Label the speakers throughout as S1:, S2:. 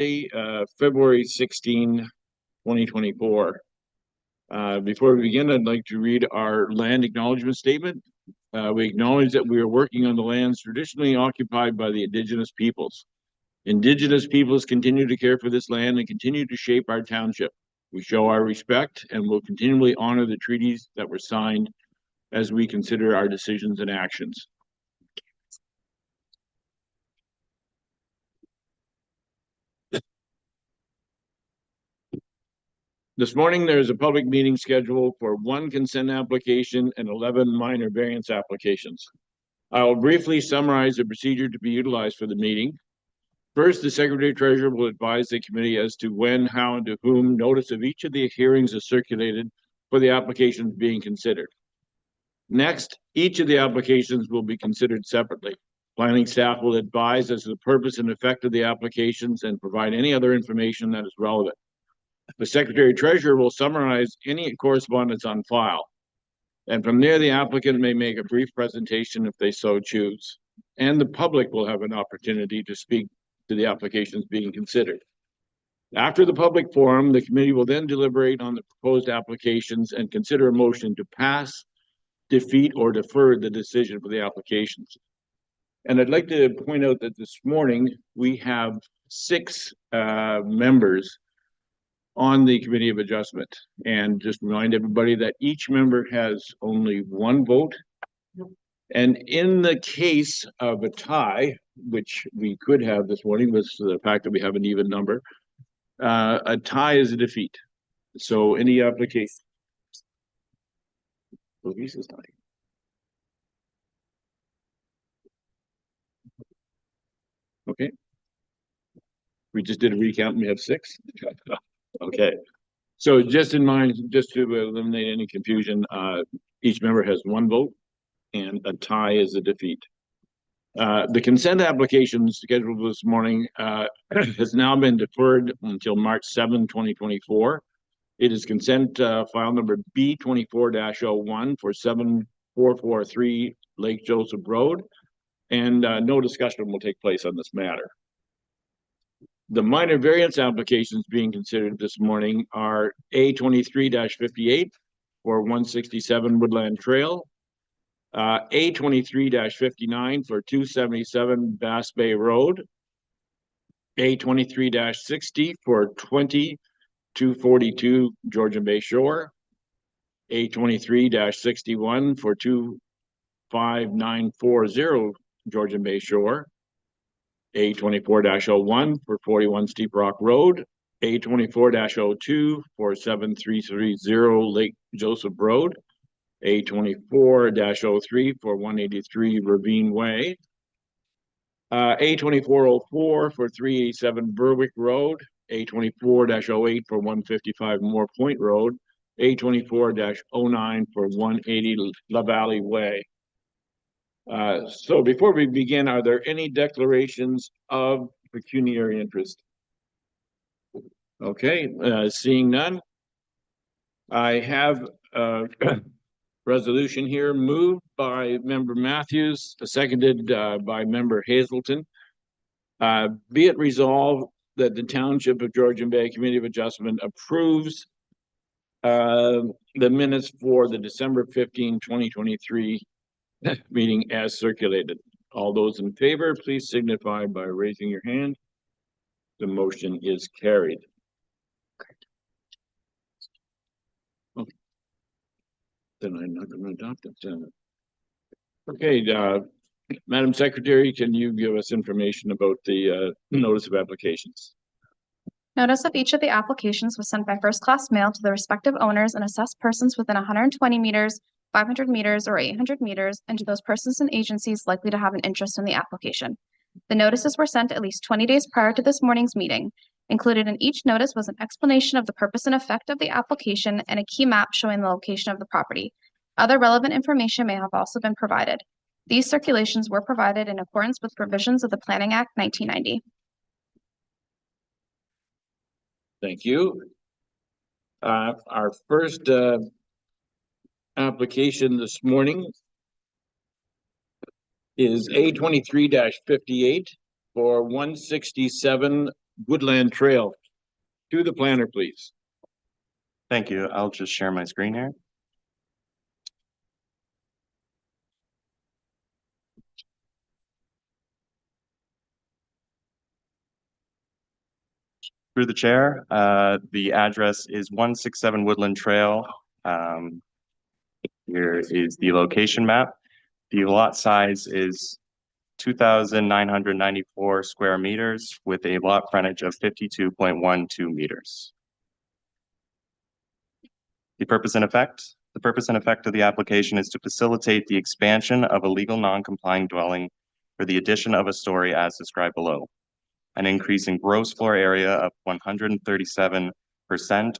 S1: February 16, 2024. Before we begin, I'd like to read our land acknowledgement statement. We acknowledge that we are working on the lands traditionally occupied by the Indigenous peoples. Indigenous peoples continue to care for this land and continue to shape our township. We show our respect and will continually honor the treaties that were signed as we consider our decisions and actions. This morning, there is a public meeting scheduled for 1 consent application and 11 minor variance applications. I will briefly summarize the procedure to be utilized for the meeting. First, the Secretary Treasurer will advise the committee as to when, how, and to whom notice of each of the hearings is circulated for the applications being considered. Next, each of the applications will be considered separately. Planning staff will advise as to the purpose and effect of the applications and provide any other information that is relevant. The Secretary Treasurer will summarize any correspondence on file. And from there, the applicant may make a brief presentation if they so choose. And the public will have an opportunity to speak to the applications being considered. After the public forum, the committee will then deliberate on the proposed applications and consider a motion to pass, defeat, or defer the decision for the applications. And I'd like to point out that this morning we have 6 members on the Committee of Adjustment, and just remind everybody that each member has only 1 vote. And in the case of a tie, which we could have this morning, was the fact that we have an even number, a tie is a defeat. So any application. Lisa's tie. Okay. We just did a recount and we have 6. Okay. So just in mind, just to eliminate any confusion, each member has 1 vote and a tie is a defeat. The consent application scheduled this morning has now been deferred until March 7, 2024. It is consent file number B24-01 for 7443 Lake Joseph Road, and no discussion will take place on this matter. The minor variance applications being considered this morning are A23-58 for 167 Woodland Trail, A23-59 for 277 Bass Bay Road, A23-60 for 242 Georgian Bay Shore, A23-61 for 25940 Georgian Bay Shore, A24-01 for 41 Steep Rock Road, A24-02 for 7330 Lake Joseph Road, A24-03 for 183 Ravine Way, A24-04 for 387 Berwick Road, A24-08 for 155 Moore Point Road, A24-09 for 180 Lavalley Way. So before we begin, are there any declarations of pecuniary interest? Okay, seeing none, I have a resolution here moved by Member Matthews, seconded by Member Hazelton. Be it resolved that the Township of Georgian Bay Committee of Adjustment approves the minutes for the December 15, 2023 meeting as circulated. All those in favor, please signify by raising your hand. The motion is carried. Okay. Then I'm not going to adopt it. Okay, Madam Secretary, can you give us information about the notice of applications?
S2: Notice of each of the applications was sent by first-class mail to the respective owners and assessed persons within 120 meters, 500 meters, or 800 meters, and to those persons and agencies likely to have an interest in the application. The notices were sent at least 20 days prior to this morning's meeting. Included in each notice was an explanation of the purpose and effect of the application and a key map showing the location of the property. Other relevant information may have also been provided. These circulations were provided in accordance with provisions of the Planning Act 1990.
S1: Thank you. Our first application this morning is A23-58 for 167 woodland trail. To the planner, please.
S3: Thank you. I'll just share my screen here. Through the chair, the address is 167 Woodland Trail. Here is the location map. The lot size is 2,994 square meters with a lot frontage of 52.12 meters. The purpose and effect. The purpose and effect of the application is to facilitate the expansion of a legal non-complying dwelling for the addition of a story as described below. An increase in gross floor area of 137%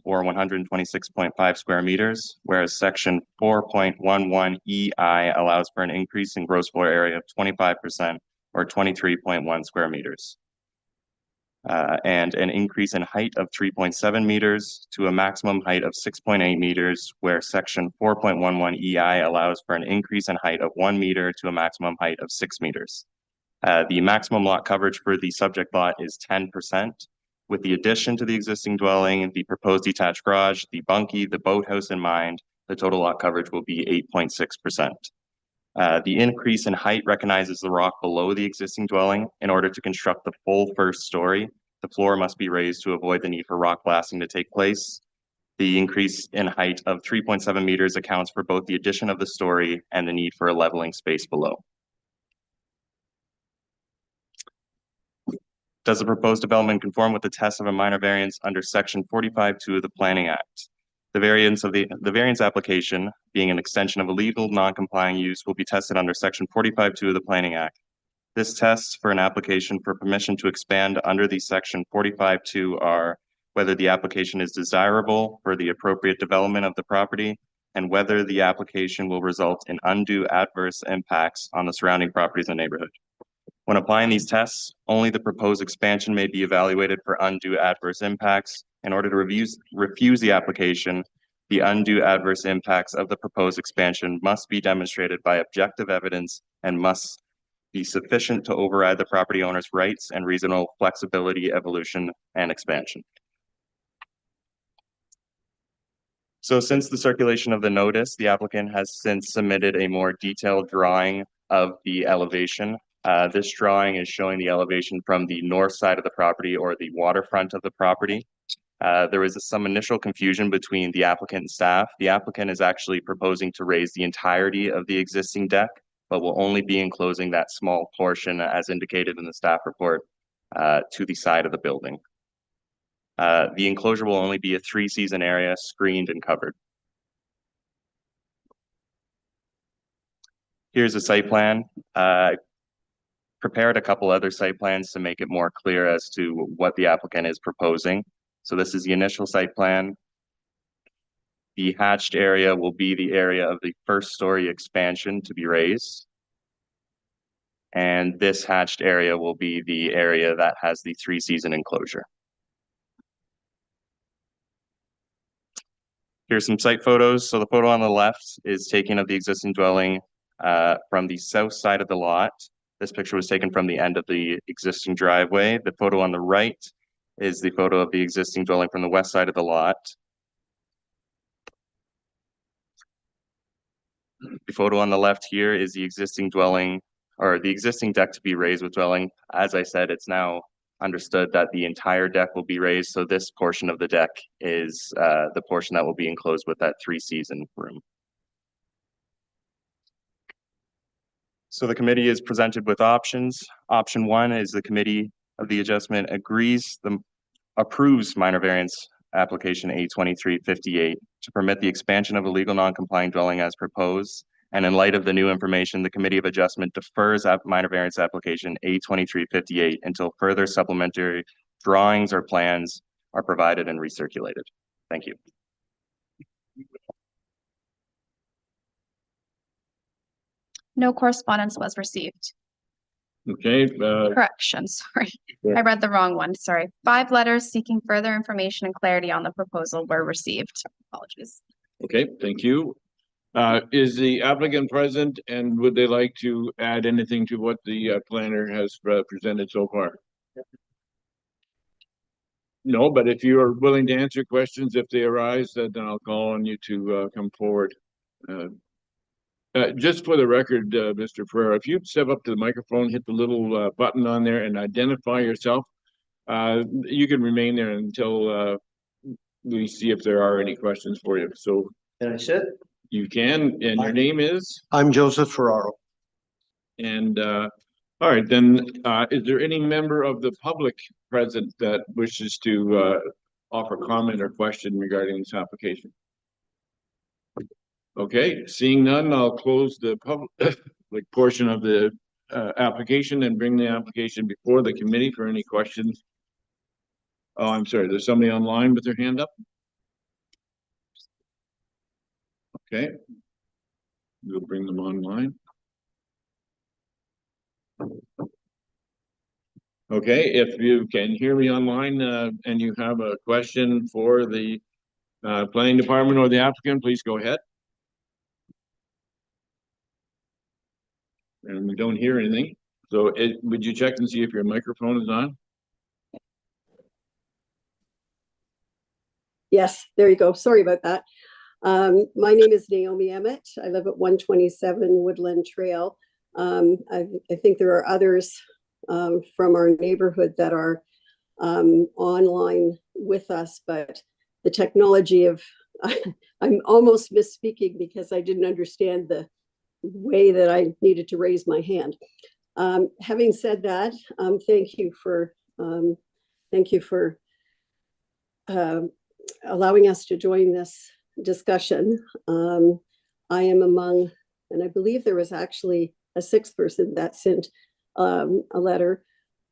S3: or 126.5 square meters, whereas section 4.11 EI allows for an increase in gross floor area of 25% or 23.1 square meters. And an increase in height of 3.7 meters to a maximum height of 6.8 meters, where section 4.11 EI allows for an increase in height of 1 meter to a maximum height of 6 meters. The maximum lot coverage for the subject lot is 10%. With the addition to the existing dwelling, the proposed detached garage, the bunkie, the boathouse in mind, the total lot coverage will be 8.6%. The increase in height recognizes the rock below the existing dwelling. In order to construct the full first story, the floor must be raised to avoid the need for rock blasting to take place. The increase in height of 3.7 meters accounts for both the addition of the story and the need for a leveling space below. Does the proposed development conform with the test of a minor variance under section 45(2) of the Planning Act? The variance application, being an extension of a legal non-complying use, will be tested under section 45(2) of the Planning Act. This test for an application for permission to expand under the section 45(2) are whether the application is desirable for the appropriate development of the property and whether the application will result in undue adverse impacts on the surrounding properties in the neighborhood. When applying these tests, only the proposed expansion may be evaluated for undue adverse impacts. In order to refuse the application, the undue adverse impacts of the proposed expansion must be demonstrated by objective evidence and must be sufficient to override the property owner's rights and reasonable flexibility, evolution, and expansion. So since the circulation of the notice, the applicant has since submitted a more detailed drawing of the elevation. This drawing is showing the elevation from the north side of the property or the waterfront of the property. There was some initial confusion between the applicant and staff. The applicant is actually proposing to raise the entirety of the existing deck, but will only be enclosing that small portion as indicated in the staff report to the side of the building. The enclosure will only be a 3-season area, screened and covered. Here's a site plan. Prepared a couple other site plans to make it more clear as to what the applicant is proposing. So this is the initial site plan. The hatched area will be the area of the first story expansion to be raised. And this hatched area will be the area that has the 3-season enclosure. Here's some site photos. So the photo on the left is taken of the existing dwelling from the south side of the lot. This picture was taken from the end of the existing driveway. The photo on the right is the photo of the existing dwelling from the west side of the lot. The photo on the left here is the existing dwelling, or the existing deck to be raised with dwelling. As I said, it's now understood that the entire deck will be raised. So this portion of the deck is the portion that will be enclosed with that 3-season room. So the committee is presented with options. Option 1 is the committee of the adjustment approves minor variance application A2358 to permit the expansion of a legal non-compliant dwelling as proposed. And in light of the new information, the committee of adjustment defers minor variance application A2358 until further supplementary drawings or plans are provided and recirculated. Thank you.
S2: No correspondence was received.
S1: Okay.
S2: Correction, sorry.
S1: Sure.
S2: I read the wrong one, sorry. 5 letters seeking further information and clarity on the proposal were received. Apologies.
S1: Okay, thank you. Is the applicant present and would they like to add anything to what the planner has presented so far? No, but if you are willing to answer questions, if they arise, then I'll call on you to come forward. Just for the record, Mr. Ferrer, if you'd step up to the microphone, hit the little button on there and identify yourself, you can remain there until we see if there are any questions for you. So
S4: Can I sit?
S1: you can, and your name is?
S4: I'm Joseph Ferraro.
S1: And all right, then, is there any member of the public present that wishes to offer comment or question regarding this application? Okay, seeing none, I'll close the public portion of the application and bring the application before the committee for any questions. Oh, I'm sorry, there's somebody online with their hand up? Okay. We'll bring them online. Okay, if you can hear me online and you have a question for the planning department or the applicant, please go ahead. And we don't hear anything. So would you check and see if your microphone is on?
S5: Yes, there you go. Sorry about that. My name is Naomi Emmett. I live at 127 Woodland Trail. I think there are others from our neighborhood that are online with us, but the technology of, I'm almost misspeaking because I didn't understand the way that I needed to raise my hand. Having said that, thank you for allowing us to join this discussion. I am among, and I believe there was actually a sixth person that sent a letter.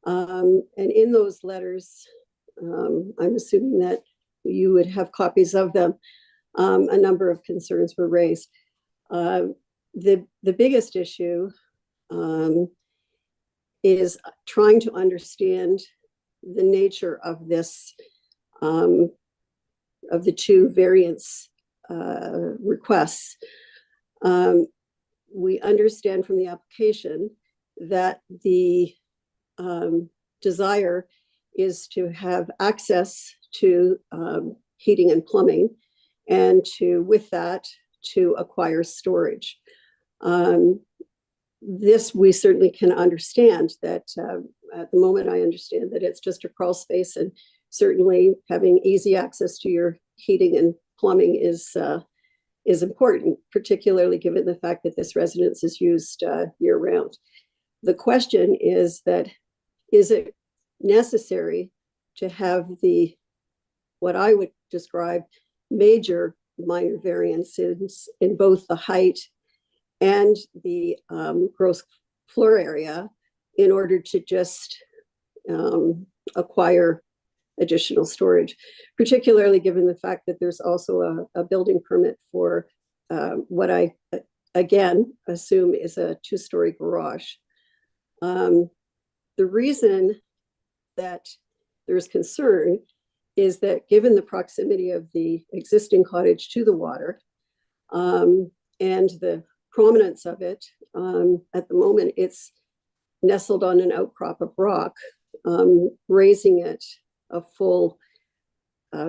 S5: And in those letters, I'm assuming that you would have copies of them. A number of concerns were raised. The biggest issue is trying to understand the nature of this, of the two variance requests. We understand from the application that the desire is to have access to heating and plumbing, and with that, to acquire storage. This we certainly can understand that at the moment I understand that it's just a crawl space, and certainly having easy access to your heating and plumbing is important, particularly given the fact that this residence is used year round. The question is that, is it necessary to have what I would describe major minor variances in both the height and the gross floor area in order to just acquire additional storage, particularly given the fact that there's also a building permit for what I, again, assume is a two-story garage. The reason that there's concern is that given the proximity of the existing cottage to the water and the prominence of it, at the moment it's nestled on an outcrop of rock, raising it a full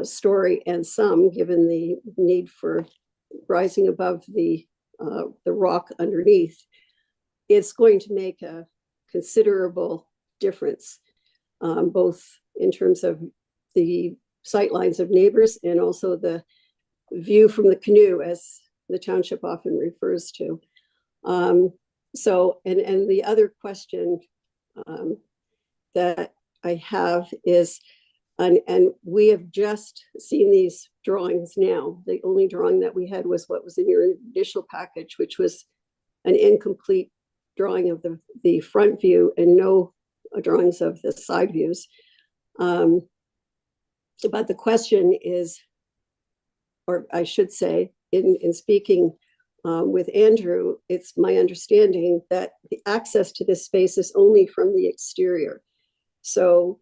S5: story and some, given the need for rising above the rock underneath, it's going to make a considerable difference, both in terms of the sight lines of neighbors and also the view from the canoe, as the township often refers to. So, and the other question that I have is, and we have just seen these drawings now. The only drawing that we had was what was in your initial package, which was an incomplete drawing of the front view and no drawings of the side views. But the question is, or I should say, in speaking with Andrew, it's my understanding that the access to this space is only from the exterior. So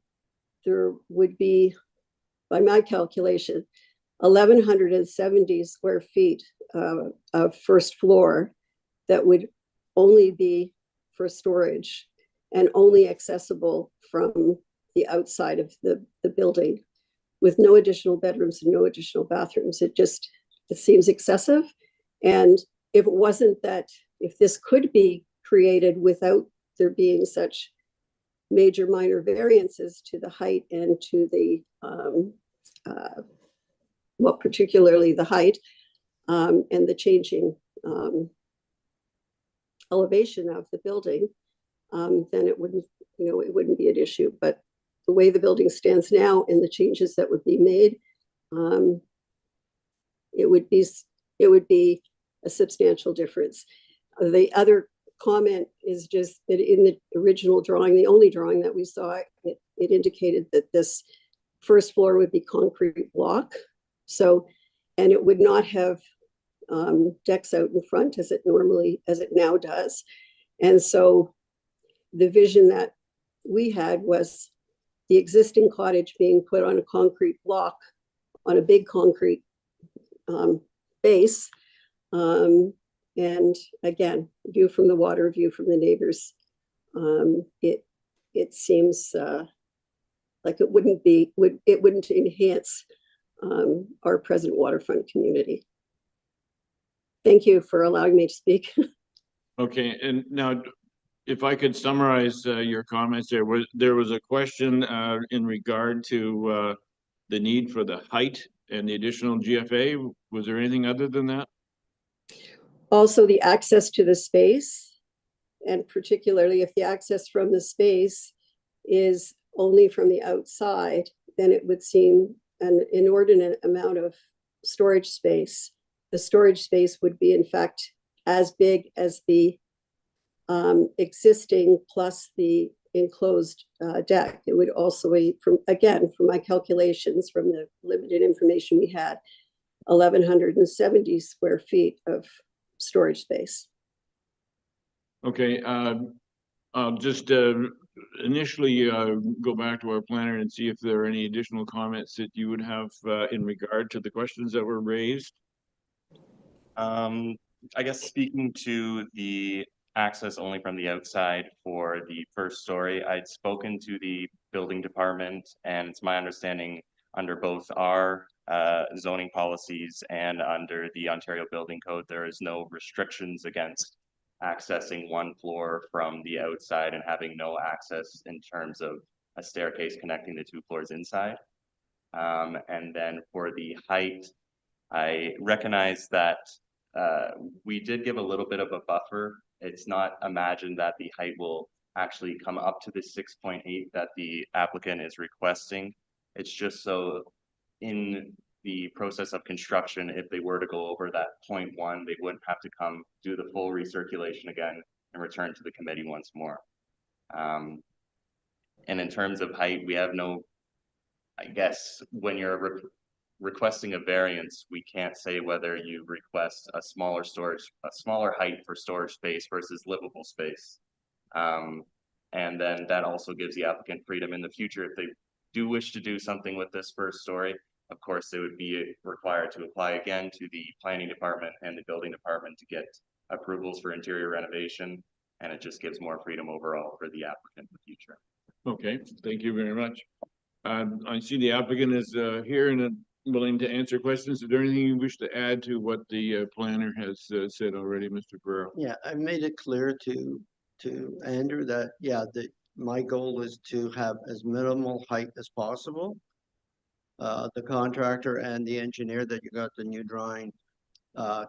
S5: there would be, by my calculation, 1,170 square feet of first floor that would only be for storage and only accessible from the outside of the building. with no additional bedrooms and no additional bathrooms. It seems excessive. And if it wasn't that, if this could be created without there being such major minor variances to the height and to the, well, particularly the height and the changing elevation of the building, then it wouldn't, it wouldn't be an issue. But the way the building stands now and the changes that would be made, it would be a substantial difference. The other comment is just that in the original drawing, the only drawing that we saw, it indicated that this first floor would be concrete block. So, and it would not have decks out in front as it now does. And so the vision that we had was the existing cottage being put on a concrete block, on a big concrete base. And again, view from the water, view from the neighbors. It seems like it wouldn't enhance our present waterfront community. Thank you for allowing me to speak.
S1: Okay, and now if I could summarize your comments, there was a question in regard to the need for the height and the additional GFA. Was there anything other than that?
S5: Also, the access to the space, and particularly if the access from the space is only from the outside, then it would seem an inordinate amount of storage space. The storage space would be, in fact, as big as the existing plus the enclosed deck. It would also be, from my calculations, from the limited information we had, 1,170 square feet of storage space.
S1: Okay, I'll just initially go back to our planner and see if there are any additional comments that you would have in regard to the questions that were raised.
S3: I guess speaking to the access only from the outside for the first story, I'd spoken to the building department, and it's my understanding under both our zoning policies and under the Ontario Building Code, there is no restrictions against accessing one floor from the outside and having no access in terms of a staircase connecting the two floors inside. And then for the height, I recognize that we did give a little bit of a buffer. It's not imagined that the height will actually come up to the 6.8 that the applicant is requesting. It's just so in the process of construction, if they were to go over that 0.1, they wouldn't have to come do the full recirculation again and return to the committee once more. And in terms of height, we have no, I guess, when you're requesting a variance, we can't say whether you request a smaller height for storage space versus livable space. And then that also gives the applicant freedom in the future. If they do wish to do something with this first story, of course, they would be required to apply again to the planning department and the building department to get approvals for interior renovation. And it just gives more freedom overall for the applicant in the future.
S1: Okay, thank you very much. I see the applicant is here and willing to answer questions. Is there anything you wish to add to what the planner has said already, Mr. Ferrero?
S4: Yeah, I made it clear to Andrew that, yeah, my goal is to have as minimal height as possible. The contractor and the engineer that you got the new drawing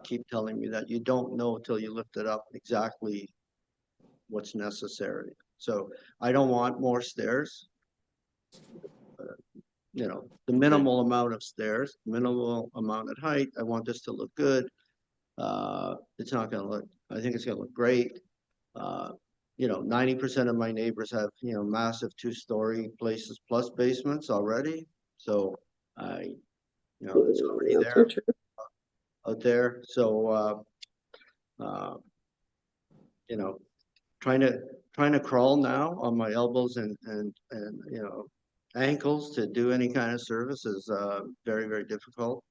S4: keep telling me that you don't know until you lift it up exactly what's necessary. So I don't want more stairs. The minimal amount of stairs, minimal amount of height. I want this to look good. It's not going to look, I think it's going to look great. 90% of my neighbors have, massive 2-story places plus basements already. So it's already there out there. So, trying to crawl now on my elbows and ankles to do any kind of service is very, very difficult.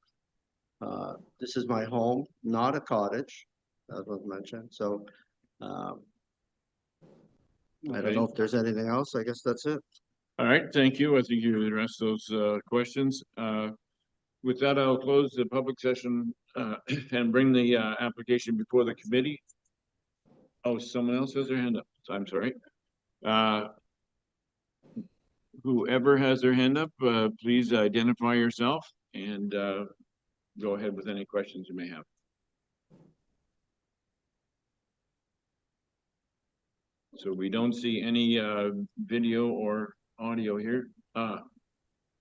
S4: This is my home, not a cottage, as was mentioned. So I don't know if there's anything else. I guess that's it.
S1: All right, thank you. I think you addressed those questions. With that, I'll close the public session and bring the application before the committee. Oh, someone else has their hand up. I'm sorry. Whoever has their hand up, please identify yourself and go ahead with any questions you may have. So we don't see any video or audio here.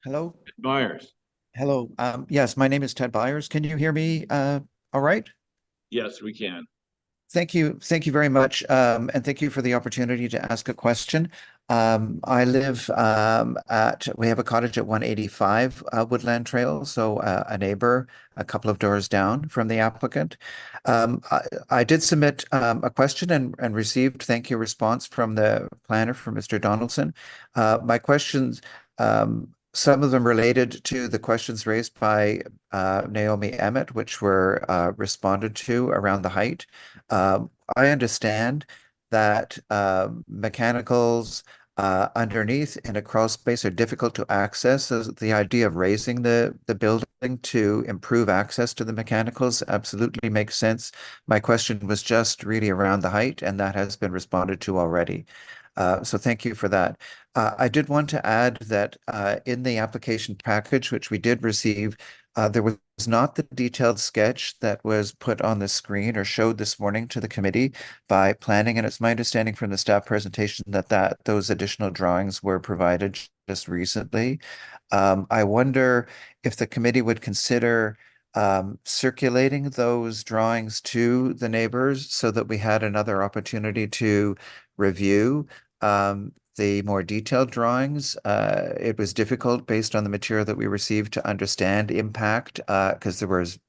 S6: Hello.
S1: Byers.
S6: Hello. Yes, my name is Ted Byers. Can you hear me? All right.
S1: Yes, we can.
S6: Thank you. Thank you very much. And thank you for the opportunity to ask a question. I live we have a cottage at 185 Woodland Trail, so a neighbor a couple of doors down from the applicant. I did submit a question and received thank you response from the planner, from Mr. Donaldson. My questions, some of them related to the questions raised by Naomi Emmett, which were responded to around the height. I understand that mechanicals underneath in a crawl space are difficult to access. So the idea of raising the building to improve access to the mechanicals absolutely makes sense. My question was just really around the height, and that has been responded to already. So thank you for that. I did want to add that in the application package, which we did receive, there was not the detailed sketch that was put on the screen or showed this morning to the committee by planning. And it's my understanding from the staff presentation that those additional drawings were provided just recently. I wonder if the committee would consider circulating those drawings to the neighbors so that we had another opportunity to review the more detailed drawings. It was difficult based on the material that we received to understand impact because it was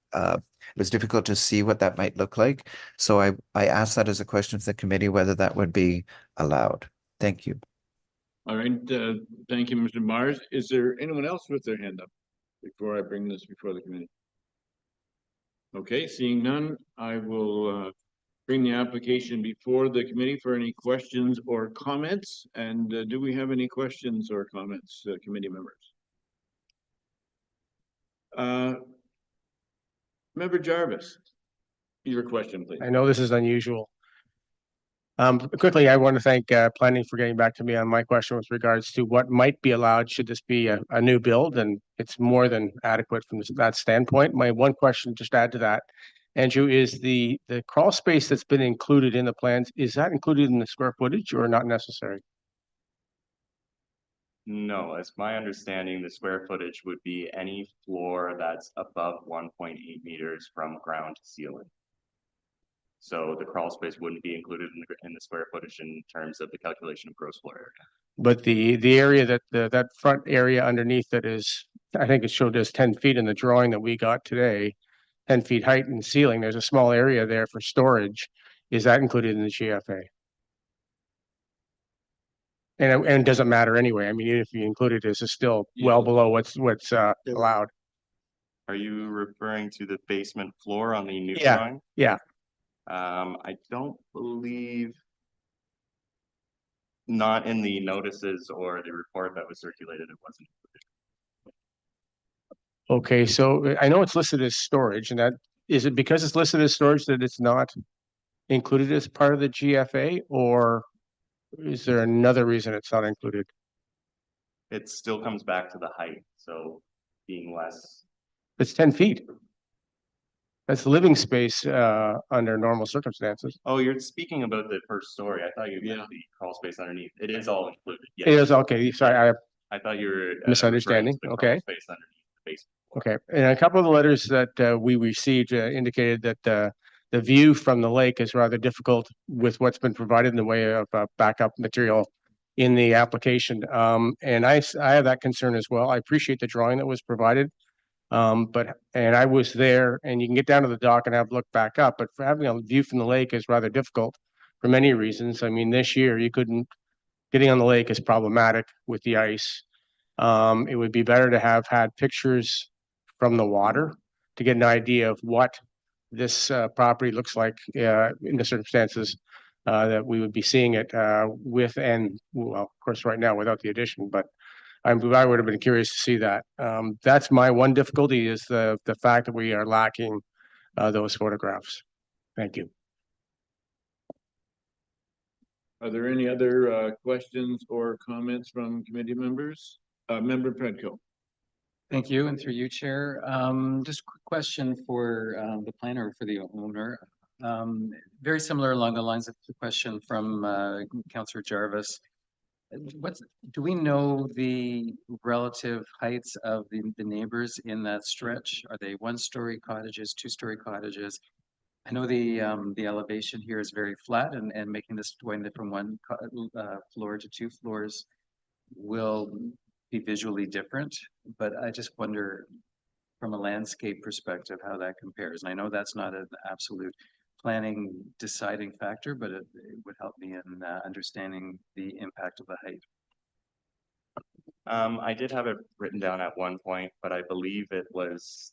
S6: difficult to see what that might look like. So I asked that as a question to the committee, whether that would be allowed. Thank you.
S1: All right, thank you, Mr. Myers. Is there anyone else with their hand up before I bring this before the committee? Okay, seeing none, I will bring the application before the committee for any questions or comments. And do we have any questions or comments, committee members? Member Jarvis, your question, please.
S7: I know this is unusual. Quickly, I want to thank planning for getting back to me on my question with regards to what might be allowed should this be a new build, and it's more than adequate from that standpoint. My one question, just to add to that, Andrew, is the crawl space that's been included in the plans, is that included in the square footage or not necessary?
S3: No, as my understanding, the square footage would be any floor that's above 1.8 meters from ground to ceiling. So the crawl space wouldn't be included in the square footage in terms of the calculation of gross floor area.
S7: But the area that front area underneath that is, I think it showed as 10 feet in the drawing that we got today, 10 feet height and ceiling, there's a small area there for storage. Is that included in the GFA? And it doesn't matter anyway. I mean, even if you include it, it's still well below what's allowed.
S3: Are you referring to the basement floor on the new
S7: Yeah.
S3: drawing?
S7: Yeah.
S3: I don't believe, not in the notices or the report that was circulated, it wasn't included.
S7: Okay, so I know it's listed as storage, and that is it because it's listed as storage that it's not included as part of the GFA, or is there another reason it's not included?
S3: It still comes back to the height, so being less.
S7: It's 10 feet. That's living space under normal circumstances.
S3: Oh, you're speaking about the first story. I thought you meant the crawl space underneath. It is all included.
S7: It is okay. Sorry,
S3: I thought you were
S7: misunderstanding.
S3: referring to the
S7: Okay.
S3: crawl space underneath the basement.
S7: Okay, and a couple of the letters that we received indicated that the view from the lake is rather difficult with what's been provided in the way of backup material in the application. And I have that concern as well. I appreciate the drawing that was provided. And I was there, and you can get down to the dock and have a look back up, but for having a view from the lake is rather difficult for many reasons. I mean, this year getting on the lake is problematic with the ice. It would be better to have had pictures from the water to get an idea of what this property looks like in the circumstances that we would be seeing it with, and well, of course, right now without the addition, but I would have been curious to see that. That's my one difficulty is the fact that we are lacking those photographs. Thank you.
S1: Are there any other questions or comments from committee members? Member Predko.
S8: Thank you, and through you, Chair. Just a quick question for the planner or for the owner. Very similar along the lines of the question from Councillor Jarvis. Do we know the relative heights of the neighbors in that stretch? Are they one-story cottages, two-story cottages? I know the elevation here is very flat, and making this going from one floor to two floors will be visually different, but I just wonder from a landscape perspective how that compares. And I know that's not an absolute planning deciding factor, but it would help me in understanding the impact of the height.
S3: I did have it written down at one point, but I believe it was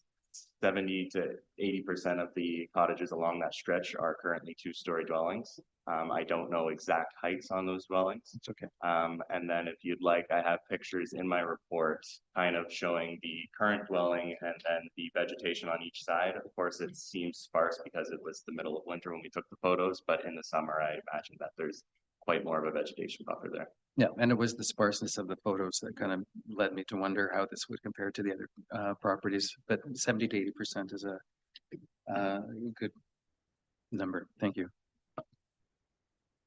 S3: 70 to 80% of the cottages along that stretch are currently two-story dwellings. I don't know exact heights on those dwellings.
S7: It's okay.
S3: And then if you'd like, I have pictures in my report kind of showing the current dwelling and then the vegetation on each side. Of course, it seems sparse because it was the middle of winter when we took the photos, but in the summer, I imagine that there's quite more of a vegetation buffer there.
S8: Yeah, and it was the sparseness of the photos that kind of led me to wonder how this would compare to the other properties. But 70 to 80% is a good number. Thank you.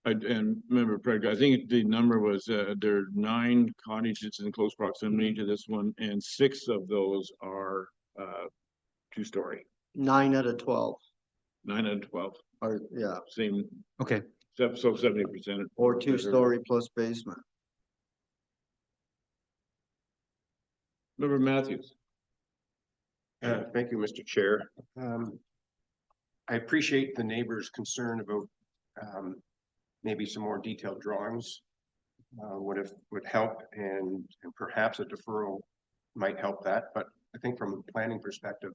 S1: And Member Predko, I think the number was there are 9 cottages in close proximity to this one, and 6 of those are two-story.
S4: 9 out of 12
S1: 9 out of 12
S4: are, yeah,
S1: same.
S8: Okay.
S1: So 70%.
S4: or two-story plus basement.
S1: Member Matthews.
S9: Thank you, Mr. Chair. I appreciate the neighbors' concern about maybe some more detailed drawings would help, and perhaps a deferral might help that. But I think from a planning perspective,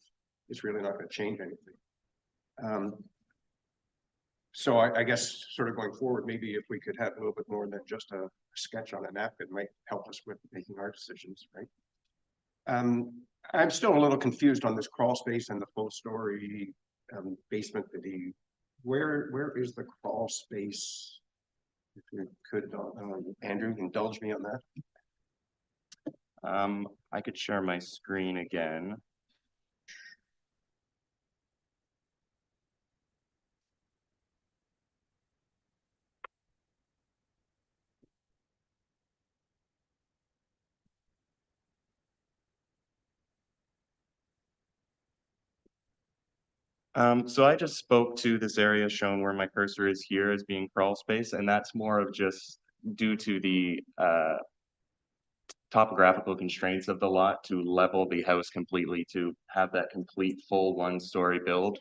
S9: it's really not going to change anything. So I guess sort of going forward, maybe if we could have a little bit more than just a sketch on a napkin might help us with making our decisions, right? I'm still a little confused on this crawl space and the full story basement that where is the crawl space? If you could, Andrew, indulge me on that.
S3: I could share my screen again. So I just spoke to this area shown where my cursor is here as being crawl space, and that's more of just due to the topographical constraints of the lot to level the house completely to have that complete full one-story build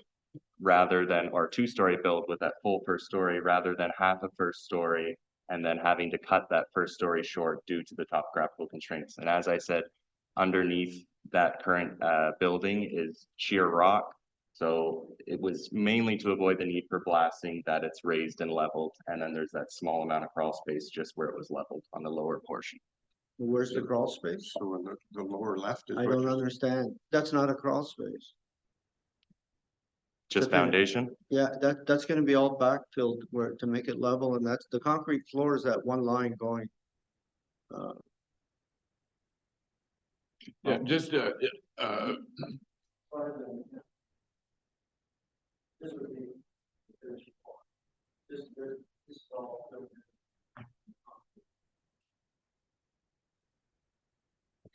S3: rather than, or two-story build with that full first story rather than half a first story and then having to cut that first story short due to the topographical constraints. And as I said, underneath that current building is sheer rock. So it was mainly to avoid the need for blasting that it's raised and leveled. And then there's that small amount of crawl space just where it was leveled on the lower portion.
S4: Where's the crawl space?
S9: So in the lower left is
S4: I don't understand. That's not a crawl space.
S3: Just
S4: Okay.
S3: foundation?
S4: Yeah, that's gonna be all backfilled where to make it level, and that's the concrete floor is that one line going.
S1: Yeah, just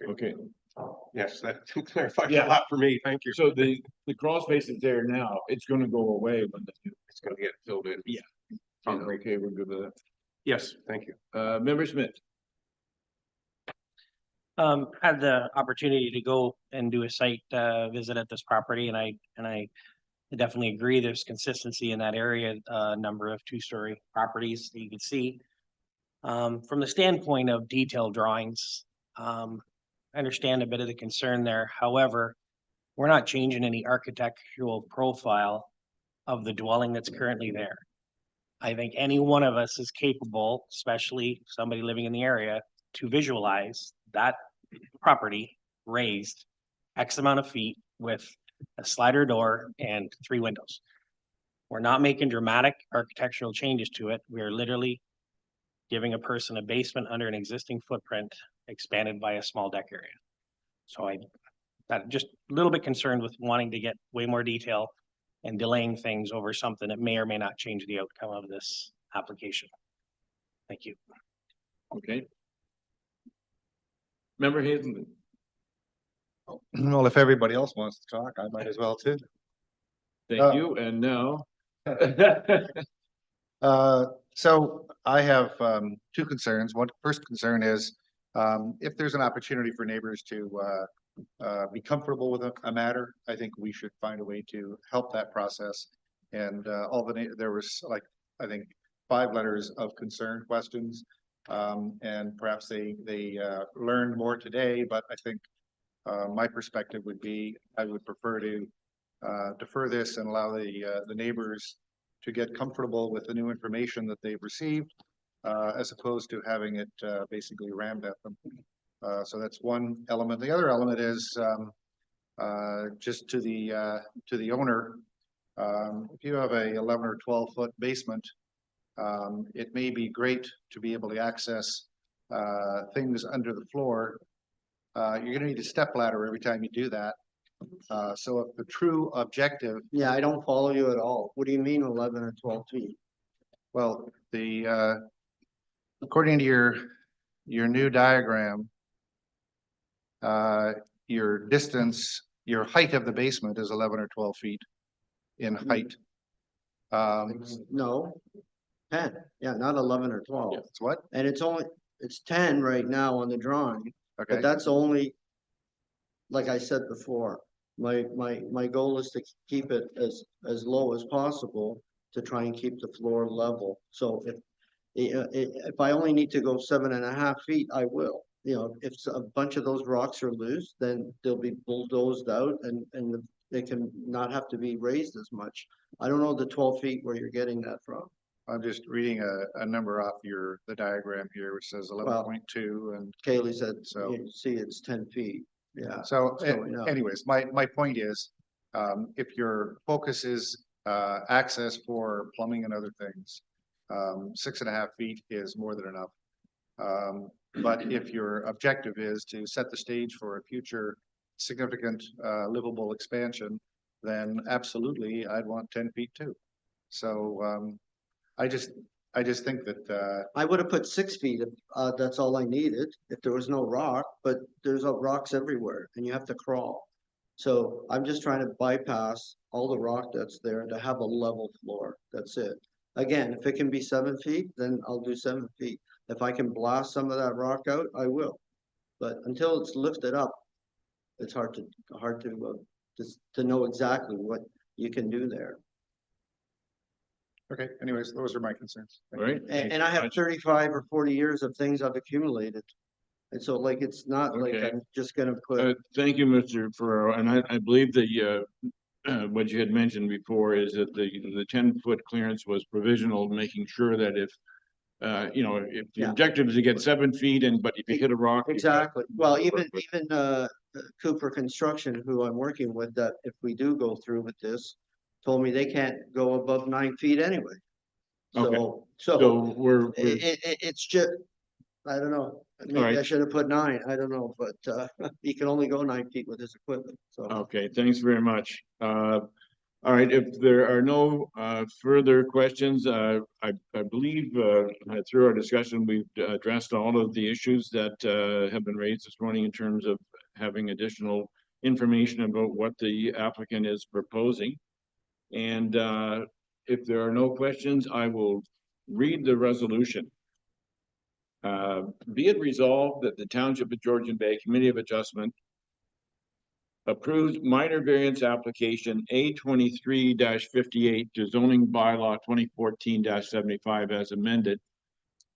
S1: okay.
S9: Yes, that clarifies
S1: Yeah.
S9: a lot for me. Thank you.
S1: So the crawl space is there now. It's going to go away when
S9: It's going to get filled in.
S1: Yeah. Okay, we're good with that.
S9: Yes, thank you.
S1: Member Smith.
S10: Had the opportunity to go and do a site visit at this property, and I definitely agree there's consistency in that area, number of two-story properties that you can see. From the standpoint of detailed drawings, I understand a bit of the concern there. However, we're not changing any architectural profile of the dwelling that's currently there. I think any one of us is capable, especially somebody living in the area, to visualize that property raised X amount of feet with a slider door and 3 windows. We're not making dramatic architectural changes to it. We're literally giving a person a basement under an existing footprint expanded by a small deck area. So that just a little bit concerned with wanting to get way more detail and delaying things over something that may or may not change the outcome of this application. Thank you.
S1: Okay. Member Hazelton.
S11: Well, if everybody else wants to talk, I might as well too.
S1: Thank you. And now.
S11: So I have two concerns. One first concern is if there's an opportunity for neighbors to be comfortable with a matter, I think we should find a way to help that process. And there was like, I think 5 letters of concern questions, and perhaps they learned more today, but I think my perspective would be I would prefer to defer this and allow the neighbors to get comfortable with the new information that they've received, as opposed to having it basically rammed at them. So that's one element. The other element is just to the owner. If you have a 11 or 12 foot basement, it may be great to be able to access things under the floor. You're going to need a step ladder every time you do that. So if the true objective,
S4: Yeah, I don't follow you at all. What do you mean 11 or 12 feet?
S11: well, according to your new diagram, your distance, your height of the basement is 11 or 12 feet in height.
S4: No, 10. Yeah, not 11 or 12.
S11: It's what?
S4: And it's 10 right now on the drawing,
S11: Okay.
S4: but that's only, like I said before, my goal is to keep it as low as possible to try and keep the floor level. So if I only need to go 7.5 feet, I will. You know, if a bunch of those rocks are loose, then they'll be bulldozed out and they can not have to be raised as much. I don't know the 12 feet where you're getting that from.
S11: I'm just reading a number off the diagram here, which says 11.2, and
S4: Kaylee said,
S11: so
S4: you see, it's 10 feet. Yeah.
S11: so
S4: it's going up.
S11: anyways, my point is, if your focus is access for plumbing and other things, 6.5 feet is more than enough. But if your objective is to set the stage for a future significant livable expansion, then absolutely I'd want 10 feet too. So I just think that
S4: I would have put 6 feet if that's all I needed, if there was no rock, but there's rocks everywhere and you have to crawl. So I'm just trying to bypass all the rock that's there to have a level floor. That's it. Again, if it can be 7 feet, then I'll do 7 feet. If I can blast some of that rock out, I will. But until it's lifted up, it's hard to know exactly what you can do there.
S11: okay, anyways, those are my concerns.
S1: All right.
S4: And I have 35 or 40 years of things I've accumulated. And so like, it's not like
S1: Okay.
S4: I'm just gonna put,
S1: Thank you, Mr. Ferrero. And I believe the what you had mentioned before is that the 10-foot clearance was provisional, making sure that if if the
S4: Yeah.
S1: objective is to get 7 feet but if you hit a rock.
S4: exactly. Well, even Cooper Construction, who I'm working with, that if we do go through with this, told me they can't go above 9 feet anyway. So
S1: we're
S4: it's just, I don't know. Maybe I
S1: right.
S4: should have put 9. I don't know, but he can only go 9 feet with his equipment. So
S1: okay. Thanks very much. All right. If there are no further questions, I believe through our discussion we've addressed all of the issues that have been raised this morning in terms of having additional information about what the applicant is proposing. And if there are no questions, I will read the resolution. Be it resolved that the Township of Georgian Bay Committee of Adjustment approves minor variance application A23-58 to zoning bylaw 2014-75 as amended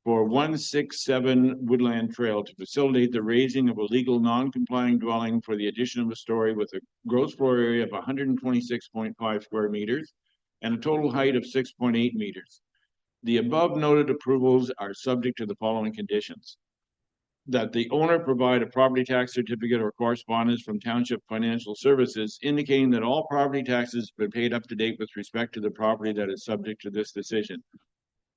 S1: for 167 Woodland Trail to facilitate the raising of a legal non-complying dwelling for the addition of a story with a gross floor area of 126.5 square meters and a total height of 6.8 meters. The above noted approvals are subject to the following conditions. that the owner provide a property tax certificate or correspondence from Township Financial Services indicating that all property taxes have been paid up to date with respect to the property that is subject to this decision.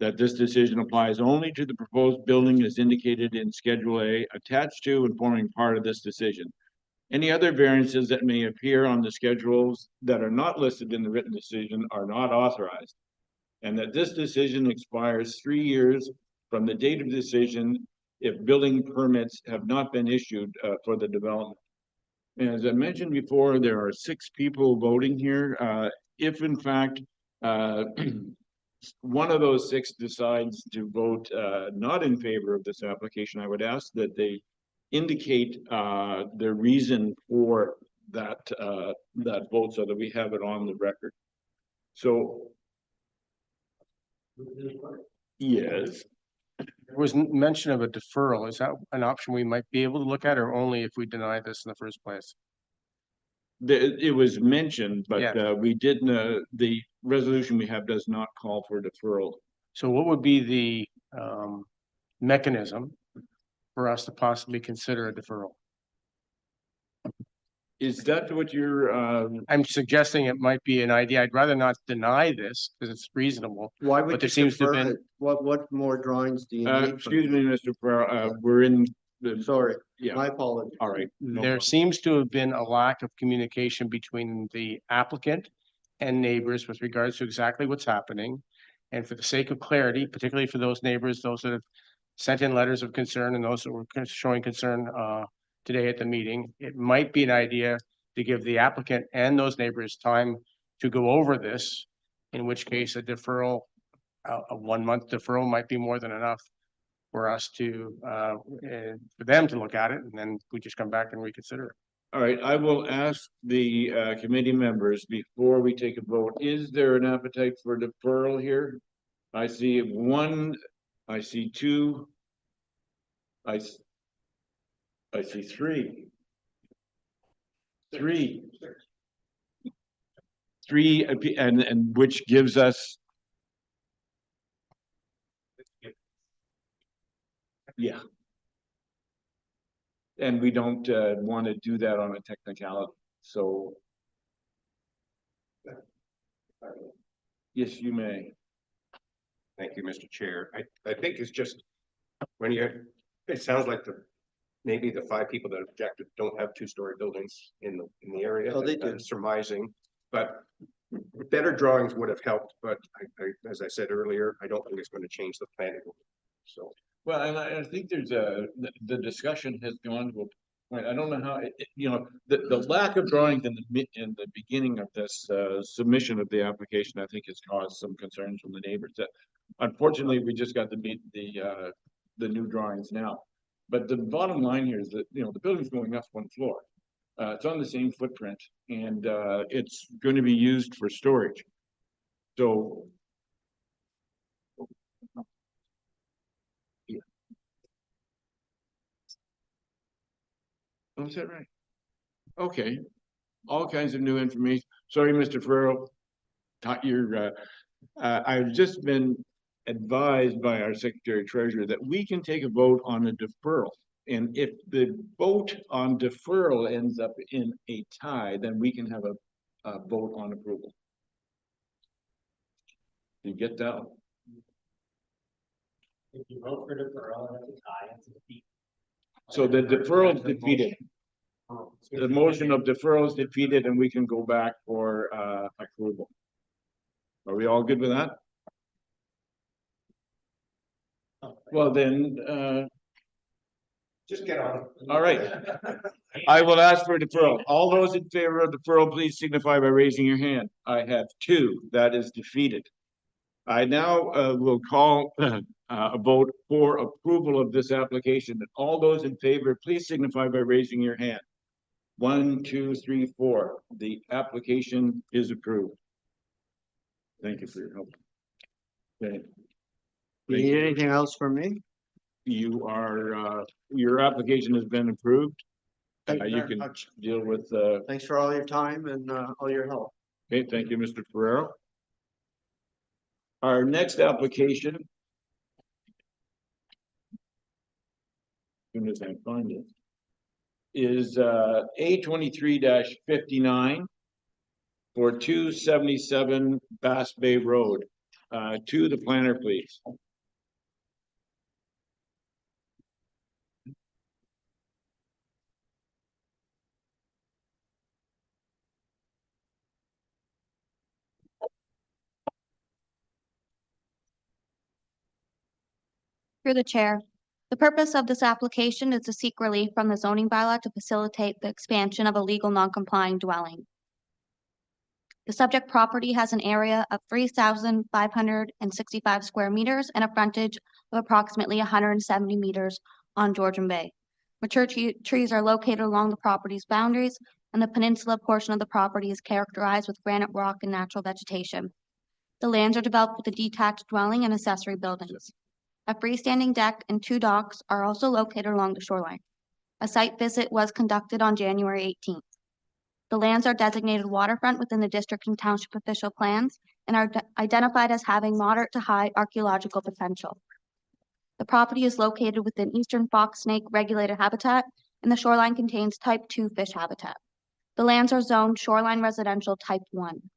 S1: That this decision applies only to the proposed building as indicated in Schedule A, attached to and forming part of this decision. Any other variances that may appear on the schedules that are not listed in the written decision are not authorized. And that this decision expires 3 years from the date of decision if building permits have not been issued for the development. And as I mentioned before, there are 6 people voting here. If in fact one of those 6 decides to vote not in favor of this application, I would ask that they indicate their reason for that that vote so that we have it on the record. So yes.
S7: There was mention of a deferral. Is that an option we might be able to look at, or only if we deny this in the first place?
S1: It was mentioned, but
S7: Yeah.
S1: we didn't, the resolution we have does not call for deferral.
S7: So what would be the mechanism for us to possibly consider a deferral?
S1: Is that what you're,
S7: I'm suggesting it might be an idea. I'd rather not deny this because it's reasonable.
S4: Why
S7: But
S4: would
S7: there
S4: you
S7: seems to have
S4: defer
S7: been-
S4: it? What more drawings do you need? from
S1: excuse me, Mr. Pereira, we're in the,
S4: Sorry,
S1: yeah,
S4: my apologies.
S1: all right. no
S7: There
S1: problem.
S7: seems to have been a lack of communication between the applicant and neighbors with regards to exactly what's happening. And for the sake of clarity, particularly for those neighbors, those that have sent in letters of concern and those that were showing concern today at the meeting, it might be an idea to give the applicant and those neighbors time to go over this, in which case a deferral, a 1-month deferral might be more than enough for us to, for them to look at it, and then we just come back and reconsider it.
S1: All right, I will ask the committee members before we take a vote, is there an appetite for deferral here? I see 1, I see 2. I see 3. 3, and which gives us. Yeah. And we don't want to do that on a technicality, so. Yes, you may.
S9: Thank you, Mr. Chair. I think it's just when it sounds like maybe the 5 people that objected don't have 2-story buildings in the area.
S4: Oh, they do.
S9: I'm surmising, but better drawings would have helped, but as I said earlier, I don't think it's going to change the planning. So.
S1: Well, and I think there's the discussion has gone to a point. I don't know how, the lack of drawings in the beginning of this submission of the application, I think has caused some concerns from the neighbors. That unfortunately, we just got to meet the new drawings now. But the bottom line here is that, the building's going up 1 floor. It's on the same footprint, and it's going to be used for storage. So. Oh, is that right? Okay, all kinds of new information. Sorry, Mr. Ferrell. I've just been advised by our Secretary Treasurer that we can take a vote on a deferral. And if the vote on deferral ends up in a tie, then we can have a vote on approval. You get that?
S10: If you vote for deferral and it's a tie, it's a defeat.
S1: So the deferral is defeated. The motion of deferral is defeated and we can go back for approval. Are we all good with that? Well, then,
S9: Just get on.
S1: all right. I will ask for deferral. All those in favor of deferral, please signify by raising your hand. I have 2. That is defeated. I now will call a vote for approval of this application. And all those in favor, please signify by raising your hand. 1, 2, 3, 4. The application is approved. Thank you for your help. Okay.
S4: You need anything else from me?
S1: You are, your application has been approved.
S4: Thank you
S1: You
S4: very
S1: can
S4: much.
S1: deal with,
S4: Thanks for all your time and all your help.
S1: okay, thank you, Mr. Ferrero. Our next application soon as I find it, is A23-59 for 277 Bass Bay Road. To the planner, please.
S12: Through the chair. The purpose of this application is to seek relief from the zoning bylaw to facilitate the expansion of a legal non-complying dwelling. The subject property has an area of 3,565 square meters and a frontage of approximately 170 meters on Georgian Bay. Mature trees are located along the property's boundaries, and the peninsula portion of the property is characterized with granite rock and natural vegetation. The lands are developed with a detached dwelling and accessory buildings. A freestanding deck and 2 docks are also located along the shoreline. A site visit was conducted on January 18th. The lands are designated waterfront within the district and township official plans and are identified as having moderate to high archaeological potential. The property is located within eastern fox snake regulated habitat, and the shoreline contains type 2 fish habitat. The lands are zoned shoreline residential type 1.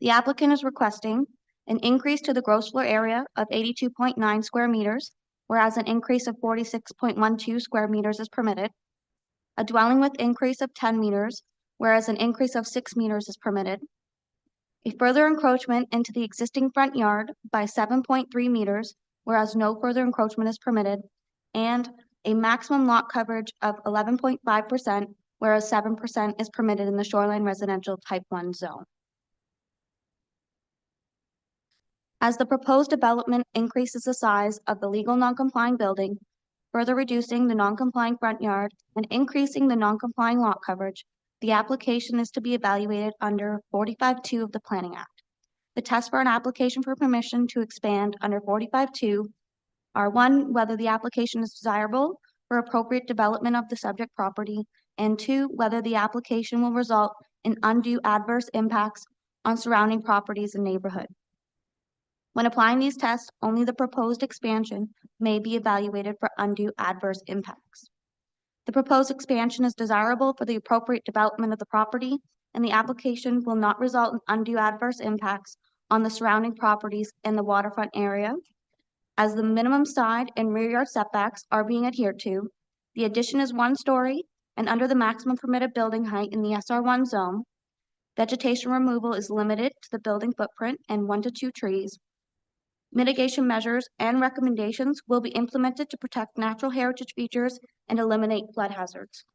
S12: The applicant is requesting an increase to the gross floor area of 82.9 square meters, whereas an increase of 46.12 square meters is permitted. A dwelling with increase of 10 meters, whereas an increase of 6 meters is permitted. A further encroachment into the existing front yard by 7.3 meters, whereas no further encroachment is permitted, and a maximum lot coverage of 11.5%, whereas 7% is permitted in the shoreline residential type 1 zone. As the proposed development increases the size of the legal non-complying building, further reducing the non-complying front yard and increasing the non-complying lot coverage, the application is to be evaluated under 45(2) of the Planning Act. The tests for an application for permission to expand under 45(2) are 1, whether the application is desirable for appropriate development of the subject property, and 2, whether the application will result in undue adverse impacts on surrounding properties and neighborhood. When applying these tests, only the proposed expansion may be evaluated for undue adverse impacts. The proposed expansion is desirable for the appropriate development of the property, and the application will not result in undue adverse impacts on the surrounding properties in the waterfront area. As the minimum side and rear yard setbacks are being adhered to, the addition is 1 story and under the maximum permitted building height in the SR1 zone. Vegetation removal is limited to the building footprint and 1 to 2 trees. Mitigation measures and recommendations will be implemented to protect natural heritage features and eliminate flood hazards.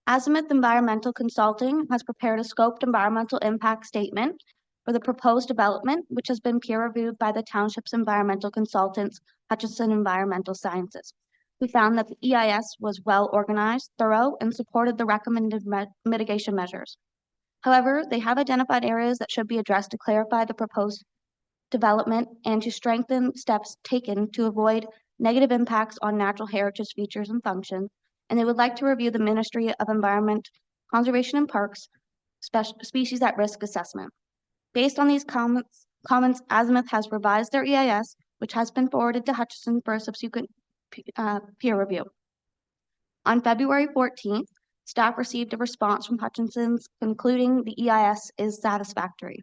S12: Azimuth Environmental Consulting has prepared a scoped environmental impact statement for the proposed development, which has been peer reviewed by the township's environmental consultants, Hutchinson Environmental Sciences. We found that the EIS was well organized, thorough, and supported the recommended mitigation measures. However, they have identified areas that should be addressed to clarify the proposed development and to strengthen steps taken to avoid negative impacts on natural heritage features and functions, and they would like to review the Ministry of Environment, Conservation and Parks Species at Risk Assessment. Based on these comments, Azimuth has revised their EIS, which has been forwarded to Hutchinson for a subsequent peer review. On February 14th, staff received a response from Hutchinson's concluding the EIS is satisfactory.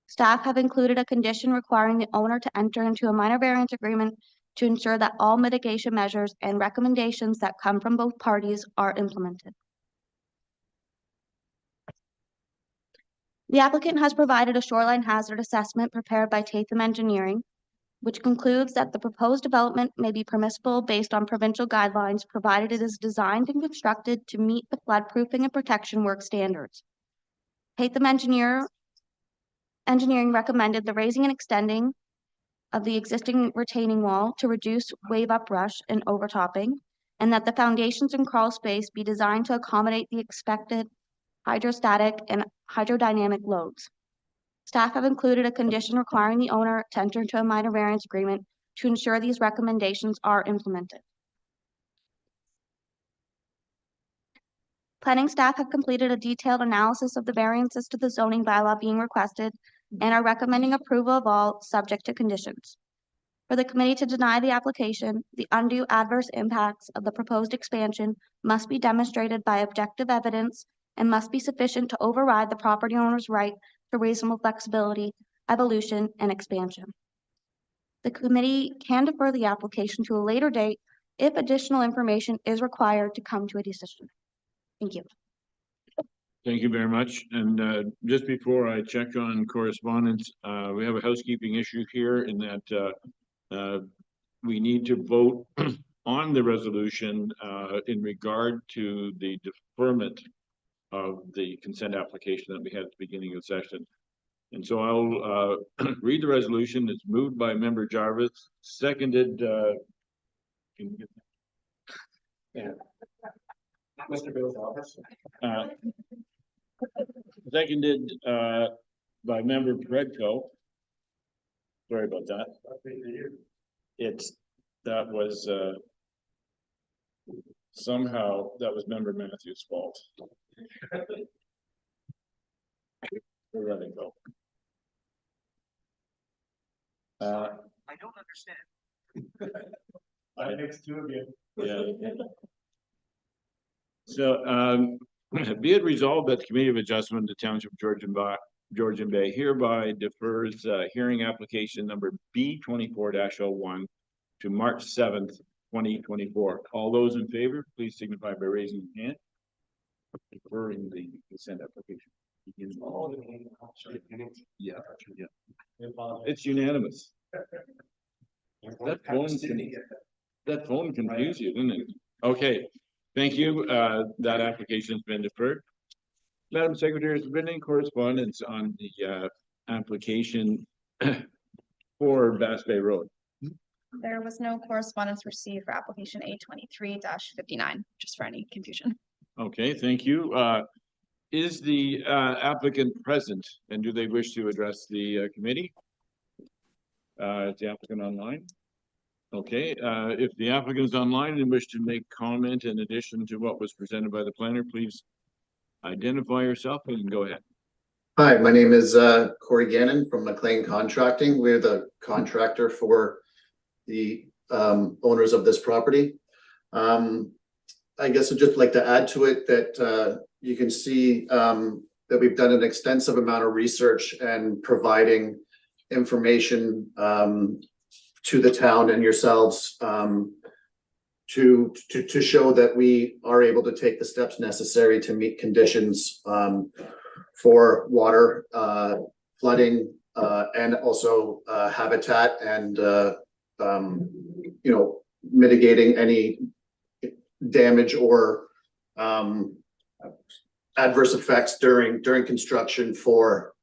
S12: Staff have included a condition requiring the owner to enter into a minor variance agreement to ensure that all mitigation measures and recommendations that come from both parties are implemented. The applicant has provided a shoreline hazard assessment prepared by Tatham Engineering, which concludes that the proposed development may be permissible based on provincial guidelines, provided it is designed and constructed to meet the floodproofing and protection work standards. Tatham Engineering recommended the raising and extending of the existing retaining wall to reduce wave uprush and overtopping, and that the foundations and crawl space be designed to accommodate the expected hydrostatic and hydrodynamic loads. Staff have included a condition requiring the owner to enter into a minor variance agreement to ensure these recommendations are implemented. Planning staff have completed a detailed analysis of the variances to the zoning bylaw being requested and are recommending approval of all subject to conditions. For the committee to deny the application, the undue adverse impacts of the proposed expansion must be demonstrated by objective evidence and must be sufficient to override the property owner's right to reasonable flexibility, evolution, and expansion. The committee can defer the application to a later date if additional information is required to come to a decision. Thank you.
S1: Thank you very much. And just before I check on correspondence, we have a housekeeping issue here in that we need to vote on the resolution in regard to the deferment of the consent application that we had at the beginning of the session. And so I'll read the resolution. It's moved by Member Jarvis, seconded. Can you get that? Yeah. Mr. Bill's office. Seconded by Member Predko. Sorry about that. That was somehow that was Member Matthews' fault. We're letting go.
S10: I don't understand.
S1: I next two of you. Yeah. So be it resolved that the Committee of Adjustment to Township Georgian Bay hereby defers hearing application number B24-01 to March 7th, 2024. All those in favor, please signify by raising your hand. Deferring the consent application. Yeah. It's unanimous. That phone confused you, didn't it? Okay, thank you. That application has been deferred. Madam Secretary, has there been any correspondence on the application for Bass Bay Road?
S2: There was no correspondence received for application A23-59, just for any confusion.
S1: Okay, thank you. Is the applicant present and do they wish to address the committee? Is the applicant online? Okay, if the applicant is online and wish to make comment in addition to what was presented by the planner, please identify yourself and go ahead.
S13: Hi, my name is Corey Gannon from McLean Contracting. We're the contractor for the owners of this property. I guess I'd just like to add to it that you can see that we've done an extensive amount of research and providing information to the town and yourselves to show that we are able to take the steps necessary to meet conditions for water, flooding, and also habitat and mitigating any damage or adverse effects during construction for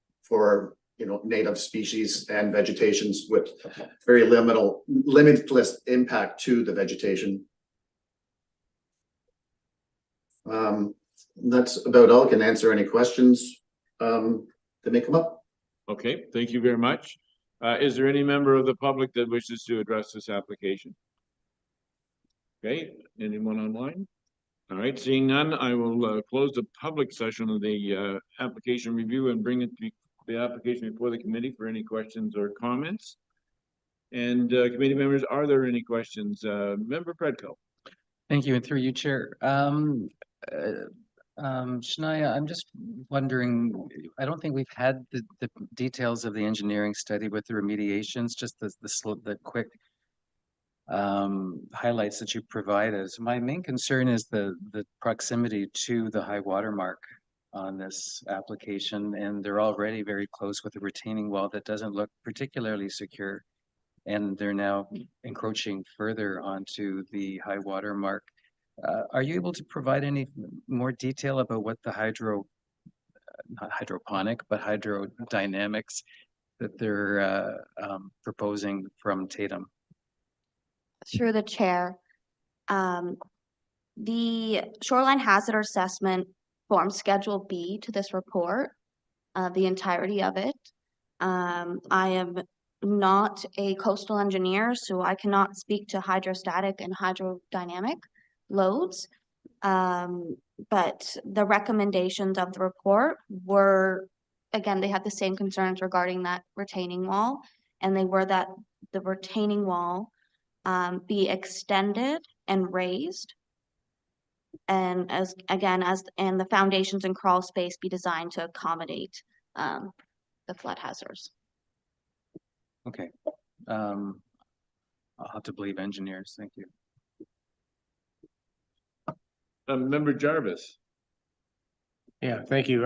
S13: native species and vegetations with very limitless impact to the vegetation. That's about all. I can answer any questions that may come up.
S1: Okay, thank you very much. Is there any member of the public that wishes to address this application? Okay, anyone online? All right, seeing none, I will close the public session of the application review and bring it to the application before the committee for any questions or comments. And committee members, are there any questions? Member Predko.
S8: Thank you, and through you, Chair. Shania, I'm just wondering, I don't think we've had the details of the engineering study with the remediations, just the quick highlights that you provided. My main concern is the proximity to the high water mark on this application, and they're already very close with a retaining wall that doesn't look particularly secure, and they're now encroaching further onto the high water mark. Are you able to provide any more detail about what the not hydroponic, but hydrodynamics that they're proposing from Tatum?
S12: Through the chair, the shoreline hazard assessment forms Schedule B to this report, the entirety of it. I am not a coastal engineer, so I cannot speak to hydrostatic and hydrodynamic loads, but the recommendations of the report were again, they had the same concerns regarding that retaining wall. And they were that the retaining wall be extended and raised. And and the foundations and crawl space be designed to accommodate the flood hazards.
S8: Okay. I'll have to believe engineers. Thank you.
S1: Member Jarvis.
S7: Yeah, thank you.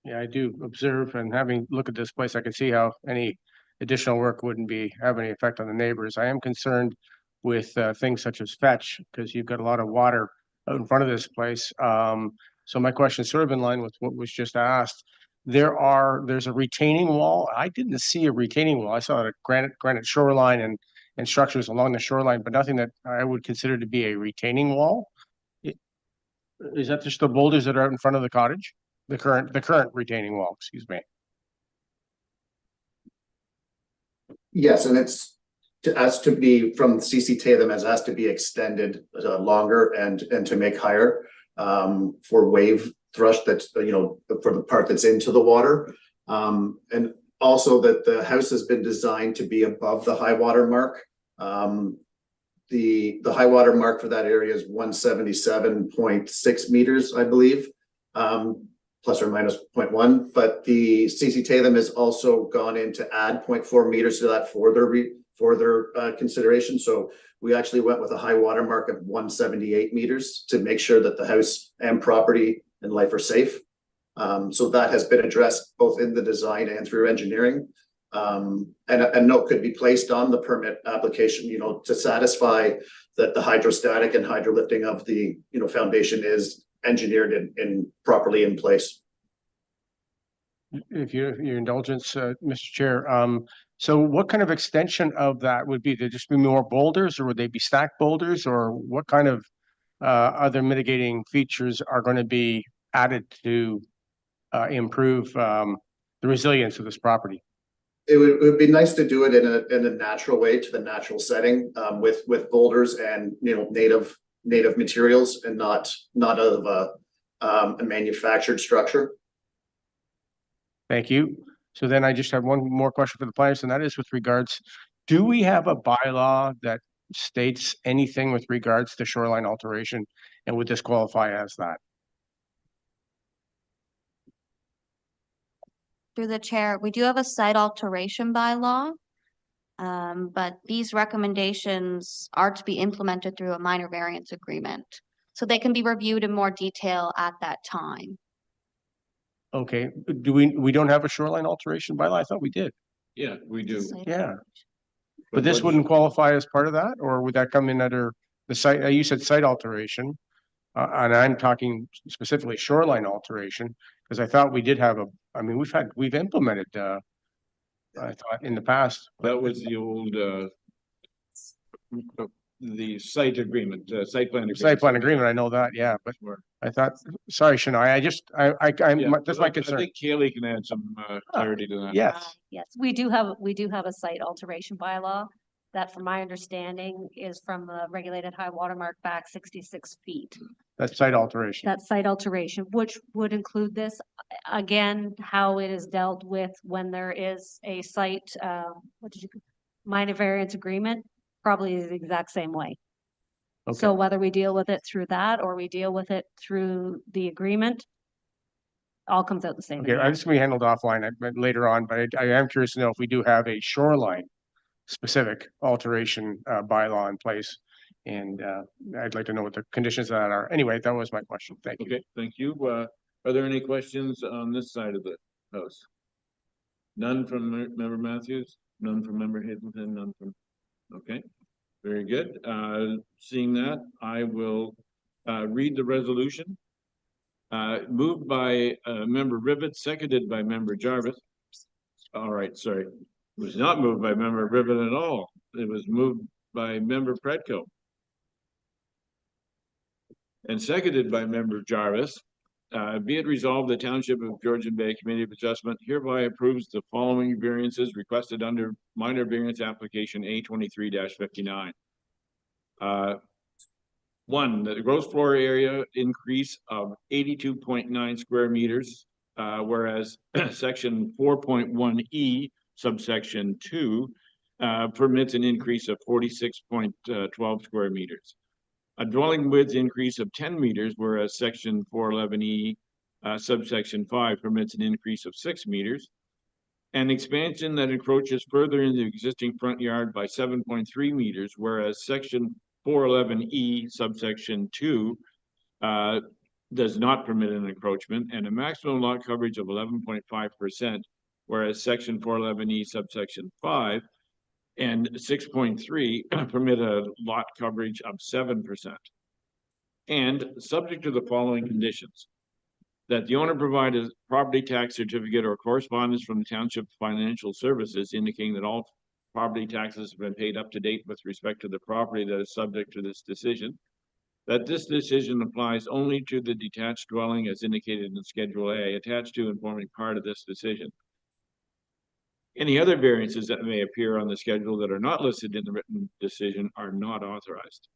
S7: Yeah, I do observe, and having looked at this place, I can see how any additional work wouldn't have any effect on the neighbors. I am concerned with things such as Veitch, because you've got a lot of water out in front of this place. So my question is sort of in line with what was just asked. There's a retaining wall. I didn't see a retaining wall. I saw a granite shoreline and structures along the shoreline, but nothing that I would consider to be a retaining wall. Is that just the boulders that are out in front of the cottage? The current retaining wall, excuse me.
S13: Yes, and it's to be from CC Tatham as has to be extended longer and to make higher for wave thrush that's for the part that's into the water, and also that the house has been designed to be above the high water mark. The high water mark for that area is 177.6 meters, I believe, plus or minus 0.1. But the CC Tatham has also gone in to add 0.4 meters to that for their consideration. So we actually went with a high water mark of 178 meters to make sure that the house and property and life are safe. So that has been addressed both in the design and through engineering. And a note could be placed on the permit application, to satisfy that the hydrostatic and hydrolifting of the, foundation is engineered and properly in place.
S7: If your indulgence, Mr. Chair, so what kind of extension of that would be? There just be more boulders, or would they be stacked boulders, or what kind of other mitigating features are going to be added to improve the resilience of this property?
S13: It would be nice to do it in a natural way, to the natural setting, with boulders and native materials, and not out of a manufactured structure.
S7: Thank you. So then I just have one more question for the planners, and that is with regards, do we have a bylaw that states anything with regards to shoreline alteration, and would this qualify as that?
S12: Through the chair, we do have a site alteration bylaw, but these recommendations are to be implemented through a minor variance agreement. So they can be reviewed in more detail at that time.
S7: Okay, do we don't have a shoreline alteration bylaw? I thought we did.
S1: Yeah, we do.
S7: Yeah. But this wouldn't qualify as part of that, or would that come in under the site? You said site alteration, and I'm talking specifically shoreline alteration, because I thought we did have we've implemented, I thought in the past.
S1: That was the old, the site agreement, site plan agreement.
S7: Site plan agreement, I know that, yeah, but I thought, sorry, Shania, that's my concern.
S1: I think Kaylee can add some clarity to that.
S7: Yes.
S14: Yes, we do have a site alteration bylaw that, from my understanding, is from the regulated high water mark back 66 feet.
S7: That's site alteration.
S14: That's site alteration, which would include this. Again, how it is dealt with when there is a site, minor variance agreement, probably is the exact same way.
S7: Okay.
S14: So whether we deal with it through that or we deal with it through the agreement, all comes out the same.
S7: Okay, this will be handled offline later on, but I am curious to know if we do have a shoreline specific alteration bylaw in place. And I'd like to know what the conditions of that are. Anyway, that was my question. Thank you.
S1: Okay, thank you. Are there any questions on this side of the house? None from Member Matthews? None from Member Hazelton? None from... Okay, very good. Seeing that, I will read the resolution. Moved by Member Rivet, seconded by Member Jarvis. All right, sorry. It was not moved by Member Rivet at all. It was moved by Member Predko. And seconded by Member Jarvis. Be it resolved, the Township of Georgian Bay Committee of Adjustment hereby approves the following variances requested under minor variance application A23-59. 1, the gross floor area increase of 82.9 square meters whereas section 4.1E subsection 2 permits an increase of 46.12 square meters. A dwelling width increase of 10 meters, whereas section 411E subsection 5 permits an increase of 6 meters. An expansion that encroaches further into the existing front yard by 7.3 meters, whereas section 411E subsection 2 does not permit an encroachment, and a maximum lot coverage of 11.5%, whereas section 411E subsection 5 and 6.3 permit a lot coverage of 7%. And subject to the following conditions: that the owner provide a property tax certificate or correspondence from the Township Financial Services indicating that all property taxes have been paid up to date with respect to the property that is subject to this decision. That this decision applies only to the detached dwelling as indicated in Schedule A, attached to and forming part of this decision. Any other variances that may appear on the schedule that are not listed in the written decision are not authorized.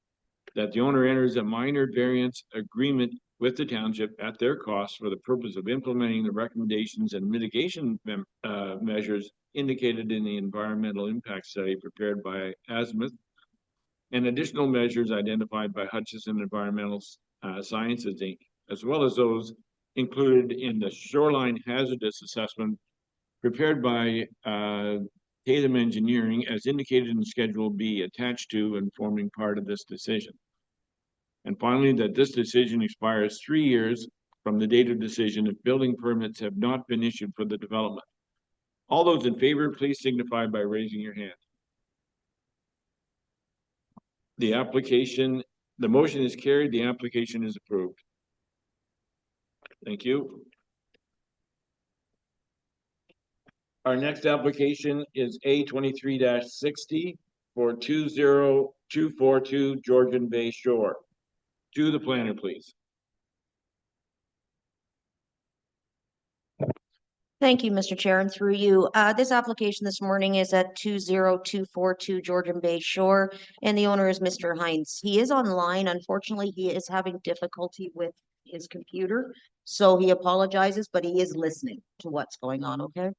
S1: That the owner enters a minor variance agreement with the township at their cost for the purpose of implementing the recommendations and mitigation measures indicated in the environmental impact study prepared by Azimuth, and additional measures identified by Hutchison Environmental Sciences, Inc., as well as those included in the shoreline hazardous assessment prepared by Tatham Engineering as indicated in Schedule B, attached to and forming part of this decision. And finally, that this decision expires 3 years from the date of decision if building permits have not been issued for the development. All those in favor, please signify by raising your hand. The motion is carried. The application is approved. Thank you. Our next application is A23-60 for 20242 Georgian Bay Shore. To the planner, please.
S15: Thank you, Mr. Chair, and through you. This application this morning is at 20242 Georgian Bay Shore, and the owner is Mr. Hines. He is online. Unfortunately, he is having difficulty with his computer, so he apologizes, but he is listening to what's going on, okay?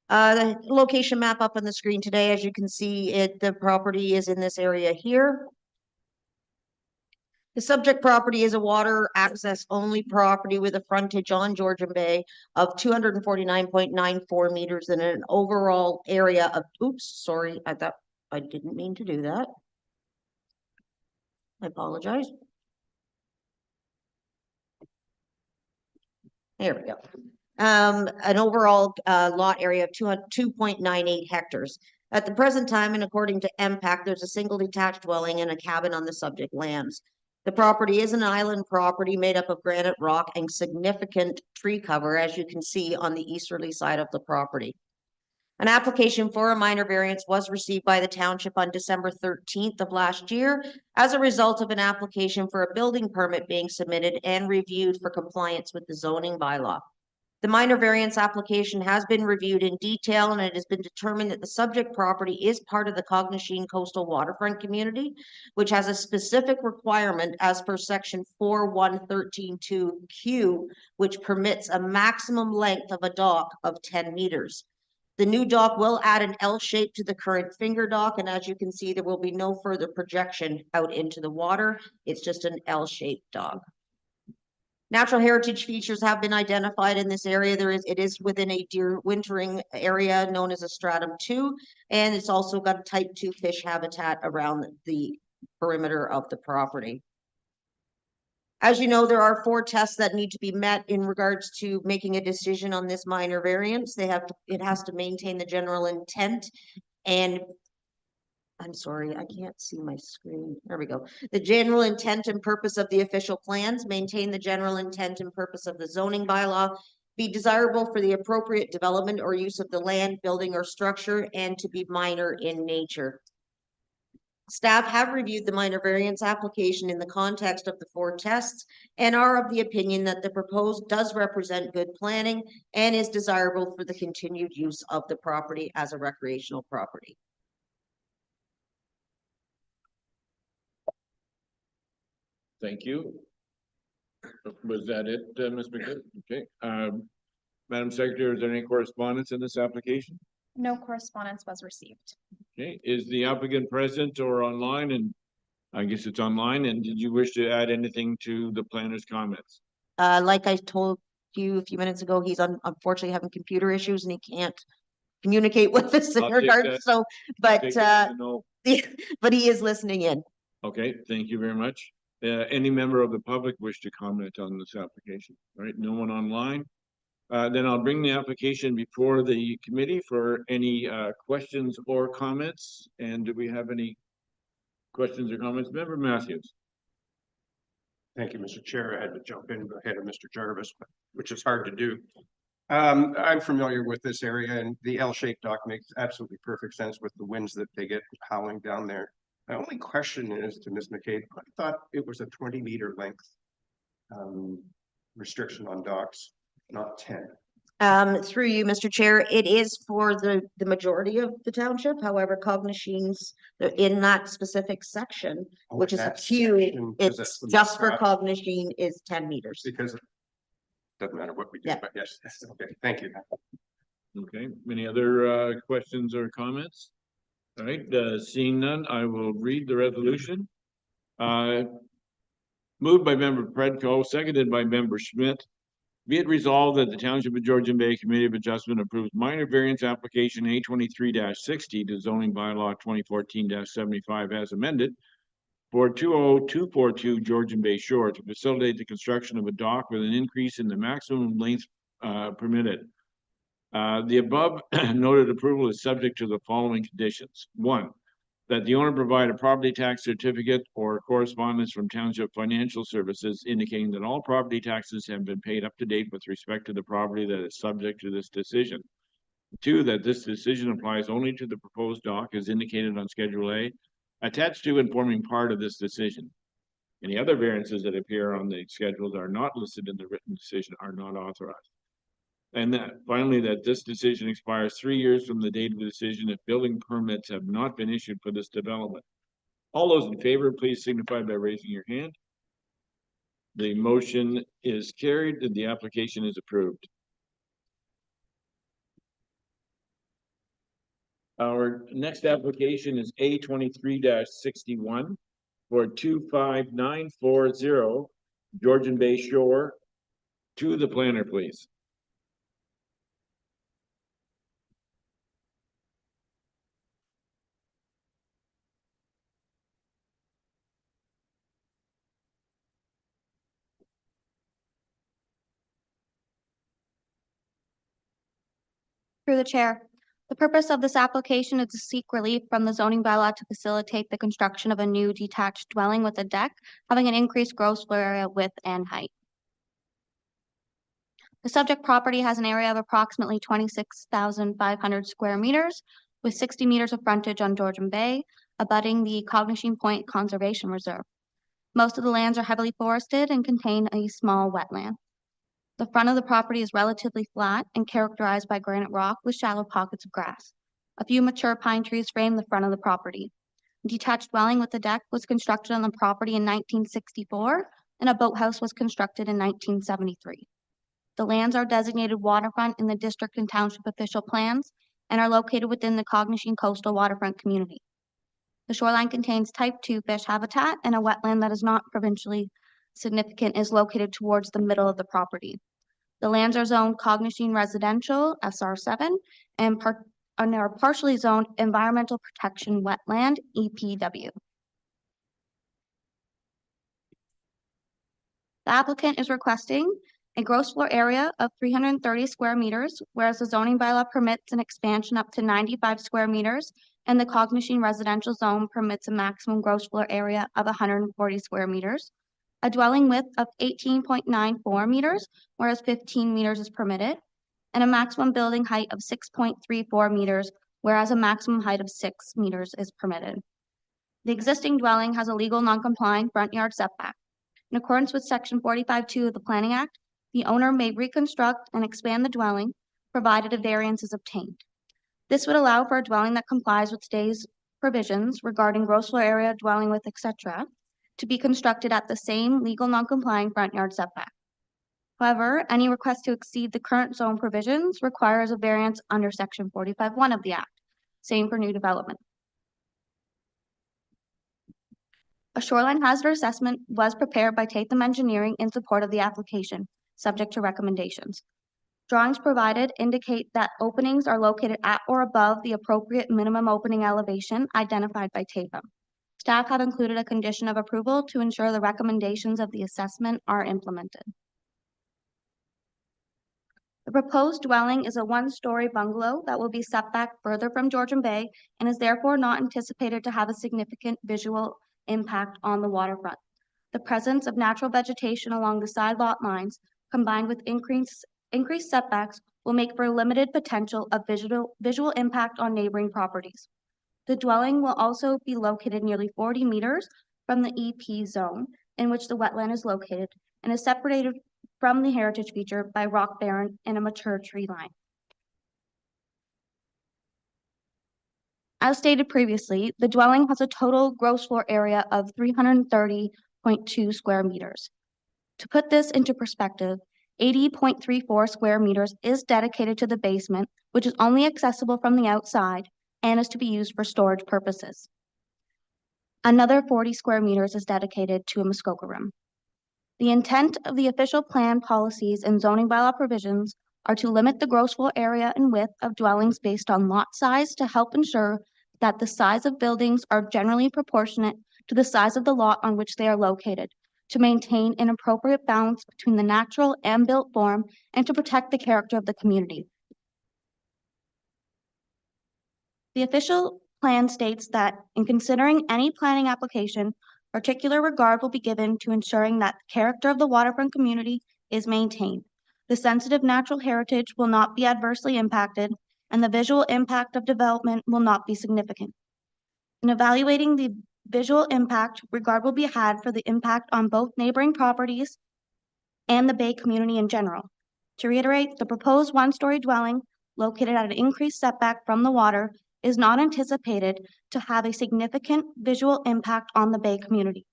S15: The location map up on the screen today, as you can see, the property is in this area here. The subject property is a water access only property with a frontage on Georgian Bay of 249.94 meters and an overall area of, oops, sorry, I didn't mean to do that. I apologize. There we go. An overall lot area of 2.98 hectares. At the present time, and according to MPAC, there's a single detached dwelling and a cabin on the subject lands. The property is an island property made up of granite rock and significant tree cover, as you can see on the easterly side of the property. An application for a minor variance was received by the township on December 13th of last year as a result of an application for a building permit being submitted and reviewed for compliance with the zoning bylaw. The minor variance application has been reviewed in detail, and it has been determined that the subject property is part of the Cognisheen Coastal Waterfront Community, which has a specific requirement as per section 4.113.2Q, which permits a maximum length of a dock of 10 meters. The new dock will add an L shape to the current finger dock, and as you can see, there will be no further projection out into the water. It's just an L-shaped dock. Natural heritage features have been identified in this area. It is within a deer wintering area known as a stratum 2, and it's also got a type 2 fish habitat around the perimeter of the property. As you know, there are 4 tests that need to be met in regards to making a decision on this minor variance. It has to maintain the general intent, and I'm sorry, I can't see my screen. There we go. The general intent and purpose of the official plans, maintain the general intent and purpose of the zoning bylaw, be desirable for the appropriate development or use of the land, building, or structure, and to be minor in nature. Staff have reviewed the minor variance application in the context of the 4 tests and are of the opinion that the proposed does represent good planning and is desirable for the continued use of the property as a recreational property.
S1: Thank you. Was that it, Ms. McGill? Okay. Madam Secretary, is there any correspondence in this application?
S2: No correspondence was received.
S1: Okay, is the applicant present or online? And I guess it's online. And did you wish to add anything to the planner's comments?
S15: Like I told you a few minutes ago, he's unfortunately having computer issues and he can't communicate with us in
S1: I'll take
S15: regards,
S1: that-
S15: so,
S1: I'll
S15: but,
S1: take that as a no.
S15: but he is listening in.
S1: Okay, thank you very much. Any member of the public wish to comment on this application? All right, no one online. Then I'll bring the application before the committee for any questions or comments. And do we have any questions or comments? Member Matthews.
S9: Thank you, Mr. Chair. I had to jump in ahead of Mr. Jarvis, which is hard to do. I'm familiar with this area, and the L-shaped dock makes absolutely perfect sense with the winds that they get howling down there. My only question is to Ms. McCabe. I thought it was a 20-meter length restriction on docks, not 10.
S15: Through you, Mr. Chair, it is for the majority of the township. However, Cognoscine's in that specific section, which is a
S9: that
S15: few,
S9: section, 'cause
S15: it's
S9: that's the
S15: just for
S9: most
S15: Cognoscine is 10 meters.
S9: Because it doesn't matter what we do,
S15: Yeah.
S9: but yes, okay, thank you.
S1: Okay, any other questions or comments? All right, seeing none, I will read the resolution. Moved by member Predko, seconded by member Schmidt. Be it resolved that the Township of Georgian Bay Committee of Adjustment approves minor variance application A23-60 to zoning bylaw 2014-75 as amended for 20242 Georgian Bay Shore to facilitate the construction of a dock with an increase in the maximum length permitted. The above noted approval is subject to the following conditions. 1, that the owner provide a property tax certificate or correspondence from Township Financial Services indicating that all property taxes have been paid up to date with respect to the property that is subject to this decision. 2, that this decision applies only to the proposed dock as indicated on Schedule A, attached to and forming part of this decision. Any other variances that appear on the schedules are not listed in the written decision are not authorized. And that finally, that this decision expires 3 years from the date of the decision if building permits have not been issued for this development. All those in favor, please signify by raising your hand. The motion is carried and the application is approved. Our next application is A23-61 for 25940 Georgian Bay Shore. To the planner, please.
S12: Through the chair. The purpose of this application is to seek relief from the zoning bylaw to facilitate the construction of a new detached dwelling with a deck having an increased gross floor area, width, and height. The subject property has an area of approximately 26,500 square meters with 60 meters of frontage on Georgian Bay, abutting the Cognoscine Point Conservation Reserve. Most of the lands are heavily forested and contain a small wetland. The front of the property is relatively flat and characterized by granite rock with shallow pockets of grass. A few mature pine trees frame the front of the property. A detached dwelling with a deck was constructed on the property in 1964, and a boathouse was constructed in 1973. The lands are designated waterfront in the district and township official plans and are located within the Cognoscine coastal waterfront community. The shoreline contains type 2 fish habitat, and a wetland that is not provincially significant is located towards the middle of the property. The lands are zoned Cognoscine Residential, SR7, and are partially zoned Environmental Protection Wetland, EPW. The applicant is requesting a gross floor area of 330 square meters, whereas the zoning bylaw permits an expansion up to 95 square meters, and the Cognoscine Residential Zone permits a maximum gross floor area of 140 square meters. A dwelling width of 18.94 meters, whereas 15 meters is permitted, and a maximum building height of 6.34 meters, whereas a maximum height of 6 meters is permitted. The existing dwelling has a legal non-compliant front yard setback. In accordance with Section 45(2) of the Planning Act, the owner may reconstruct and expand the dwelling, provided a variance is obtained. This would allow for a dwelling that complies with today's provisions regarding gross floor area, dwelling width, etc., to be constructed at the same legal non-complying front yard setback. However, any request to exceed the current zone provisions requires a variance under section 45(1) of the Act. Same for new development. A shoreline hazard assessment was prepared by Tatham Engineering in support of the application, subject to recommendations. Drawings provided indicate that openings are located at or above the appropriate minimum opening elevation identified by Tatham. Staff have included a condition of approval to ensure the recommendations of the assessment are implemented. The proposed dwelling is a one-story bungalow that will be set back further from Georgian Bay and is therefore not anticipated to have a significant visual impact on the waterfront. The presence of natural vegetation along the side lot lines, combined with increased setbacks, will make for a limited potential of visual impact on neighboring properties. The dwelling will also be located nearly 40 meters from the EP zone in which the wetland is located and is separated from the heritage feature by rock barren and a mature tree line. As stated previously, the dwelling has a total gross floor area of 330.2 square meters. To put this into perspective, 80.34 square meters is dedicated to the basement, which is only accessible from the outside and is to be used for storage purposes. Another 40 square meters is dedicated to a Muskoka room. The intent of the official plan policies and zoning bylaw provisions are to limit the gross floor area and width of dwellings based on lot size to help ensure that the size of buildings are generally proportionate to the size of the lot on which they are located, to maintain an appropriate balance between the natural and built form and to protect the character of the community. The official plan states that in considering any planning application, particular regard will be given to ensuring that the character of the waterfront community is maintained. The sensitive natural heritage will not be adversely impacted, and the visual impact of development will not be significant. In evaluating the visual impact, regard will be had for the impact on both neighboring properties and the Bay community in general. To reiterate, the proposed one-story dwelling located at an increased setback from the water is not anticipated to have a significant visual impact on the Bay community.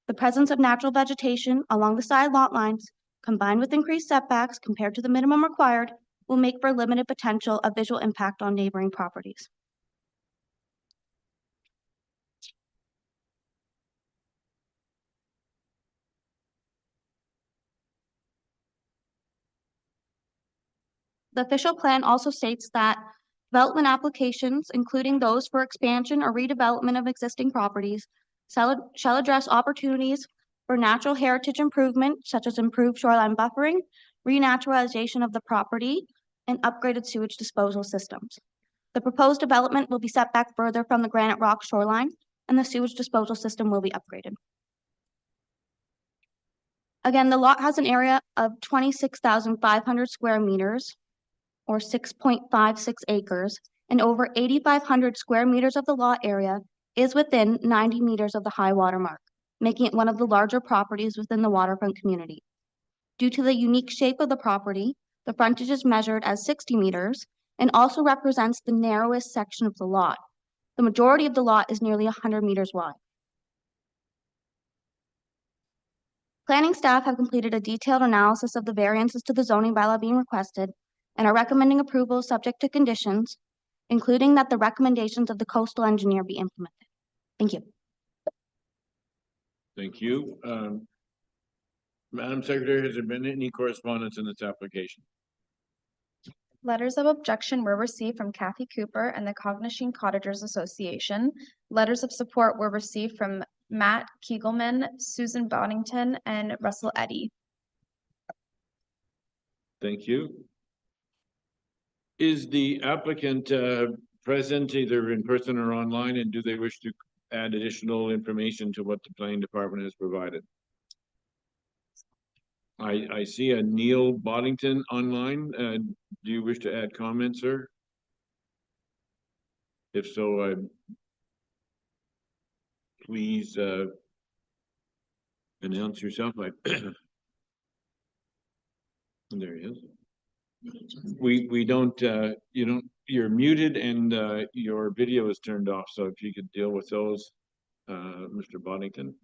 S12: The presence of natural vegetation along the side lot lines, combined with increased setbacks compared to the minimum required, will make for limited potential of visual impact on neighboring properties. The official plan also states that development applications, including those for expansion or redevelopment of existing properties, shall address opportunities for natural heritage improvement, such as improved shoreline buffering, renaturalization of the property, and upgraded sewage disposal systems. The proposed development will be set back further from the granite rock shoreline, and the sewage disposal system will be upgraded. Again, the lot has an area of 26,500 square meters, or 6.56 acres, and over 8,500 square meters of the lot area is within 90 meters of the high water mark, making it one of the larger properties within the waterfront community. Due to the unique shape of the property, the frontage is measured as 60 meters and also represents the narrowest section of the lot. The majority of the lot is nearly 100 meters wide. Planning staff have completed a detailed analysis of the variances to the zoning bylaw being requested and are recommending approval subject to conditions, including that the recommendations of the coastal engineer be implemented. Thank you.
S1: Thank you. Madam Secretary, has there been any correspondence in this application?
S2: Letters of objection were received from Kathy Cooper and the Cognishing Cottagers Association. Letters of support were received from Matt Kegelman, Susan Boddington, and Russell Eddy.
S1: Thank you. Is the applicant present either in person or online, and do they wish to add additional information to what the planning department has provided? I see a Neil Boddington online. Do you wish to add comments, sir? If so, please announce yourself. There he is. We don't you're muted and your video is turned off, so if you could deal with those, Mr. Boddington.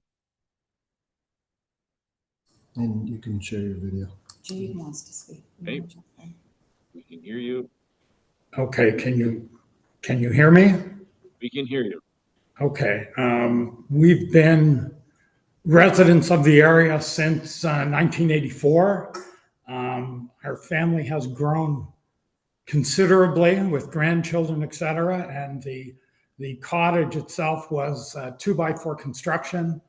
S16: And you can share your video. Jade wants to speak.
S1: Okay. We can hear you.
S17: Okay, can you hear me?
S1: We can hear you.
S17: Okay, we've been residents of the area since 1984. Our family has grown considerably with grandchildren, et cetera, and the cottage itself was 2x4 construction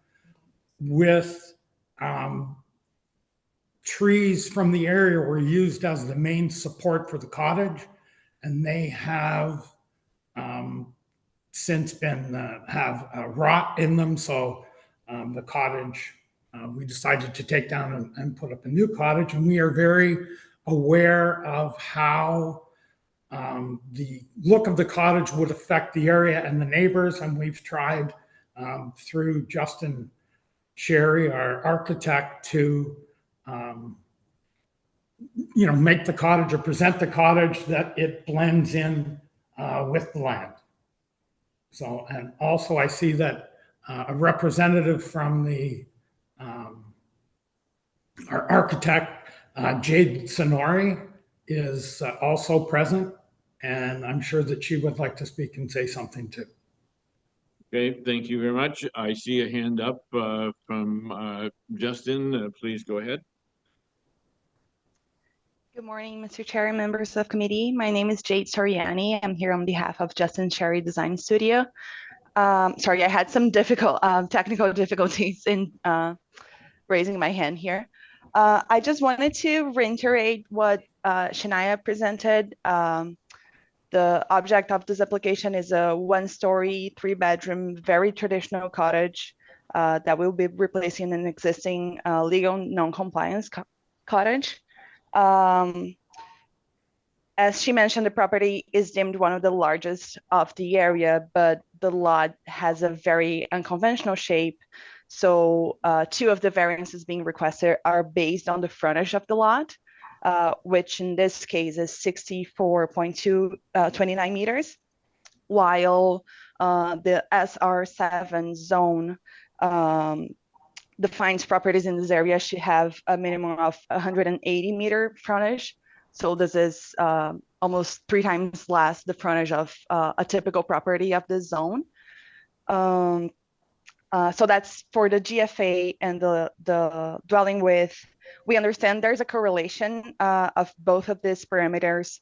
S17: with trees from the area were used as the main support for the cottage, and they have since been have rot in them. So the cottage, we decided to take down and put up a new cottage, and we are very aware of how the look of the cottage would affect the area and the neighbors. And we've tried through Justin Sherry, our architect, to make the cottage or present the cottage that it blends in with the land. So, and also I see that a representative from our architect, Jade Sonori, is also present, and I'm sure that she would like to speak and say something too.
S1: Okay, thank you very much. I see a hand up from Justin. Please go ahead.
S18: Good morning, Mr. Chair and members of committee. My name is Jade Soriani. I'm here on behalf of Justin Sherry Design Studio. Sorry, I had some technical difficulties in raising my hand here. I just wanted to reiterate what Shania presented. The object of this application is a 1-story, 3-bedroom, very traditional cottage that will be replacing an existing legal non-compliance cottage. As she mentioned, the property is deemed one of the largest of the area, but the lot has a very unconventional shape. So 2 of the variances being requested are based on the frontage of the lot, which in this case is 64.29 meters, while the SR7 zone defines properties in this area should have a minimum of 180-meter frontage. So this is almost 3 times less the frontage of a typical property of this zone. So that's for the GFA and the dwelling width. We understand there's a correlation of both of these parameters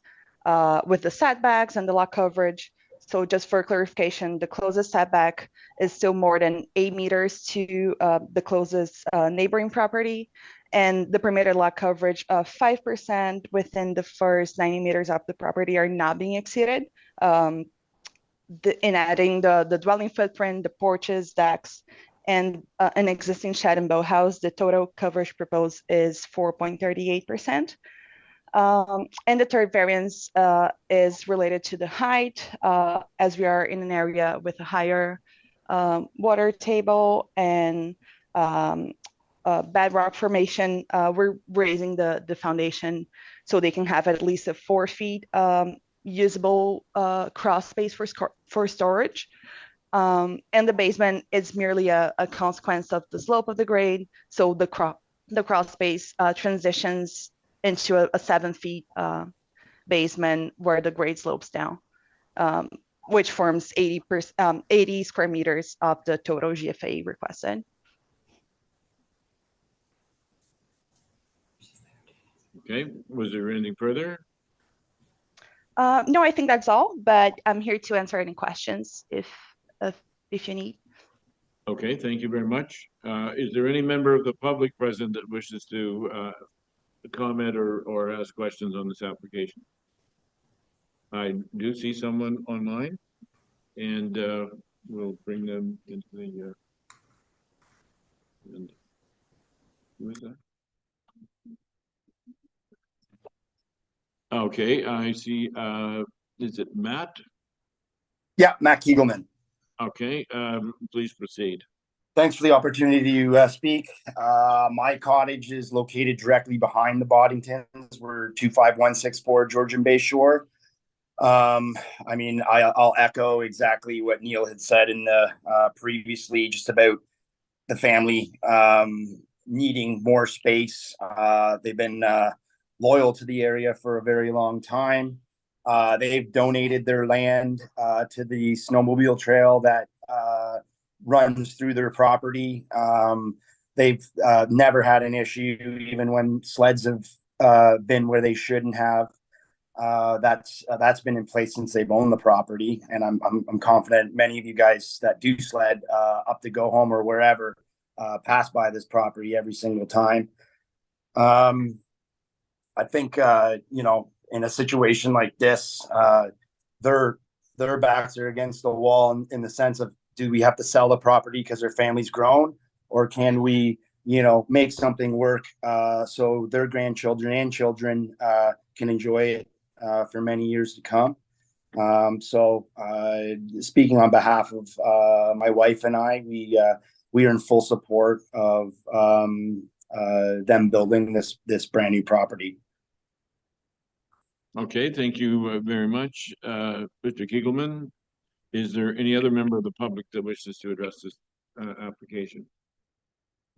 S18: with the setbacks and the lot coverage. So just for clarification, the closest setback is still more than 8 meters to the closest neighboring property, and the permitted lot coverage of 5% within the first 90 meters of the property are not being exceeded. In adding the dwelling footprint, the porches, decks, and an existing shed and boathouse, the total coverage proposed is 4.38%. And the third variance is related to the height, as we are in an area with a higher water table and bedrock formation. We're raising the foundation so they can have at least a 4 feet usable crawl space for storage. And the basement is merely a consequence of the slope of the grade. So the crawl space transitions into a 7 feet basement where the grade slopes down, which forms 80 square meters of the total GFA requested.
S1: Okay, was there anything further?
S18: No, I think that's all, but I'm here to answer any questions if you need.
S1: Okay, thank you very much. Is there any member of the public present that wishes to comment or ask questions on this application? I do see someone online, and we'll bring them into the and who is that? Okay, I see. Is it Matt?
S19: Yeah, Matt Kiegelman.
S1: Okay, please proceed.
S19: Thanks for the opportunity to speak. My cottage is located directly behind the Boddingtons. We're 25164 Georgian Bay Shore. I mean, I'll echo exactly what Neil had said in the previously just about the family needing more space. They've been loyal to the area for a very long time. They've donated their land to the snowmobile trail that runs through their property. They've never had an issue, even when sleds have been where they shouldn't have. That's been in place since they've owned the property, and I'm confident many of you guys that do sled up to Go Home or wherever pass by this property every single time. I think in a situation like this, their backs are against the wall in the sense of, do we have to sell the property because their family's grown, or can we make something work so their grandchildren and children can enjoy it for many years to come. So speaking on behalf of my wife and I, we are in full support of them building this brand new property.
S1: Okay, thank you very much. Mr. Kegelman, is there any other member of the public that wishes to address this application?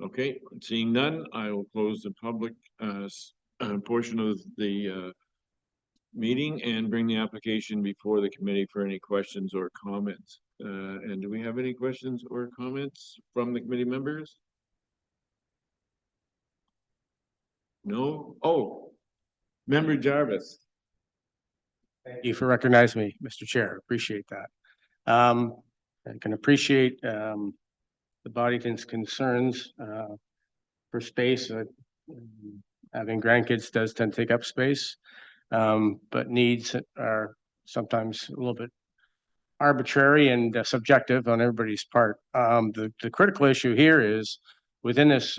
S1: Okay, seeing none, I will close the public portion of the meeting and bring the application before the committee for any questions or comments. And do we have any questions or comments from the committee members? No? Oh, Member Jarvis.
S7: Thank you for recognizing me, Mr. Chair. Appreciate that. I can appreciate the Boddington's concerns for space. Having grandkids does tend to take up space, but needs are sometimes a little bit arbitrary and subjective on everybody's part. The critical issue here is within this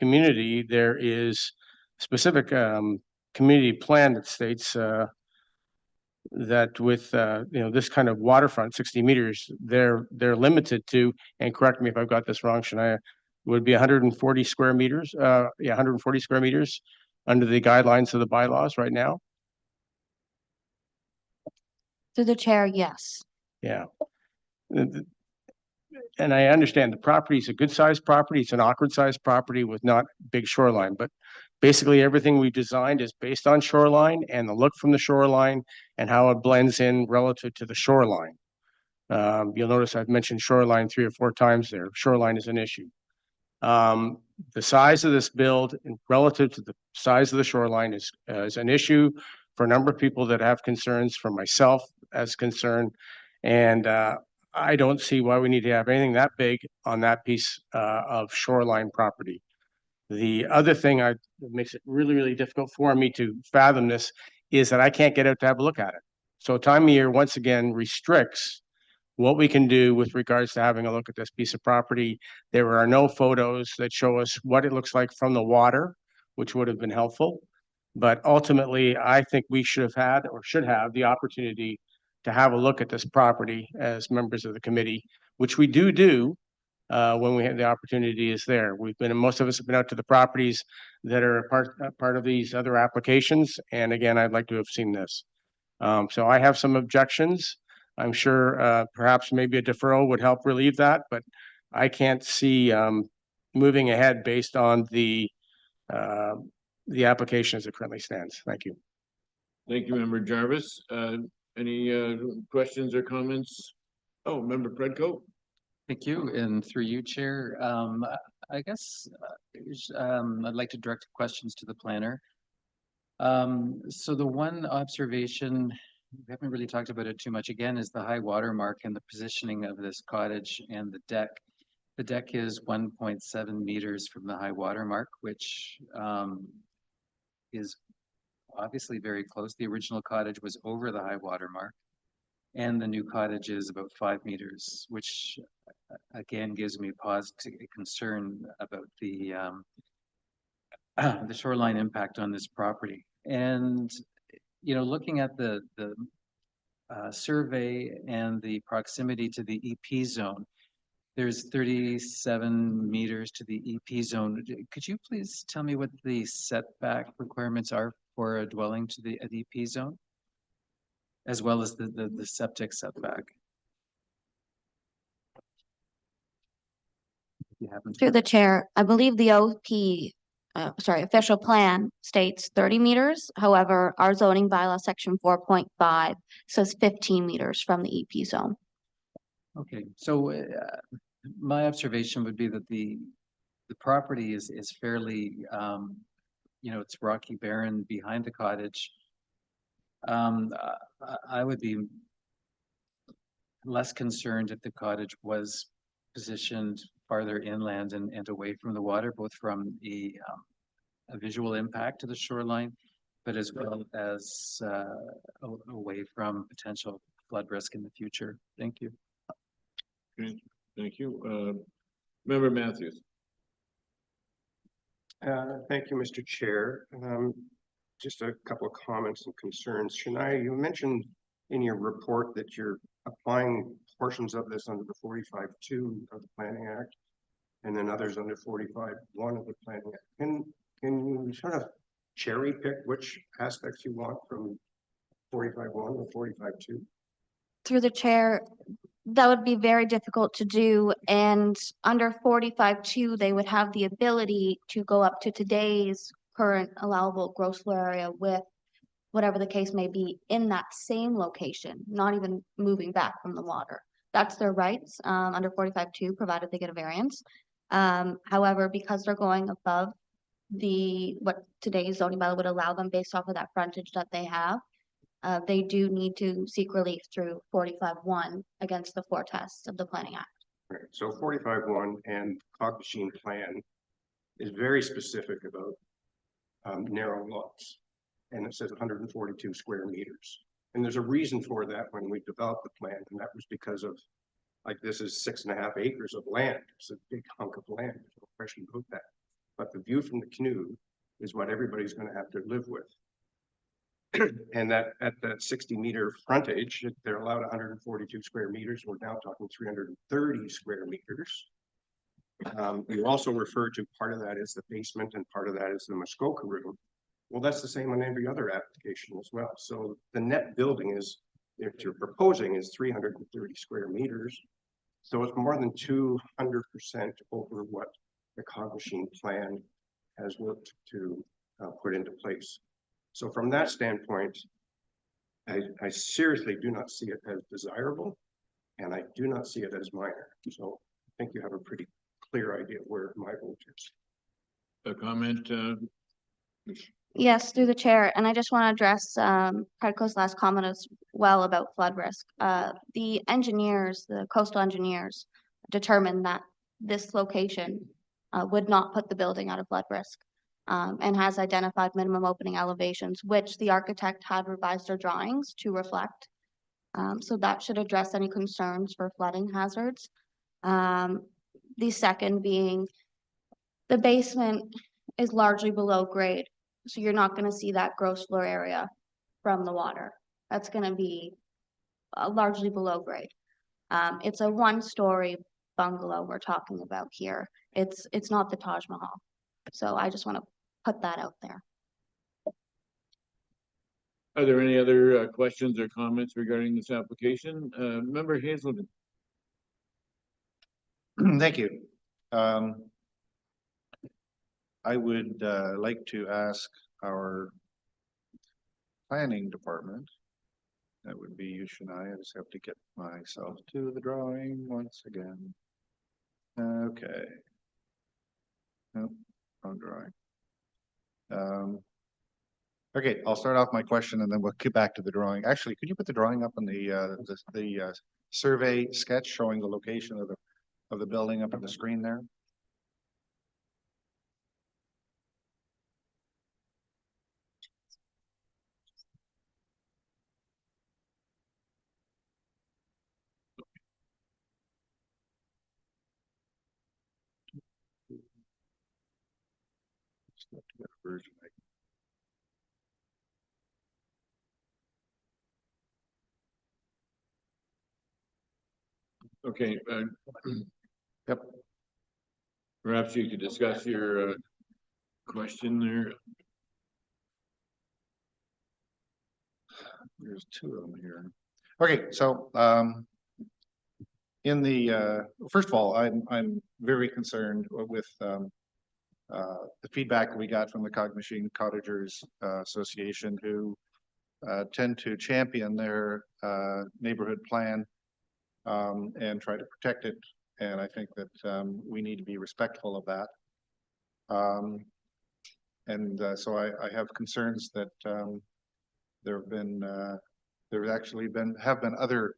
S7: community, there is specific community plan that states that with this kind of waterfront, 60 meters, they're limited to, and correct me if I've got this wrong, Shania, would be 140 square meters. 140 square meters under the guidelines of the bylaws right now.
S12: Through the chair, yes.
S7: Yeah. And I understand the property is a good sized property. It's an awkward sized property with not big shoreline, but basically everything we designed is based on shoreline and the look from the shoreline and how it blends in relative to the shoreline. You'll notice I've mentioned shoreline 3 or 4 times there. Shoreline is an issue. The size of this build relative to the size of the shoreline is an issue for a number of people that have concerns, for myself as concerned. And I don't see why we need to have anything that big on that piece of shoreline property. The other thing that makes it really, really difficult for me to fathom this is that I can't get out to have a look at it. So time of year, once again, restricts what we can do with regards to having a look at this piece of property. There are no photos that show us what it looks like from the water, which would have been helpful. But ultimately, I think we should have the opportunity to have a look at this property as members of the committee, which we do when we have the opportunity is there. Most of us have been out to the properties that are part of these other applications. And again, I'd like to have seen this. So I have some objections. I'm sure perhaps maybe a deferral would help relieve that, but I can't see moving ahead based on the application as it currently stands. Thank you.
S1: Thank you, Member Jarvis. Any questions or comments? Oh, Member Predko.
S8: Thank you, and through you, Chair. I guess I'd like to direct questions to the planner. So the one observation, we haven't really talked about it too much, again, is the high water mark and the positioning of this cottage and the deck. The deck is 1.7 meters from the high water mark, which is obviously very close. The original cottage was over the high water mark, and the new cottage is about 5 meters, which again gives me pause to concern about the shoreline impact on this property. And looking at the survey and the proximity to the EP zone, there's 37 meters to the EP zone. Could you please tell me what the setback requirements are for a dwelling to the EP zone, as well as the septic setback? you happen to.
S12: Through the chair, I believe the official plan states 30 meters. However, our zoning bylaw section 4.5 says 15 meters from the EP zone.
S8: Okay, so my observation would be that the property is fairly, it's rocky barren behind the cottage. I would be less concerned if the cottage was positioned farther inland and away from the water, both from a visual impact to the shoreline, but as well as away from potential flood risk in the future. Thank you.
S1: Okay, thank you. Member Matthews.
S9: Thank you, Mr. Chair. Just a couple of comments and concerns. Shania, you mentioned in your report that you're applying portions of this under the 45.2 of the Planning Act and then others under 45.1 of the Planning Act. Can you sort of cherry pick which aspects you want from 45.1 or 45.2?
S12: Through the chair, that would be very difficult to do. And under 45.2, they would have the ability to go up to today's current allowable gross flow area with whatever the case may be in that same location, not even moving back from the water. That's their rights under 45.2, provided they get a variance. However, because they're going above what today's zoning bylaw would allow them based off of that frontage that they have, they do need to seek relief through 45.1 against the 4 tests of the Planning Act.
S9: Right. So 45.1 and cog machine plan is very specific about narrow lots, and it says 142 square meters. And there's a reason for that when we developed the plan, and that was because of, like, this is 6.5 acres of land. It's a big hunk of land. There's no question about that. But the view from the canoe is what everybody's going to have to live with. And that at that 60-meter frontage, they're allowed 142 square meters. We're now talking 330 square meters. You also refer to part of that is the basement and part of that is the Muskoka room. Well, that's the same on every other application as well. So the net building is, if you're proposing, is 330 square meters. So it's more than 200% over what the cog machine plan has worked to put into place. So from that standpoint, I seriously do not see it as desirable, and I do not see it as minor. So I think you have a pretty clear idea where my vote is.
S1: A comment?
S12: Yes, through the chair, and I just want to address Credco's last comment as well about flood risk. The engineers, the coastal engineers, determined that this location would not put the building out of flood risk, and has identified minimum opening elevations, which the architect had revised their drawings to reflect. So that should address any concerns for flooding hazards. The second being the basement is largely below grade. So you're not going to see that gross floor area from the water. That's going to be largely below grade. It's a 1-story bungalow we're talking about here. It's not the Taj Mahal. So I just want to put that out there.
S1: Are there any other questions or comments regarding this application? Member Hazelton.
S11: Thank you. I would like to ask our planning department, that would be you, Shania. I just have to get myself to the drawing once again. Okay. Nope, wrong drawing. Okay, I'll start off my question and then we'll get back to the drawing. Actually, could you put the drawing up on the survey sketch showing the location of the building up on the screen there? Version.
S1: Okay. Yep. Perhaps you could discuss your question there.
S11: There's 2 of them here. Okay, so in the first of all, I'm very concerned with the feedback we got from the Cognizant Cottagers Association, who tend to champion their neighborhood plan and try to protect it. And I think that we need to be respectful of that. So I have concerns that there have been other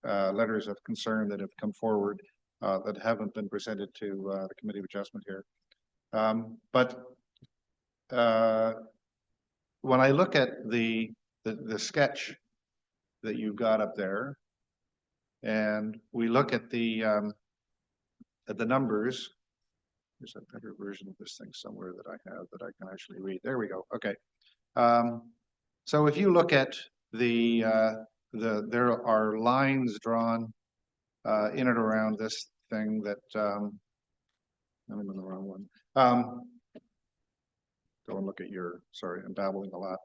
S11: letters of concern that have come forward that haven't been presented to the Committee of Adjustment here. But when I look at the sketch that you've got up there, and we look at the numbers, there's a better version of this thing somewhere that I have that I can actually read. There we go. Okay. So if you look at there are lines drawn in and around this thing that I'm in the wrong one. Go and look at sorry, I'm babbling a lot.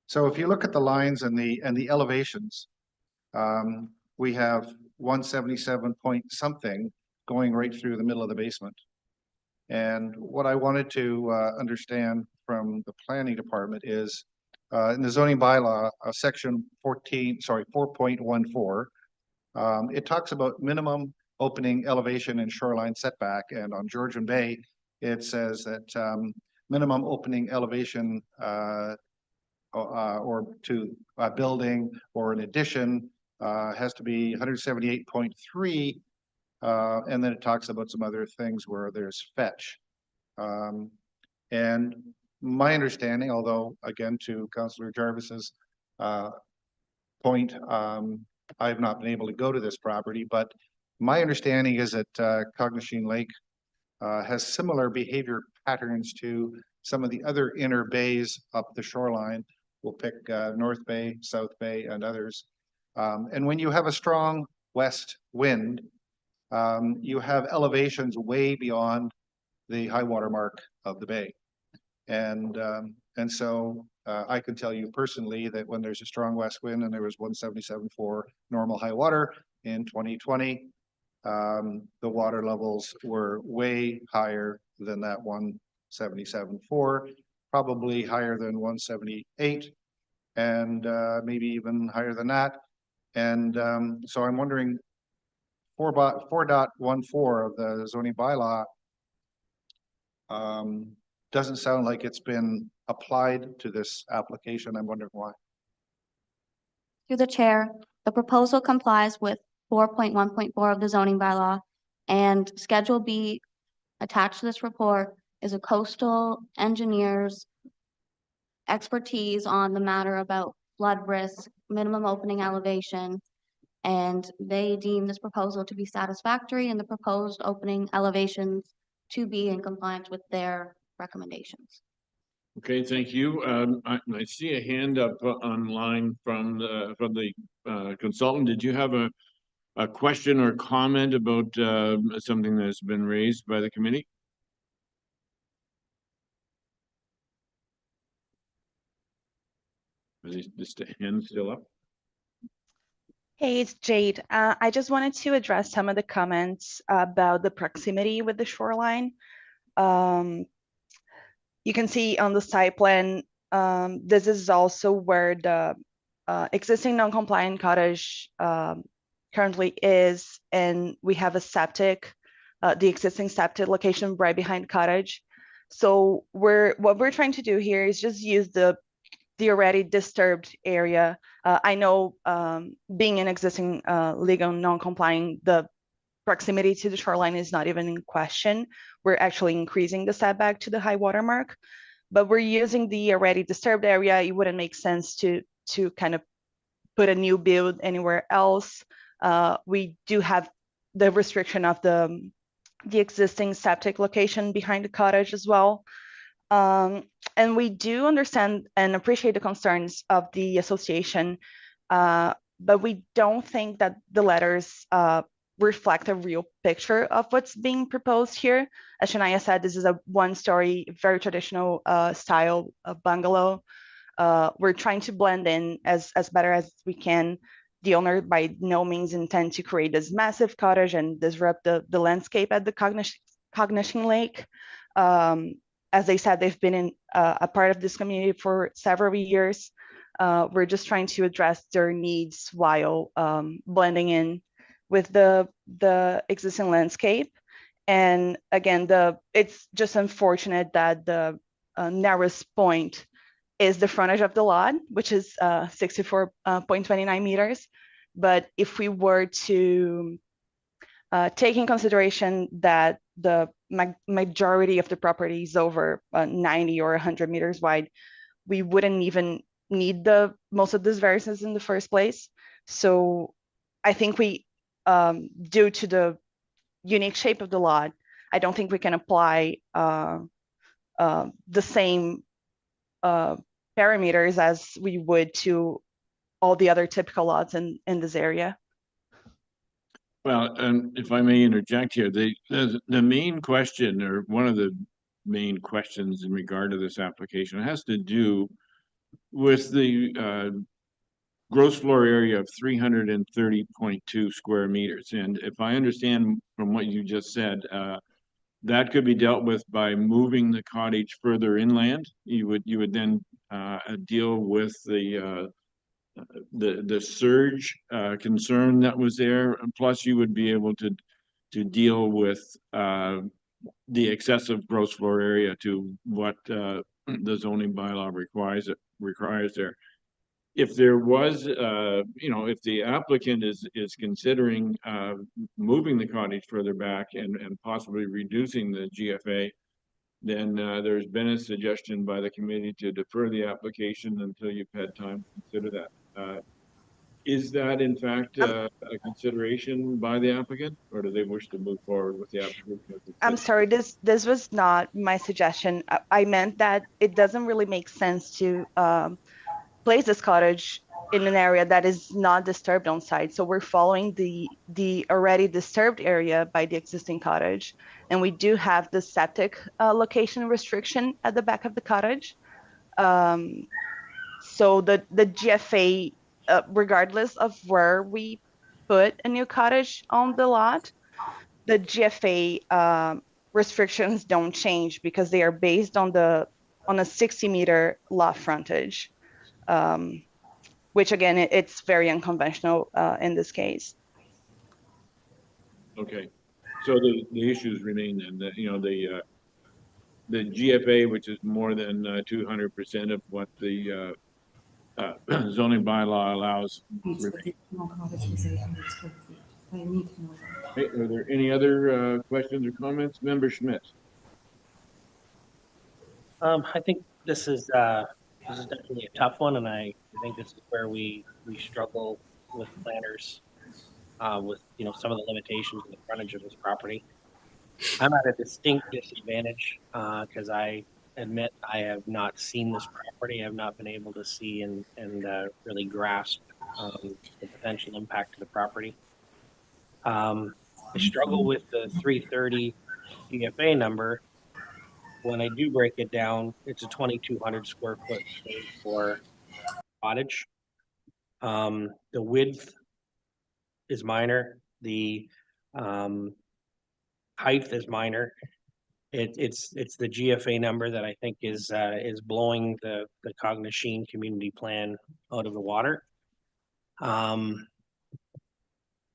S11: So if you look at the lines and the elevations, we have 177 point something going right through the middle of the basement. And what I wanted to understand from the planning department is in the zoning bylaw, section 4.14, it talks about minimum opening elevation and shoreline setback. And on Georgian Bay, it says that minimum opening elevation or to a building or an addition has to be 178.3. And then it talks about some other things where there's fetch. And my understanding, although again to Councillor Jarvis's point, I've not been able to go to this property, but my understanding is that Cognizant Lake has similar behavior patterns to some of the other inner bays up the shoreline. We'll pick North Bay, South Bay, and others. And when you have a strong west wind, you have elevations way beyond the high water mark of the bay. And so I can tell you personally that when there's a strong west wind, and there was 177.4 normal high water in 2020, the water levels were way higher than that 177.4, probably higher than 178, and maybe even higher than that. And so I'm wondering, 4.14 of the zoning bylaw doesn't sound like it's been applied to this application. I'm wondering why.
S12: Through the chair, the proposal complies with 4.1.4 of the zoning bylaw, and Schedule B attached to this report is a coastal engineer's expertise on the matter about flood risk, minimum opening elevation, and they deem this proposal to be satisfactory and the proposed opening elevations to be in compliance with their recommendations.
S1: Okay, thank you. I see a hand up online from the consultant. Did you have a question or comment about something that's been raised by the committee? Is this hand still up?
S18: Hey, it's Jade. I just wanted to address some of the comments about the proximity with the shoreline. You can see on the site plan, this is also where the existing non-compliant cottage currently is, and we have a septic, the existing septic location right behind cottage. So what we're trying to do here is just use the already disturbed area. I know being an existing legal non-complying, the proximity to the shoreline is not even in question. We're actually increasing the setback to the high water mark, but we're using the already disturbed area. It wouldn't make sense to kind of put a new build anywhere else. We do have the restriction of the existing septic location behind the cottage as well. And we do understand and appreciate the concerns of the association, but we don't think that the letters reflect a real picture of what's being proposed here. As Shania said, this is a one-story, very traditional style of bungalow. We're trying to blend in as better as we can the owner by no means intend to create this massive cottage and disrupt the landscape at the Cognition Lake. As they said, they've been in a part of this community for several years. We're just trying to address their needs while blending in with the existing landscape. And again, it's just unfortunate that the narrowest point is the frontage of the lot, which is 64.29 meters. But if we were to take in consideration that the majority of the property is over 90 or 100 meters wide, we wouldn't even need most of these variances in the first place. So I think we, due to the unique shape of the lot, I don't think we can apply the same parameters as we would to all the other typical lots in this area.
S1: Well, and if I may interject here, the main question, or one of the main questions in regard to this application, has to do with the gross floor area of 330.2 square meters. And if I understand from what you just said, that could be dealt with by moving the cottage further inland. You would then deal with the surge concern that was there. Plus, you would be able to deal with the excessive gross floor area to what the zoning bylaw requires there. If there was, if the applicant is considering moving the cottage further back and possibly reducing the GFA, then there's been a suggestion by the committee to defer the application until you've had time to consider that. Is that in fact a consideration by the applicant, or do they wish to move forward with the application?
S18: I'm sorry, this was not my suggestion. I meant that it doesn't really make sense to place this cottage in an area that is not disturbed on site. So we're following the already disturbed area by the existing cottage. And we do have the septic location restriction at the back of the cottage. So the GFA, regardless of where we put a new cottage on the lot, the GFA restrictions don't change because they are based on a 60-meter lot frontage. Which again, it's very unconventional in this case.
S1: Okay, so the issues remain then, that the GFA, which is more than 200% of what the zoning bylaw allows. Okay, are there any other questions or comments? Member Schmidt.
S10: I think this is definitely a tough one, and I think this is where we struggle with planners, with some of the limitations of the frontage of this property. I'm at a distinct disadvantage because I admit I have not seen this property. I've not been able to see and really grasp the potential impact of the property. I struggle with the 330 GFA number. When I do break it down, it's a 2,200 square foot space for cottage. The width is minor. The height is minor. It's the GFA number that I think is blowing the Cognition community plan out of the water. And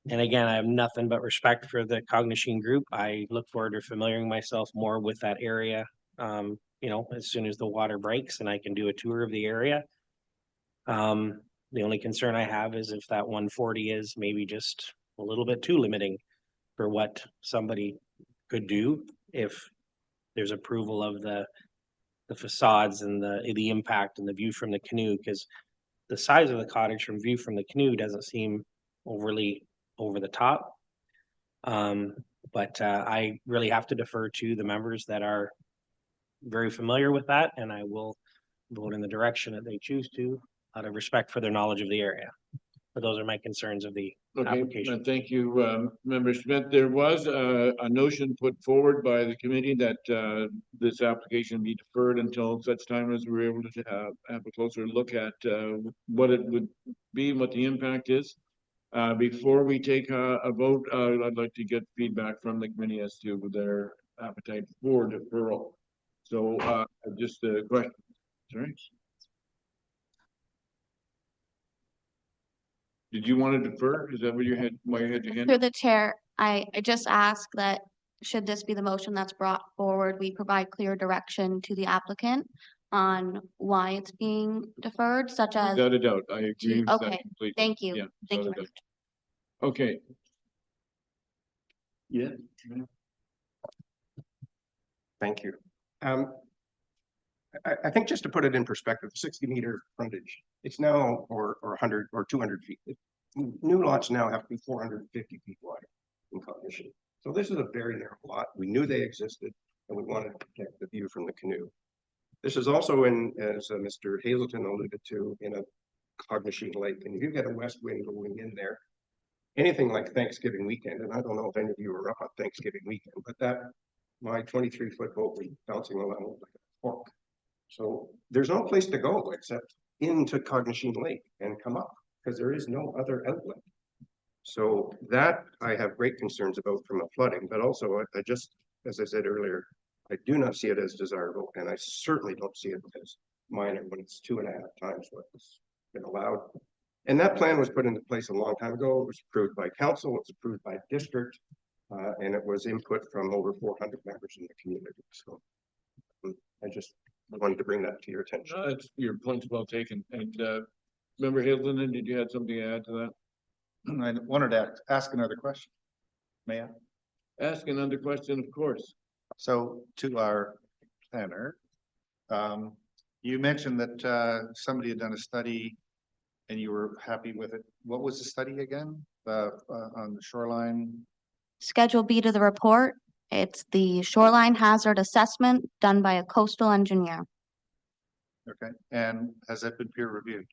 S10: again, I have nothing but respect for the Cognition group. I look forward to familiarizing myself more with that area. As soon as the water breaks and I can do a tour of the area. The only concern I have is if that 140 is maybe just a little bit too limiting for what somebody could do if there's approval of the facades and the impact and the view from the canoe, because the size of the cottage from view from the canoe doesn't seem overly over the top. But I really have to defer to the members that are very familiar with that, and I will vote in the direction that they choose to out of respect for their knowledge of the area. But those are my concerns of the application.
S1: Thank you, Member Schmidt. There was a notion put forward by the committee that this application be deferred until such time as we're able to have a closer look at what it would be, what the impact is. Before we take a vote, I'd like to get feedback from the committee as to their appetite for deferral. So, just a question, sorry. Did you want to defer? Is that what you had, why you had your hand?
S12: Through the chair, I just ask that should this be the motion that's brought forward, we provide clear direction to the applicant on why it's being deferred, such as.
S1: Without a doubt, I agree with that
S12: Okay,
S1: completely.
S12: thank you.
S1: Yeah,
S12: Thank you.
S1: without a doubt. Okay. Yeah.
S9: Thank you. I think just to put it in perspective, 60-meter frontage, it's now, or 100 or 200 feet. New lots now have to be 450 feet wide in cognition. So this is a very narrow lot. We knew they existed, and we wanted to protect the view from the canoe. This is also in, as Mr. Hazelton alluded to, in a cognition lake. And if you get a west wind going in there, anything like Thanksgiving weekend, and I don't know if any of you were up on Thanksgiving weekend, but my 23-foot boat was bouncing around like a cork. So there's no place to go except into Cognition Lake and come up, because there is no other outlet. So that I have great concerns about from a flooding, but also I just, as I said earlier, I do not see it as desirable, and I certainly don't see it as minor when it's 2.5 times what's been allowed. And that plan was put into place a long time ago. It was approved by council, it was approved by district, and it was input from over 400 members in the community. So I just wanted to bring that to your attention.
S1: That's your point's well taken. And Member Hazelton, did you have something to add to that?
S11: I wanted to ask another question. May I?
S1: Ask another question, of course.
S11: So to our planner, you mentioned that somebody had done a study and you were happy with it. What was the study again? On the shoreline?
S12: Schedule B to the report. It's the shoreline hazard assessment done by a coastal engineer.
S11: Okay, and has that been peer reviewed?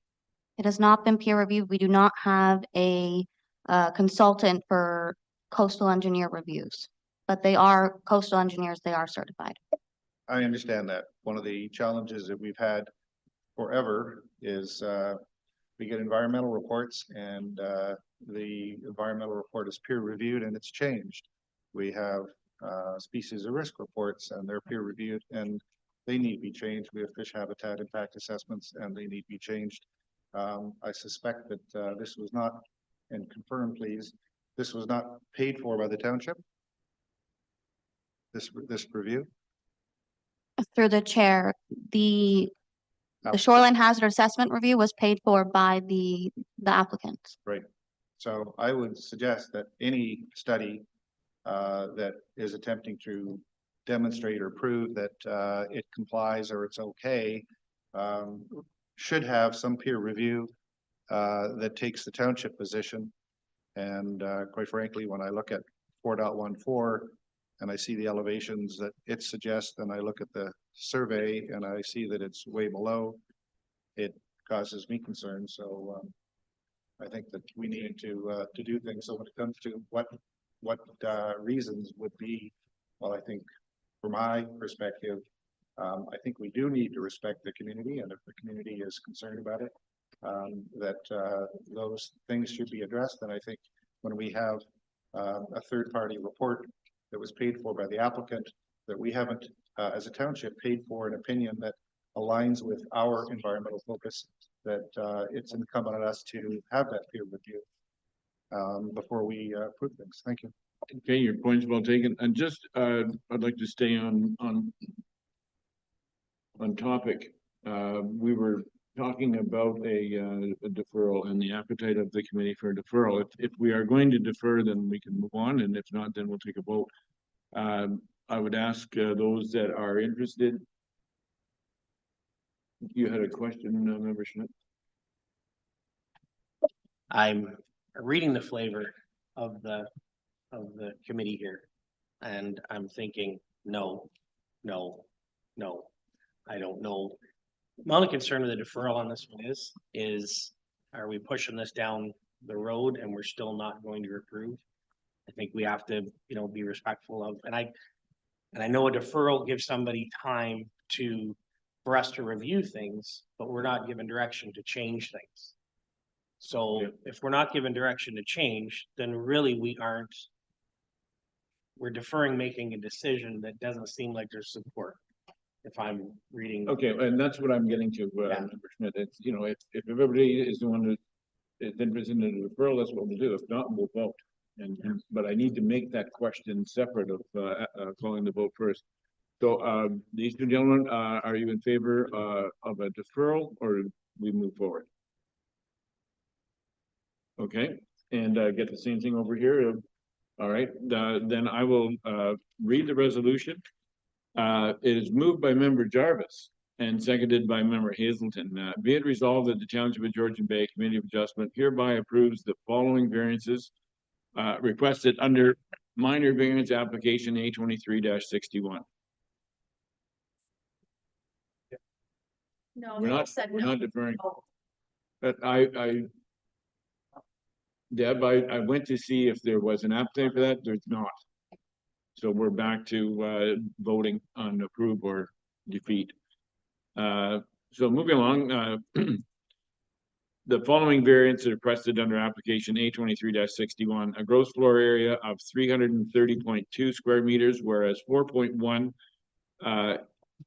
S12: It has not been peer reviewed. We do not have a consultant for coastal engineer reviews, but they are coastal engineers. They are certified.
S11: I understand that. One of the challenges that we've had forever is we get environmental reports, and the environmental report is peer reviewed and it's changed. We have species of risk reports, and they're peer reviewed and they need to be changed. We have fish habitat impact assessments and they need to be changed. I suspect that this was not, and confirm please, this was not paid for by the township? This review?
S12: Through the chair, the shoreline hazard assessment review was paid for by the applicants.
S11: Right. So I would suggest that any study that is attempting to demonstrate or prove that it complies or it's okay should have some peer review that takes the township position. And quite frankly, when I look at 4.14 and I see the elevations that it suggests, and I look at the survey and I see that it's way below, it causes me concern. So I think that we need to do things. So when it comes to what reasons would be, well, I think from my perspective, I think we do need to respect the community, and if the community is concerned about it, that those things should be addressed. And I think when we have a third-party report that was paid for by the applicant, that we haven't, as a township, paid for an opinion that aligns with our environmental focus, that it's incumbent on us to have that peer review before we approve things. Thank you.
S1: Okay, your point's well taken. And just I'd like to stay on topic. We were talking about a deferral and the appetite of the committee for a deferral. If we are going to defer, then we can move on, and if not, then we'll take a vote. I would ask those that are interested. You had a question, Member Schmidt?
S10: I'm reading the flavor of the committee here, and I'm thinking, no. I don't know. My only concern with the deferral on this one is are we pushing this down the road and we're still not going to approve? I think we have to, be respectful of, and I know a deferral gives somebody time for us to review things, but we're not given direction to change things. So if we're not given direction to change, then really we're deferring making a decision that doesn't seem like there's support. If I'm reading.
S1: Okay, and that's what I'm getting to, Member Schmidt. It's, you know, if everybody is the one that is interested in a deferral, that's what we'll do. If not, we'll vote. But I need to make that question separate of calling the vote first. So these two gentlemen, are you in favor of a deferral, or we move forward? Okay, and get the same thing over here. All right, then I will read the resolution. It is moved by Member Jarvis and seconded by Member Hazelton. Be it resolved that the Township of Georgian Bay Committee of Adjustment hereby approves the following variances requested under minor variance application A23-61.
S2: No,
S1: We're not deferring. But Deb, I went to see if there was an appetite for that. There's not. So we're back to voting on approve or defeat. So moving along, the following variants are requested under application A23-61, a gross floor area of 330.2 square meters, whereas 4.1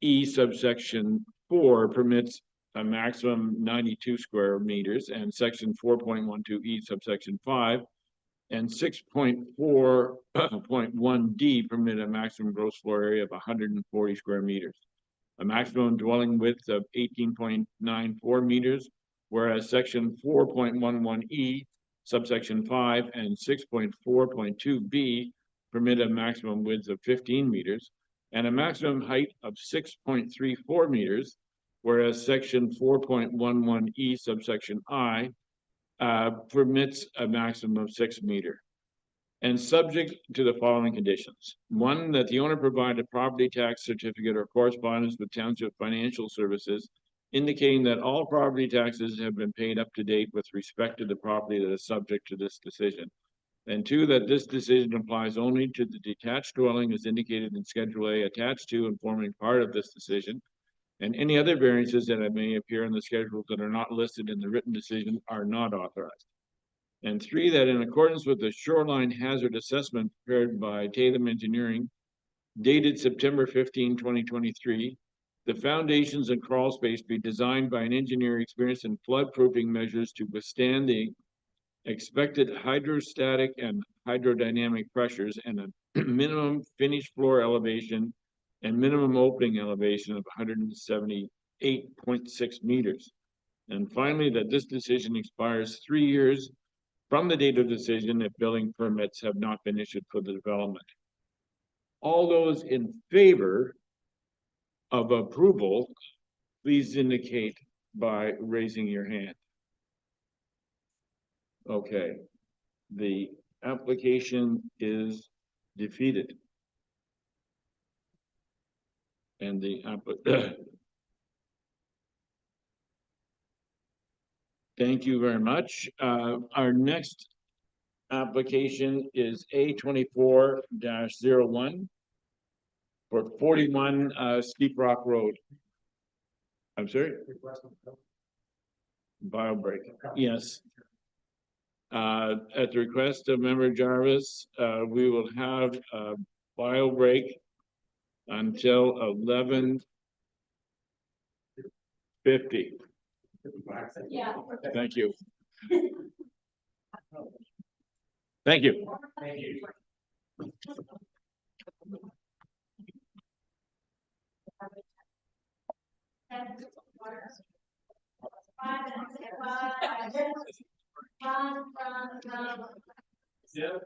S1: E subsection 4 permits a maximum 92 square meters, and section 4.12 E subsection 5 and 6.4.1 D permit a maximum gross floor area of 140 square meters, a maximum dwelling width of 18.94 meters, whereas section 4.11 E subsection 5 and 6.4.2 B permit a maximum width of 15 meters and a maximum height of 6.34 meters, whereas section 4.11 E subsection I permits a maximum of 6 meters. And subject to the following conditions. One, that the owner provide a property tax certificate or correspondence with Township Financial Services indicating that all property taxes have been paid up to date with respect to the property that is subject to this decision. And two, that this decision applies only to the detached dwelling as indicated in Schedule A attached to and forming part of this decision, and any other variances that may appear in the schedule that are not listed in the written decision are not authorized. And three, that in accordance with the shoreline hazard assessment prepared by Tatum Engineering, dated September 15, 2023, the foundations and crawl space be designed by an engineer experienced in flood-proofing measures to withstand the expected hydrostatic and hydrodynamic pressures and a minimum finished floor elevation and minimum opening elevation of 178.6 meters. And finally, that this decision expires 3 years from the date of decision if building permits have not been issued for the development. All those in favor of approval, please indicate by raising your hand. Okay, the application is defeated. And the thank you very much. Our next application is A24-01 for 41 Steep Rock Road. I'm sorry? Bio break. Yes. At the request of Member Jarvis, we will have a bio break until 11:50. Yeah. Thank you. Thank you. Thank you. Yeah.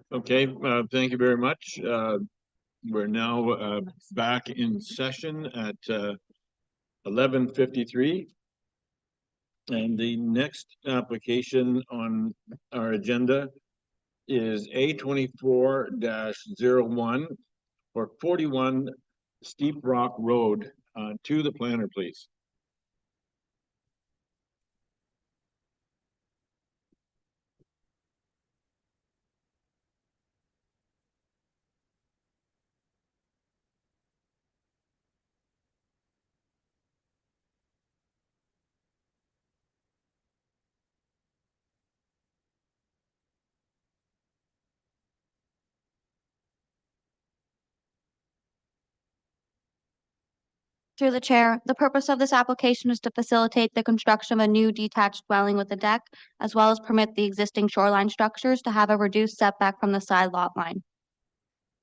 S1: Okay, thank you very much. We're now back in session at 11:53. And the next application on our agenda is A24-01 for 41 Steep Rock Road. To the planner, please.
S12: Through the chair, the purpose of this application is to facilitate the construction of a new detached dwelling with a deck, as well as permit the existing shoreline structures to have a reduced setback from the side lot line.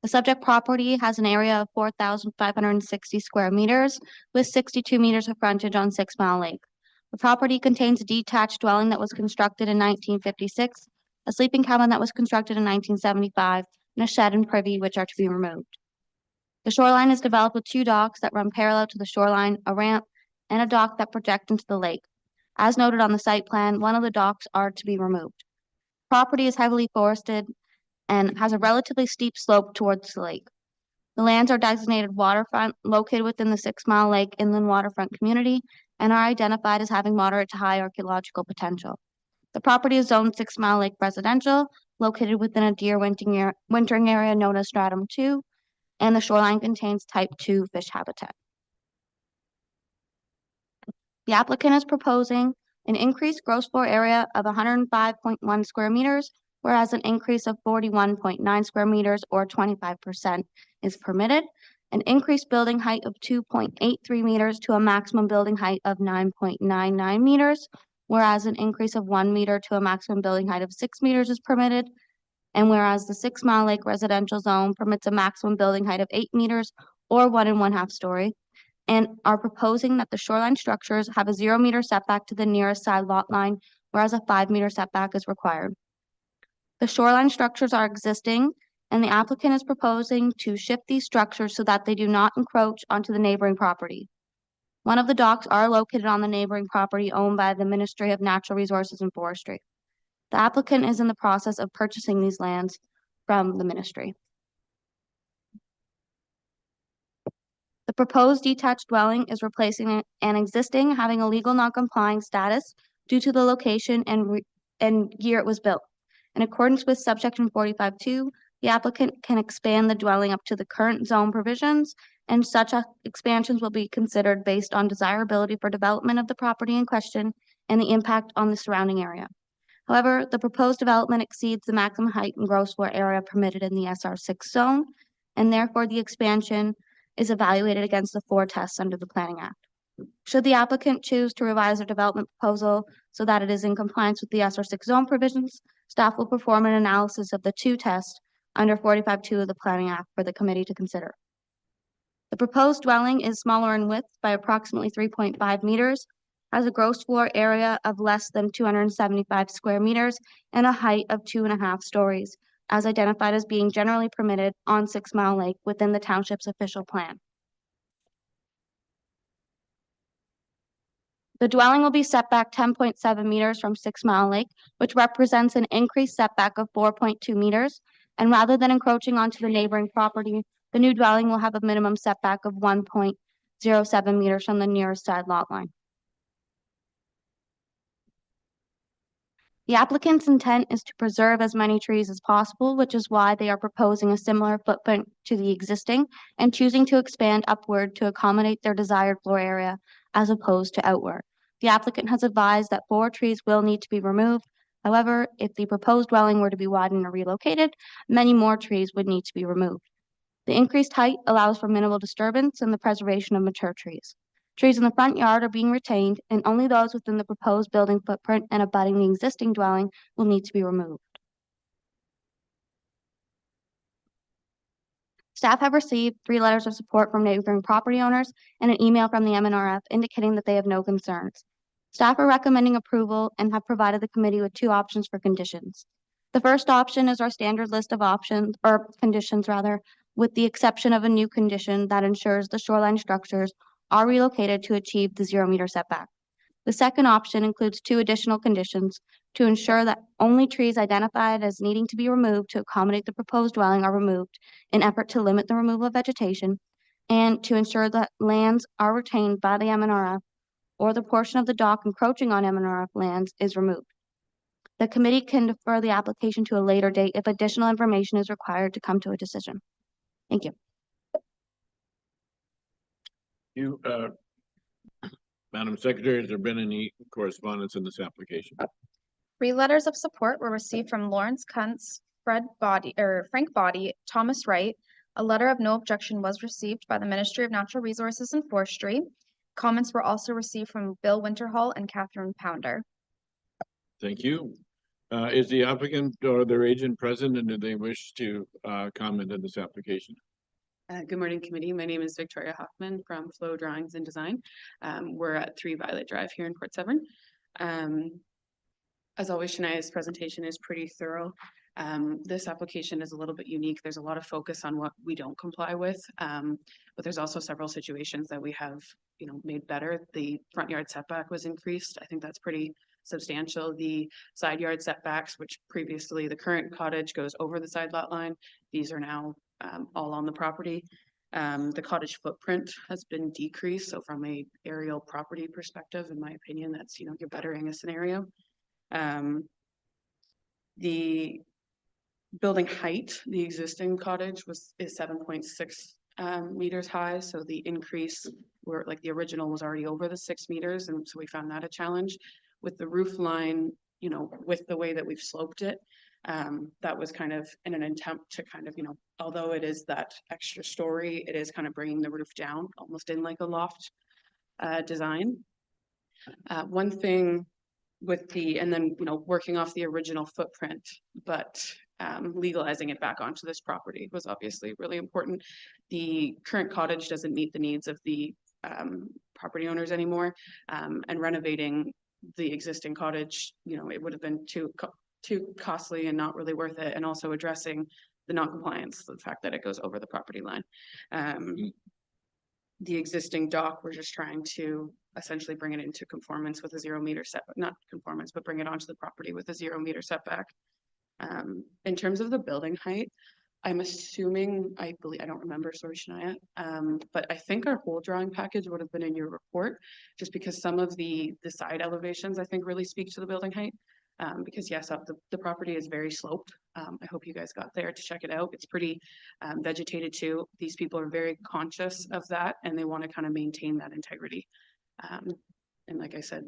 S12: The subject property has an area of 4,560 square meters with 62 meters of frontage on 6 Mile Lake. The property contains a detached dwelling that was constructed in 1956, a sleeping cabin that was constructed in 1975, and a shed and privy which are to be removed. The shoreline is developed with 2 docks that run parallel to the shoreline, a ramp, and a dock that project into the lake. As noted on the site plan, one of the docks are to be removed. Property is heavily forested and has a relatively steep slope towards the lake. The lands are designated waterfront, located within the 6 Mile Lake inland waterfront community, and are identified as having moderate to high archaeological potential. The property is zoned 6 Mile Lake residential, located within a deer wintering area known as Stratum 2, and the shoreline contains type 2 fish habitat. The applicant is proposing an increased gross floor area of 105.1 square meters, whereas an increase of 41.9 square meters or 25% is permitted. An increased building height of 2.83 meters to a maximum building height of 9.99 meters, whereas an increase of 1 meter to a maximum building height of 6 meters is permitted. And whereas the 6 Mile Lake residential zone permits a maximum building height of 8 meters or 1 1/2 story, and are proposing that the shoreline structures have a 0 meter setback to the nearest side lot line, whereas a 5 meter setback is required. The shoreline structures are existing, and the applicant is proposing to shift these structures so that they do not encroach onto the neighboring property. One of the docks are located on the neighboring property owned by the Ministry of Natural Resources and Forestry. The applicant is in the process of purchasing these lands from the ministry. The proposed detached dwelling is replacing an existing having a legal non-complying status due to the location and year it was built. In accordance with subsection 45(2), the applicant can expand the dwelling up to the current zone provisions, and such expansions will be considered based on desirability for development of the property in question and the impact on the surrounding area. However, the proposed development exceeds the maximum height and gross floor area permitted in the SR6 zone, and therefore the expansion is evaluated against the 4 tests under the Planning Act. Should the applicant choose to revise their development proposal so that it is in compliance with the SR6 zone provisions, staff will perform an analysis of the 2 tests under 45(2) of the Planning Act for the committee to consider. The proposed dwelling is smaller in width by approximately 3.5 meters, has a gross floor area of less than 275 square meters, and a height of 2.5 stories, as identified as being generally permitted on 6 Mile Lake within the township's official plan. The dwelling will be set back 10.7 meters from 6 Mile Lake, which represents an increased setback of 4.2 meters, and rather than encroaching onto the neighboring property, the new dwelling will have a minimum setback of 1.07 meters from the nearest side lot line. The applicant's intent is to preserve as many trees as possible, which is why they are proposing a similar footprint to the existing and choosing to expand upward to accommodate their desired floor area as opposed to outward. The applicant has advised that 4 trees will need to be removed. However, if the proposed dwelling were to be widened or relocated, many more trees would need to be removed. The increased height allows for minimal disturbance and the preservation of mature trees. Trees in the front yard are being retained, and only those within the proposed building footprint and abutting the existing dwelling will need to be removed. Staff have received 3 letters of support from neighboring property owners and an email from the MNRF indicating that they have no concerns. Staff are recommending approval and have provided the committee with 2 options for conditions. The first option is our standard list of options, or conditions rather, with the exception of a new condition that ensures the shoreline structures are relocated to achieve the 0-meter setback. The second option includes 2 additional conditions to ensure that only trees identified as needing to be removed to accommodate the proposed dwelling are removed in effort to limit the removal of vegetation, and to ensure that lands are retained by the MNRF or the portion of the dock encroaching on MNRF lands is removed. The committee can defer the application to a later date if additional information is required to come to a decision. Thank you.
S1: Madam Secretary, has there been any correspondence in this application?
S2: 3 letters of support were received from Lawrence Kuntz, Frank Body, Thomas Wright. A letter of no objection was received by the Ministry of Natural Resources and Forestry. Comments were also received from Bill Winterhall and Catherine Pounder.
S1: Thank you. Is the applicant or their agent present, and do they wish to comment on this application?
S16: Good morning, committee. My name is Victoria Hoffman from Flow Drawings and Design. We're at 3 Violet Drive here in Port Severn. As always, Shania's presentation is pretty thorough. This application is a little bit unique. There's a lot of focus on what we don't comply with, but there's also several situations that we have, made better. The front yard setback was increased. I think that's pretty substantial. The side yard setbacks, which previously the current cottage goes over the side lot line, these are now all on the property. The cottage footprint has been decreased. So from a aerial property perspective, in my opinion, that's, you're bettering a scenario. The building height, the existing cottage is 7.6 meters high. So the increase, where like the original was already over the 6 meters. And so we found that a challenge. With the roof line, with the way that we've sloped it, that was kind of in an attempt to kind of, although it is that extra story, it is kind of bringing the roof down almost in like a loft design. One thing with and then, working off the original footprint, but legalizing it back onto this property was obviously really important. The current cottage doesn't meet the needs of the property owners anymore, and renovating the existing cottage, it would have been too costly and not really worth it, and also addressing the non-compliance, the fact that it goes over the property line. The existing dock, we're just trying to essentially bring it into conformance with a 0-meter setback, not conformance, but bring it onto the property with a 0-meter setback. In terms of the building height, I'm assuming, I don't remember, sorry, Shania, but I think our whole drawing package would have been in your report, just because some of the side elevations, I think, really speak to the building height. Because yes, the property is very sloped. I hope you guys got there to check it out. It's pretty vegetated too. These people are very conscious of that, and they want to kind of maintain that integrity. And like I said,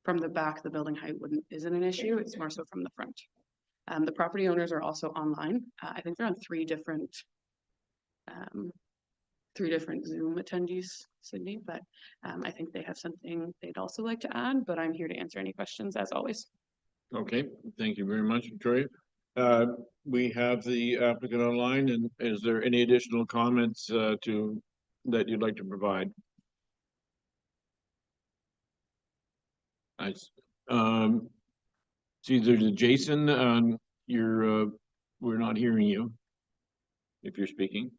S16: from the back, the building height isn't an issue. It's more so from the front. The property owners are also online. I think they're on 3 different Zoom attendees, Sydney, but I think they have something they'd also like to add, but I'm here to answer any questions as always.
S1: Okay, thank you very much, Victoria. We have the applicant online, and is there any additional comments that you'd like to provide? See, there's a Jason. We're not hearing you if you're speaking.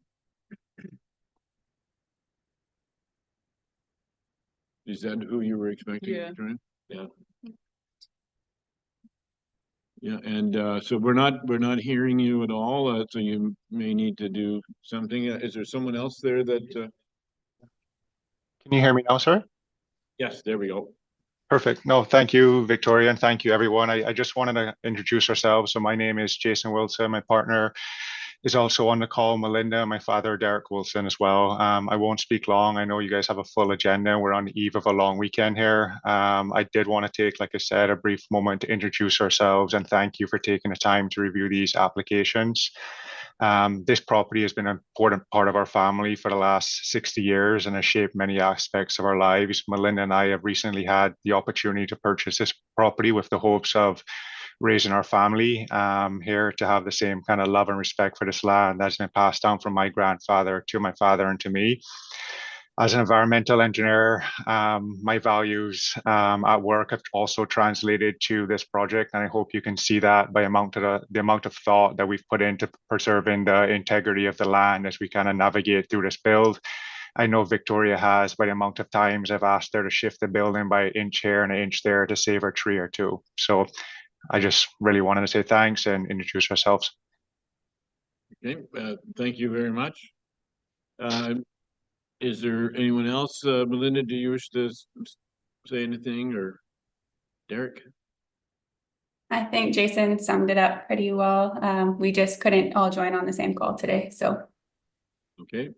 S1: Is that who you were expecting?
S16: Yeah.
S1: Yeah. Yeah, and so we're not hearing you at all. So you may need to do something. Is there someone else there that?
S20: Can you hear me now, sir?
S1: Yes, there we go.
S20: Perfect. No, thank you, Victoria, and thank you, everyone. I just wanted to introduce ourselves. So my name is Jason Wilson. My partner is also on the call, Melinda, my father, Derek Wilson, as well. I won't speak long. I know you guys have a full agenda. We're on the eve of a long weekend here. I did want to take, like I said, a brief moment to introduce ourselves and thank you for taking the time to review these applications. This property has been an important part of our family for the last 60 years and has shaped many aspects of our lives. Melinda and I have recently had the opportunity to purchase this property with the hopes of raising our family here to have the same kind of love and respect for this land that's been passed down from my grandfather to my father and to me. As an environmental engineer, my values at work have also translated to this project, and I hope you can see that by the amount of thought that we've put into preserving the integrity of the land as we kind of navigate through this build. I know Victoria has by the amount of times I've asked her to shift the building by an inch here and an inch there to save a tree or two. So I just really wanted to say thanks and introduce ourselves.
S1: Okay, thank you very much. Is there anyone else? Melinda, do you wish to say anything, or Derek?
S21: I think Jason summed it up pretty well. We just couldn't all join on the same call today, so.
S1: Okay.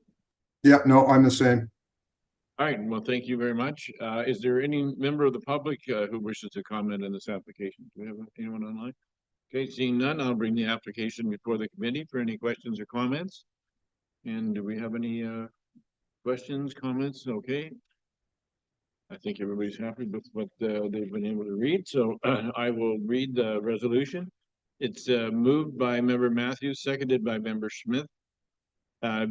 S22: Yeah, no, I'm the same.
S1: All right, well, thank you very much. Is there any member of the public who wishes to comment on this application? Do we have anyone online? Okay, seeing none, I'll bring the application before the committee for any questions or comments. And do we have any questions, comments? Okay. I think everybody's happy with what they've been able to read. So I will read the resolution. It's moved by Member Matthews, seconded by Member Smith.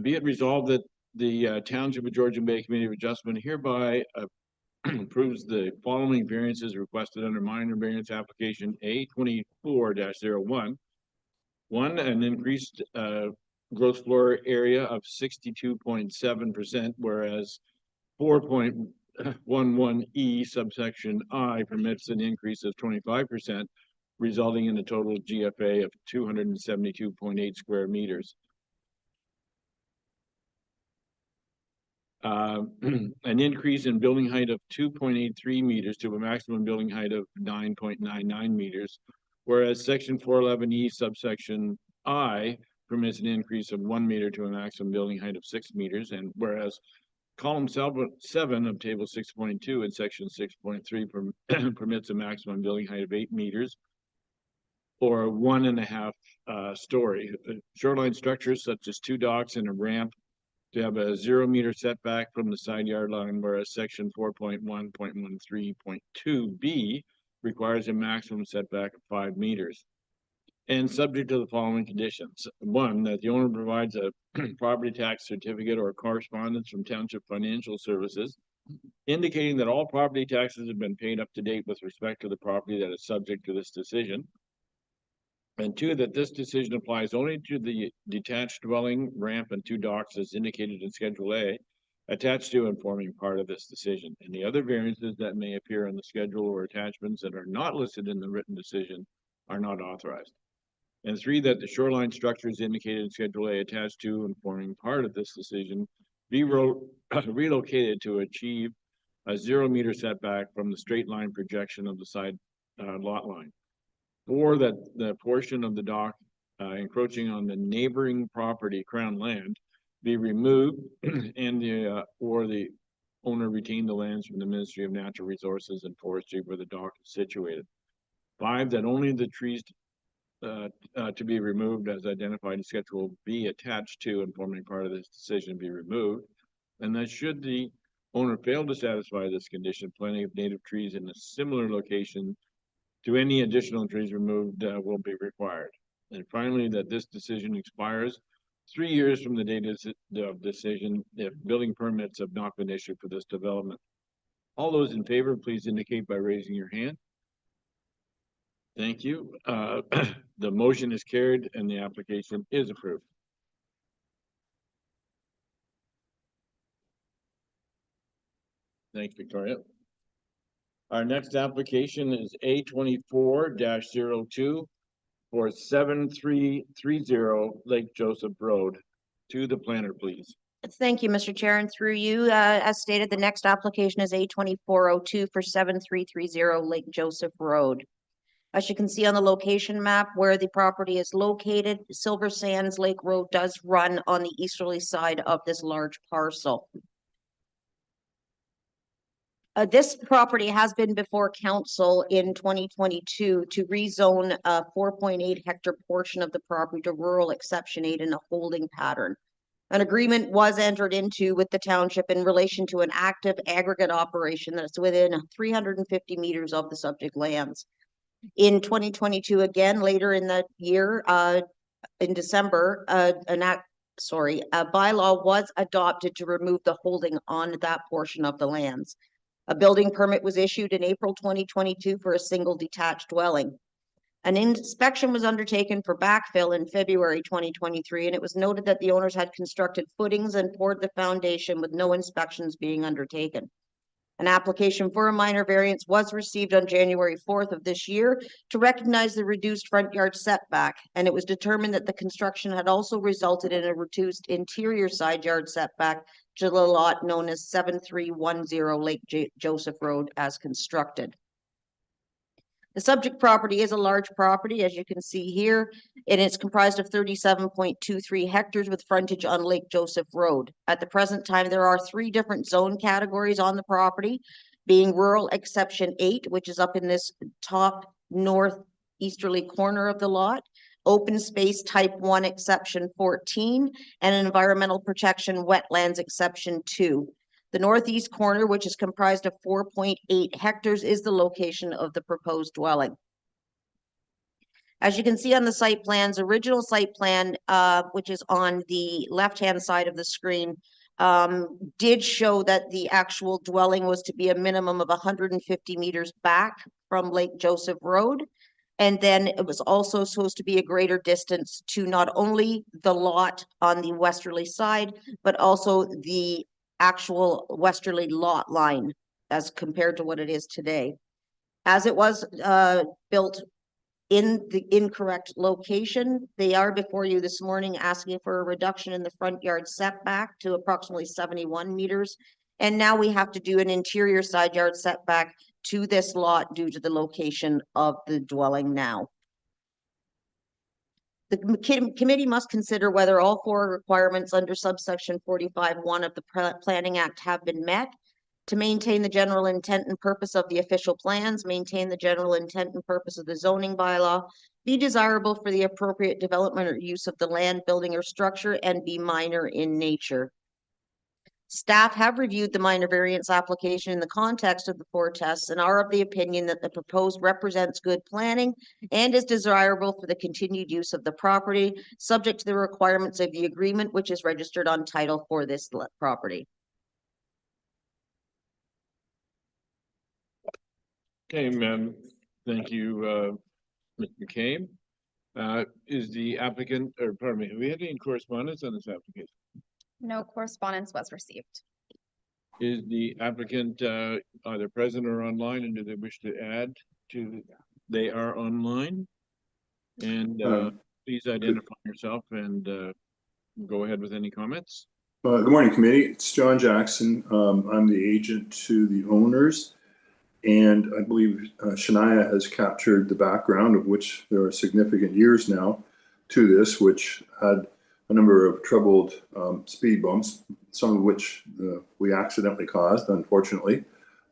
S1: Be it resolved that the Township of Georgian Bay Committee of Adjustment hereby approves the following variances requested under minor variance application A24-01. One, an increased gross floor area of 62.7%, whereas 4.11E subsection I permits an increase of 25%, resulting in a total GFA of 272.8 square meters. An increase in building height of 2.83 meters to a maximum building height of 9.99 meters, whereas section 411E subsection I permits an increase of 1 meter to a maximum building height of 6 meters, and whereas column 7 of table 6.2 and section 6.3 permits a maximum building height of 8 meters or 1.5 story. Shoreline structures such as 2 docks and a ramp to have a 0 meter setback from the side yard line, whereas section 4.1.13.2B requires a maximum setback of 5 meters. And subject to the following conditions. 1, that the owner provides a property tax certificate or correspondence from Township Financial Services indicating that all property taxes have been paid up to date with respect to the property that is subject to this decision. And 2, that this decision applies only to the detached dwelling, ramp, and 2 docks as indicated in Schedule A, attached to and forming part of this decision. And the other variances that may appear on the schedule or attachments that are not listed in the written decision are not authorized. And 3, that the shoreline structures indicated in Schedule A attached to and forming part of this decision be relocated to achieve a 0 meter setback from the straight line projection of the side lot line. 4, that the portion of the dock encroaching on the neighboring property crown land be removed and or the owner retain the lands from the Ministry of Natural Resources and Forestry where the dock is situated. 5, that only the trees to be removed as identified in Schedule B attached to and forming part of this decision be removed, and that should the owner fail to satisfy this condition, planting of native trees in a similar location to any additional trees removed will be required. And finally, that this decision expires 3 years from the date of decision if building permits have not been issued for this development. All those in favor, please indicate by raising your hand. Thank you. The motion is carried and the application is approved. Thanks, Victoria. Our next application is A24-02 for 7330 Lake Joseph Road. To the planner, please.
S15: Thank you, Mr. Chair, and through you, as stated, the next application is A2402 for 7330 Lake Joseph Road. As you can see on the location map where the property is located, Silver Sands Lake Road does run on the easterly side of this large parcel. This property has been before council in 2022 to rezone a 4.8 hectare portion of the property to rural exception 8 in a holding pattern. An agreement was entered into with the township in relation to an active aggregate operation that's within 350 meters of the subject lands. In 2022, again, later in the year, in December, an a bylaw was adopted to remove the holding on that portion of the lands. A building permit was issued in April 2022 for a single detached dwelling. An inspection was undertaken for backfill in February 2023, and it was noted that the owners had constructed footings and poured the foundation with no inspections being undertaken. An application for a minor variance was received on January 4th of this year to recognize the reduced front yard setback, and it was determined that the construction had also resulted in a reduced interior side yard setback to the lot known as 7310 Lake Joseph Road as constructed. The subject property is a large property, as you can see here, and it's comprised of 37.23 hectares with frontage on Lake Joseph Road. At the present time, there are 3 different zone categories on the property, being rural exception 8, which is up in this top northeasterly corner of the lot, open space type 1 exception 14, and environmental protection wetlands exception 2. The northeast corner, which is comprised of 4.8 hectares, is the location of the proposed dwelling. As you can see on the site plans, original site plan, which is on the left-hand side of the screen, did show that the actual dwelling was to be a minimum of 150 meters back from Lake Joseph Road. And then it was also supposed to be a greater distance to not only the lot on the westerly side, but also the actual westerly lot line as compared to what it is today. As it was built in the incorrect location, they are before you this morning asking for a reduction in the front yard setback to approximately 71 meters. And now we have to do an interior side yard setback to this lot due to the location of the dwelling now. The committee must consider whether all 4 requirements under subsection 45(1) of the Planning Act have been met to maintain the general intent and purpose of the official plans, maintain the general intent and purpose of the zoning bylaw, be desirable for the appropriate development or use of the land, building, or structure, and be minor in nature. Staff have reviewed the minor variance application in the context of the 4 tests and are of the opinion that the proposed represents good planning and is desirable for the continued use of the property, subject to the requirements of the agreement, which is registered on title for this property.
S1: Okay, ma'am. Thank you, Mr. McCabe. Is the applicant, or pardon me, have we had any correspondence on this application?
S2: No correspondence was received.
S1: Is the applicant either present or online, and do they wish to add to? They are online. And please identify yourself and go ahead with any comments.
S22: Good morning, committee. It's John Jackson. I'm the agent to the owners, and I believe Shania has captured the background, of which there are significant years now to this, which had a number of troubled speed bumps, some of which we accidentally caused, unfortunately.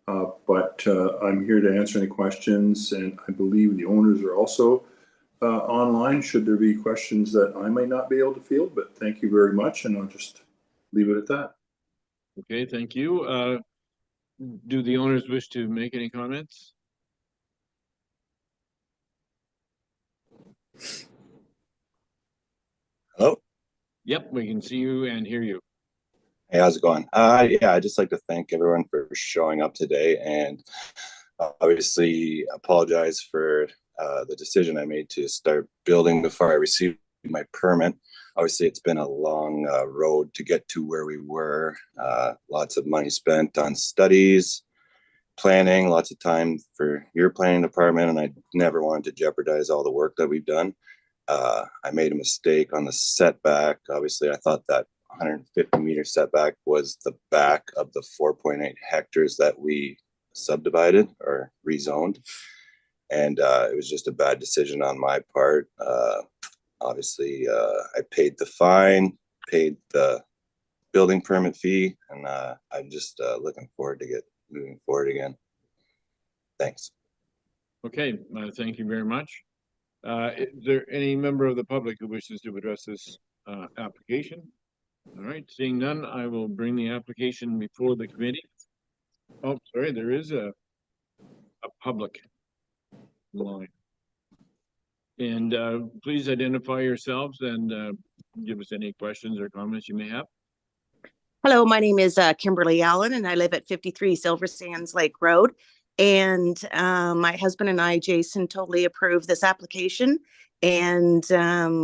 S22: But I'm here to answer any questions, and I believe the owners are also online, should there be questions that I might not be able to field. But thank you very much, and I'll just leave it at that.
S1: Okay, thank you. Do the owners wish to make any comments?
S5: Hello?
S1: Yep, we can see you and hear you.
S5: Hey, how's it going? Yeah, I'd just like to thank everyone for showing up today, and obviously apologize for the decision I made to start building before I received my permit. Obviously, it's been a long road to get to where we were. Lots of money spent on studies, planning, lots of time for your planning department, and I never wanted to jeopardize all the work that we've done. I made a mistake on the setback. Obviously, I thought that 150 meter setback was the back of the 4.8 hectares that we subdivided or rezoned. And it was just a bad decision on my part. Obviously, I paid the fine, paid the building permit fee, and I'm just looking forward to moving forward again. Thanks.
S1: Okay, thank you very much. Is there any member of the public who wishes to address this application? All right, seeing none, I will bring the application before the committee. Oh, sorry, there is a public line. And please identify yourselves and give us any questions or comments you may have.
S3: Hello, my name is Kimberly Allen, and I live at 53 Silver Sands Lake Road. And my husband and I, Jason, totally approve this application. And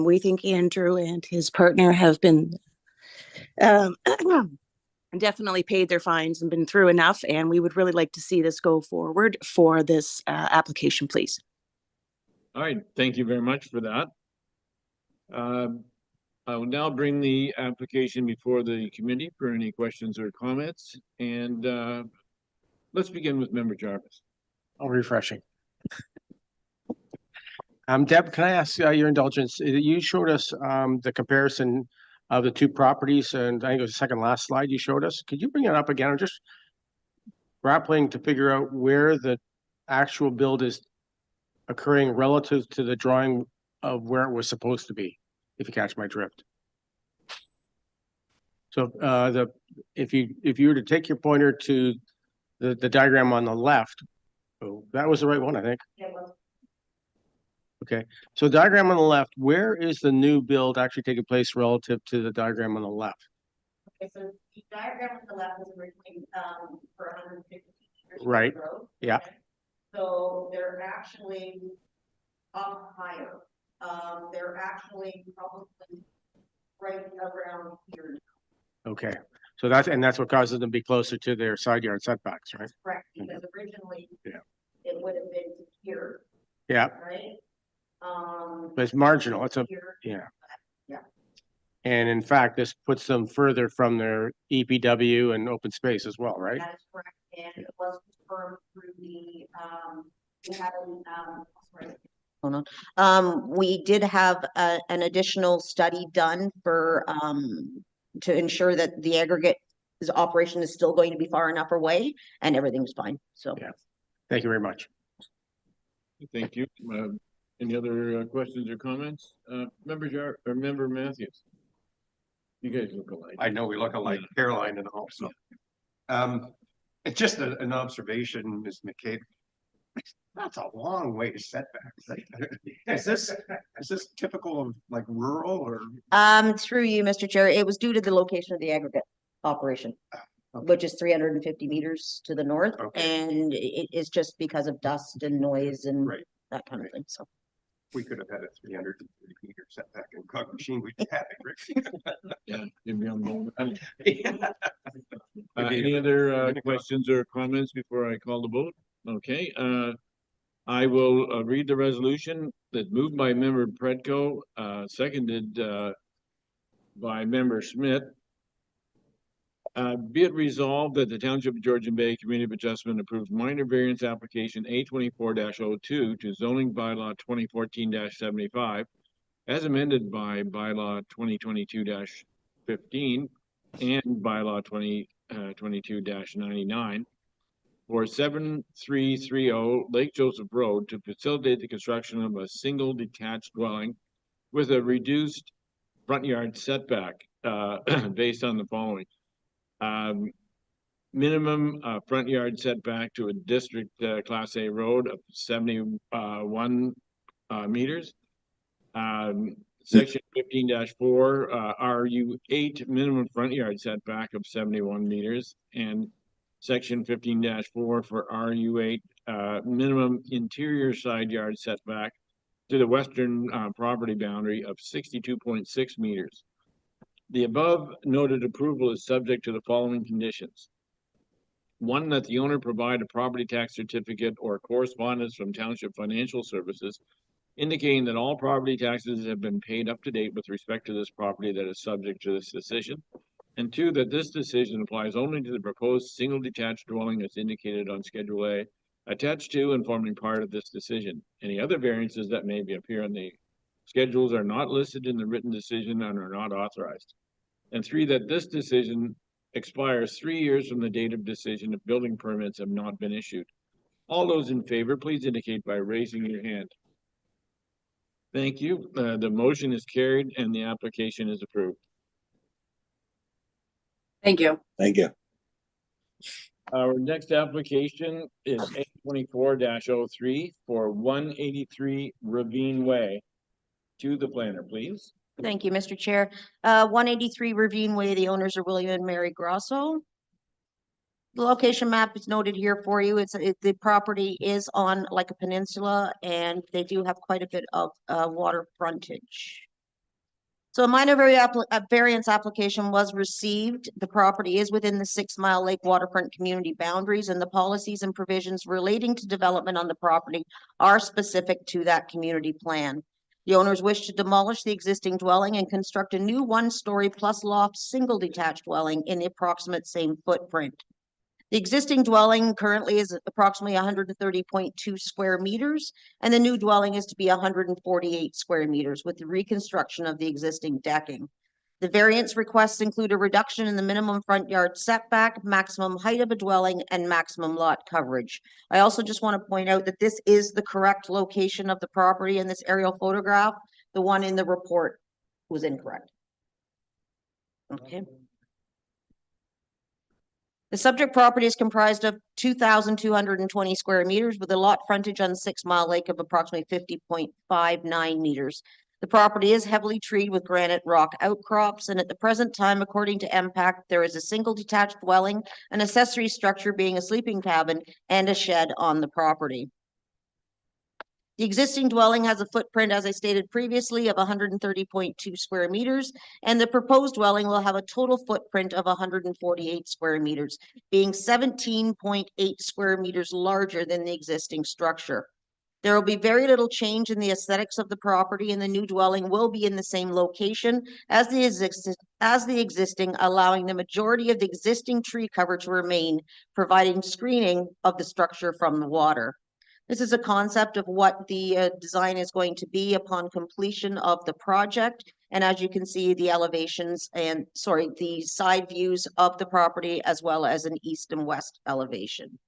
S3: we think Andrew and his partner have been definitely paid their fines and been through enough. And we would really like to see this go forward for this application, please.
S1: All right, thank you very much for that. I will now bring the application before the committee for any questions or comments. And let's begin with Member Jarvis.
S7: Oh, refreshing. Deb, can I ask your indulgence? You showed us the comparison of the two properties, and I think it was the second last slide you showed us. Could you bring it up again? I'm just grappling to figure out where the actual build is occurring relative to the drawing of where it was supposed to be, if you catch my drift. So if you were to take your pointer to the diagram on the left, oh, that was the right one, I think. Okay, so diagram on the left, where is the new build actually taking place relative to the diagram on the left?
S15: Okay, so the diagram on the left is originally for 150 meters.
S7: Right.
S15: Road.
S7: Yeah.
S15: Okay. So they're actually up higher. They're actually probably right around here.
S7: Okay, so that's what causes them to be closer to their side yard setbacks, right?
S15: Correct, because originally
S7: Yeah.
S15: it would have been here.
S7: Yeah.
S15: Right.
S7: But it's marginal. It's a
S15: here,
S7: yeah.
S15: Yeah.
S7: And in fact, this puts them further from their EPW and open space as well, right?
S15: That is correct, and it was confirmed through the we had sorry. Hold on. We did have an additional study done for to ensure that the aggregate operation is still going to be far enough away, and everything's fine. So
S7: yeah, thank you very much.
S1: Thank you. Any other questions or comments? Member Matthews. You guys look alike.
S9: I know we look alike, Caroline and all. So, it's just an observation, Ms. McCabe. That's a long way to setbacks. Is this typical of like rural or?
S15: through you, Mr. Chair, it was due to the location of the aggregate operation, which is 350 meters to the north, and it is just because of dust and noise and that kind of thing. So
S9: we could have had a 330 meter setback in Cog Machine. We'd be happy, Rick.
S1: Yeah, you'd be on board. Any other questions or comments before I call the vote? Okay, I will read the resolution that's moved by Member Predko, seconded by Member Schmidt. Be it resolved that the Township of Georgian Bay Community of Adjustment approves minor variance application A24-02 to zoning bylaw 2014-75 as amended by bylaw 2022-15 and bylaw 2022-99 for 7330 Lake Joseph Road to facilitate the construction of a single detached dwelling with a reduced front yard setback based on the following. Minimum front yard setback to a district class A road of 71 meters. Section 15-4 RU8 minimum front yard setback of 71 meters, and section 15-4 for RU8 minimum interior side yard setback to the western property boundary of 62.6 meters. The above noted approval is subject to the following conditions. One, that the owner provide a property tax certificate or correspondence from Township Financial Services indicating that all property taxes have been paid up to date with respect to this property that is subject to this decision. And two, that this decision applies only to the proposed single detached dwelling as indicated on Schedule A, attached to and forming part of this decision. Any other variances that may appear on the schedules are not listed in the written decision and are not authorized. And three, that this decision expires 3 years from the date of decision if building permits have not been issued. All those in favor, please indicate by raising your hand. Thank you. The motion is carried and the application is approved.
S6: Thank you.
S5: Thank you.
S1: Our next application is 24-03 for 183 Ravine Way. To the planner, please.
S15: Thank you, Mr. Chair. 183 Ravine Way, the owners are William and Mary Grosso. The location map is noted here for you. The property is on like a peninsula, and they do have quite a bit of water frontage. So a minor variance application was received. The property is within the 6 Mile Lake waterfront community boundaries, and the policies and provisions relating to development on the property are specific to that community plan. The owners wish to demolish the existing dwelling and construct a new 1-story plus loft single detached dwelling in the approximate same footprint. The existing dwelling currently is approximately 130.2 square meters, and the new dwelling is to be 148 square meters with the reconstruction of the existing decking. The variance requests include a reduction in the minimum front yard setback, maximum height of a dwelling, and maximum lot coverage. I also just want to point out that this is the correct location of the property in this aerial photograph. The one in the report was incorrect. Okay. The subject property is comprised of 2,220 square meters with a lot frontage on 6 Mile Lake of approximately 50.59 meters. The property is heavily treed with granite rock outcrops, and at the present time, according to MPAC, there is a single detached dwelling, an accessory structure being a sleeping cabin, and a shed on the property. The existing dwelling has a footprint, as I stated previously, of 130.2 square meters, and the proposed dwelling will have a total footprint of 148 square meters, being 17.8 square meters larger than the existing structure. There will be very little change in the aesthetics of the property, and the new dwelling will be in the same location as the existing, allowing the majority of the existing tree cover to remain, providing screening of the structure from the water. This is a concept of what the design is going to be upon completion of the project. And as you can see, the elevations and, the side views of the property, as well as an east and west elevation.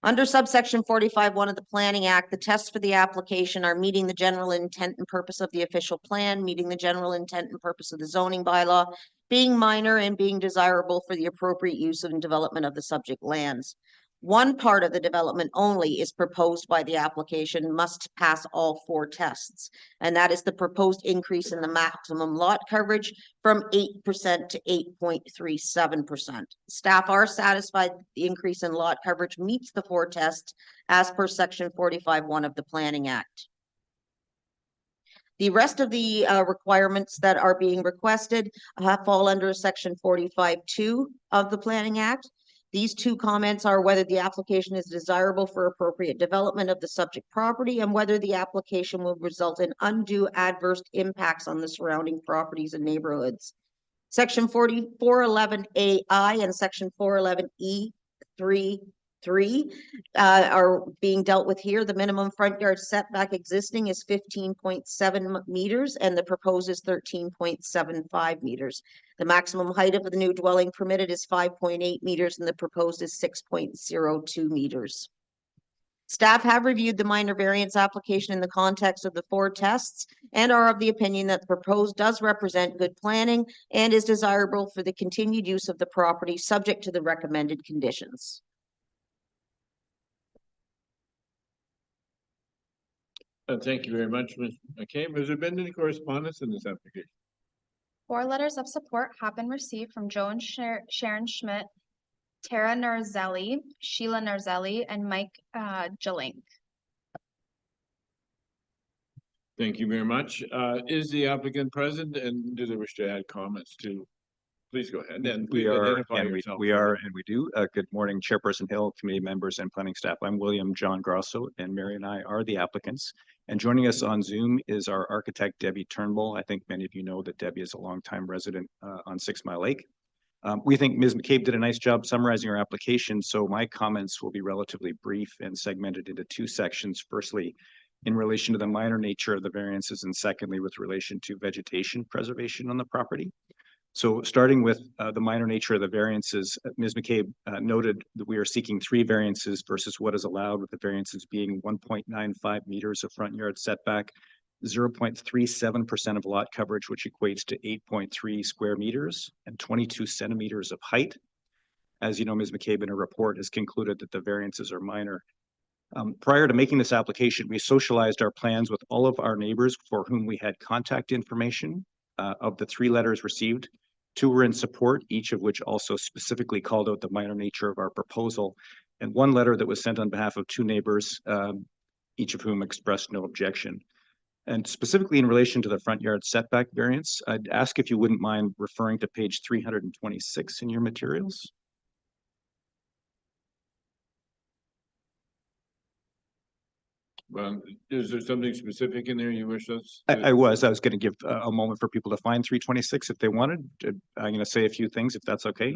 S15: Under subsection 45(1) of the Planning Act, the tests for the application are meeting the general intent and purpose of the official plan, meeting the general intent and purpose of the zoning bylaw, being minor, and being desirable for the appropriate use and development of the subject lands. One part of the development only is proposed by the application must pass all 4 tests, and that is the proposed increase in the maximum lot coverage from 8% to 8.37%. Staff are satisfied the increase in lot coverage meets the 4 tests as per section 45(1) of the Planning Act. The rest of the requirements that are being requested fall under section 45(2) of the Planning Act. These 2 comments are whether the application is desirable for appropriate development of the subject property and whether the application will result in undue adverse impacts on the surrounding properties and neighborhoods. Section 411AI and section 411E3 are being dealt with here. The minimum front yard setback existing is 15.7 meters and the proposed is 13.75 meters. The maximum height of the new dwelling permitted is 5.8 meters and the proposed is 6.02 meters. Staff have reviewed the minor variance application in the context of the 4 tests and are of the opinion that the proposed does represent good planning and is desirable for the continued use of the property subject to the recommended conditions.
S1: Thank you very much, Ms. McCabe. Has there been any correspondence in this application?
S2: 4 letters of support have been received from Joan Sharon Schmidt, Tara Narzelli, Sheila Narzelli, and Mike Jelink.
S1: Thank you very much. Is the applicant present, and do they wish to add comments to? Please go ahead and
S4: We
S1: please
S4: are,
S1: identify
S4: and
S1: yourself.
S4: we are, and we do. Good morning, Chairperson Hill, committee members, and planning staff. I'm William John Grosso, and Mary and I are the applicants. And joining us on Zoom is our architect, Debbie Turnbull. I think many of you know that Debbie is a longtime resident on 6 Mile Lake. We think Ms. McCabe did a nice job summarizing our application, so my comments will be relatively brief and segmented into 2 sections. Firstly, in relation to the minor nature of the variances, and secondly, with relation to vegetation preservation on the property. So starting with the minor nature of the variances, Ms. McCabe noted that we are seeking 3 variances versus what is allowed, with the variances being 1.95 meters of front yard setback, 0.37% of lot coverage, which equates to 8.3 square meters, and 22 centimeters of height. As you know, Ms. McCabe in her report has concluded that the variances are minor. Prior to making this application, we socialized our plans with all of our neighbors for whom we had contact information. Of the 3 letters received, 2 were in support, each of which also specifically called out the minor nature of our proposal, and 1 letter that was sent on behalf of 2 neighbors, each of whom expressed no objection. And specifically in relation to the front yard setback variance, I'd ask if you wouldn't mind referring to page 326 in your materials.
S1: Is there something specific in there you wish us?
S4: I was going to give a moment for people to find 326 if they wanted. I'm going to say a few things if that's okay.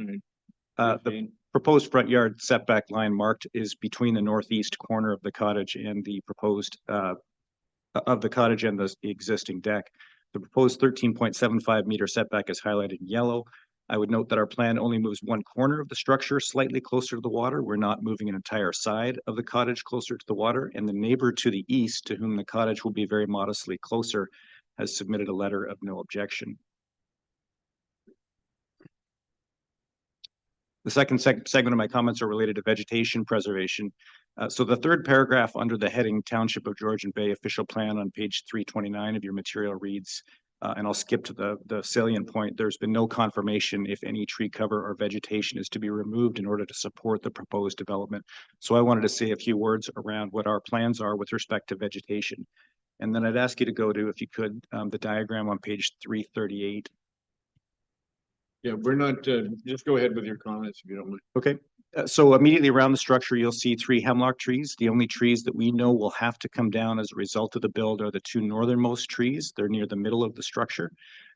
S4: The proposed front yard setback line marked is between the northeast corner of the cottage and the proposed of the cottage and the existing deck. The proposed 13.75 meter setback is highlighted in yellow. I would note that our plan only moves 1 corner of the structure slightly closer to the water. We're not moving an entire side of the cottage closer to the water, and the neighbor to the east, to whom the cottage will be very modestly closer, has submitted a letter of no objection. The second segment of my comments are related to vegetation preservation. So the 3rd paragraph under the heading Township of Georgian Bay Official Plan on page 329 of your material reads, and I'll skip to the salient point, there's been no confirmation if any tree cover or vegetation is to be removed in order to support the proposed development. So I wanted to say a few words around what our plans are with respect to vegetation. And then I'd ask you to go to, if you could, the diagram on page 338.
S1: Yeah, we're not, just go ahead with your comments if you don't mind.
S4: Okay. So immediately around the structure, you'll see 3 hemlock trees. The only trees that we know will have to come down as a result of the build are the 2 northernmost trees. They're near the middle of the structure.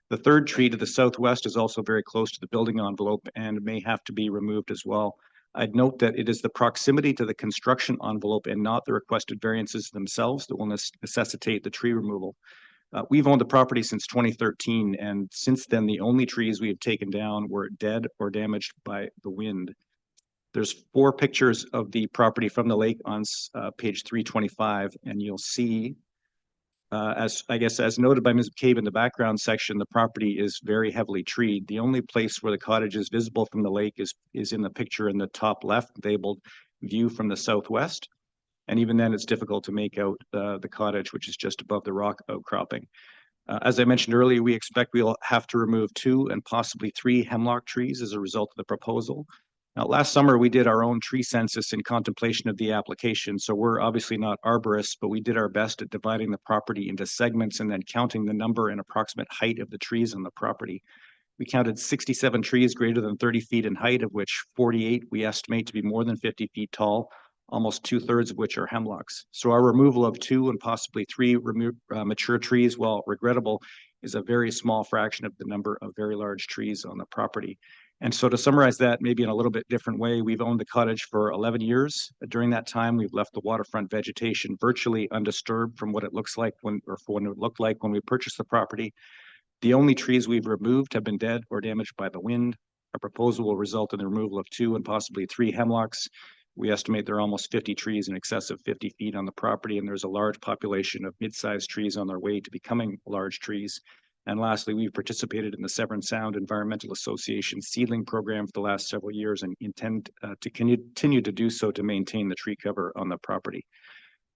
S4: The 3rd tree to the southwest is also very close to the building envelope and may have to be removed as well. I'd note that it is the proximity to the construction envelope and not the requested variances themselves that will necessitate the tree removal. We've owned the property since 2013, and since then, the only trees we have taken down were dead or damaged by the wind. There's 4 pictures of the property from the lake on page 325, and you'll see, as noted by Ms. McCabe in the background section, the property is very heavily treed. The only place where the cottage is visible from the lake is in the picture in the top left, labeled View from the Southwest. And even then, it's difficult to make out the cottage, which is just above the rock outcropping. As I mentioned earlier, we expect we'll have to remove 2 and possibly 3 hemlock trees as a result of the proposal. Now, last summer, we did our own tree census in contemplation of the application. So we're obviously not arborists, but we did our best at dividing the property into segments and then counting the number and approximate height of the trees on the property. We counted 67 trees greater than 30 feet in height, of which 48 we estimate to be more than 50 feet tall, almost 2/3 of which are hemlocks. So our removal of 2 and possibly 3 mature trees, while regrettable, is a very small fraction of the number of very large trees on the property. And so to summarize that maybe in a little bit different way, we've owned the cottage for 11 years. During that time, we've left the waterfront vegetation virtually undisturbed from what it looks like when it looked like when we purchased the property. The only trees we've removed have been dead or damaged by the wind. Our proposal will result in the removal of 2 and possibly 3 hemlocks. We estimate there are almost 50 trees in excess of 50 feet on the property, and there's a large population of mid-sized trees on their way to becoming large trees. And lastly, we've participated in the Severn Sound Environmental Association seedling program for the last several years and intend to continue to do so to maintain the tree cover on the property.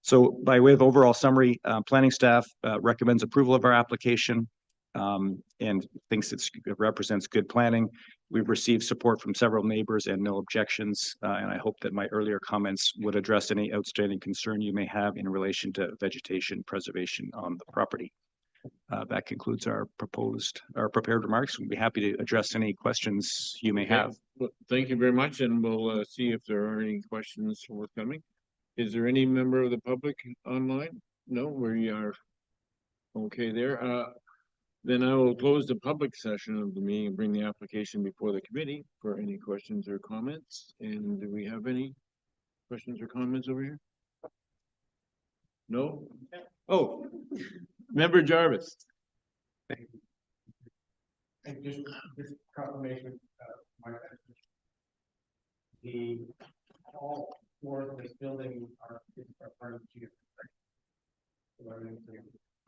S4: So by way of overall summary, planning staff recommends approval of our application and thinks it represents good planning. We've received support from several neighbors and no objections, and I hope that my earlier comments would address any outstanding concern you may have in relation to vegetation preservation on the property. That concludes our prepared remarks. We'll be happy to address any questions you may have.
S1: Well, thank you very much, and we'll see if there are any questions forthcoming. Is there any member of the public online? No, we are okay there. Then I will close the public session of the meeting and bring the application before the committee for any questions or comments. And do we have any questions or comments over here? No? Oh, Member Jarvis.
S10: And just confirmation, all 4 of this building are part of the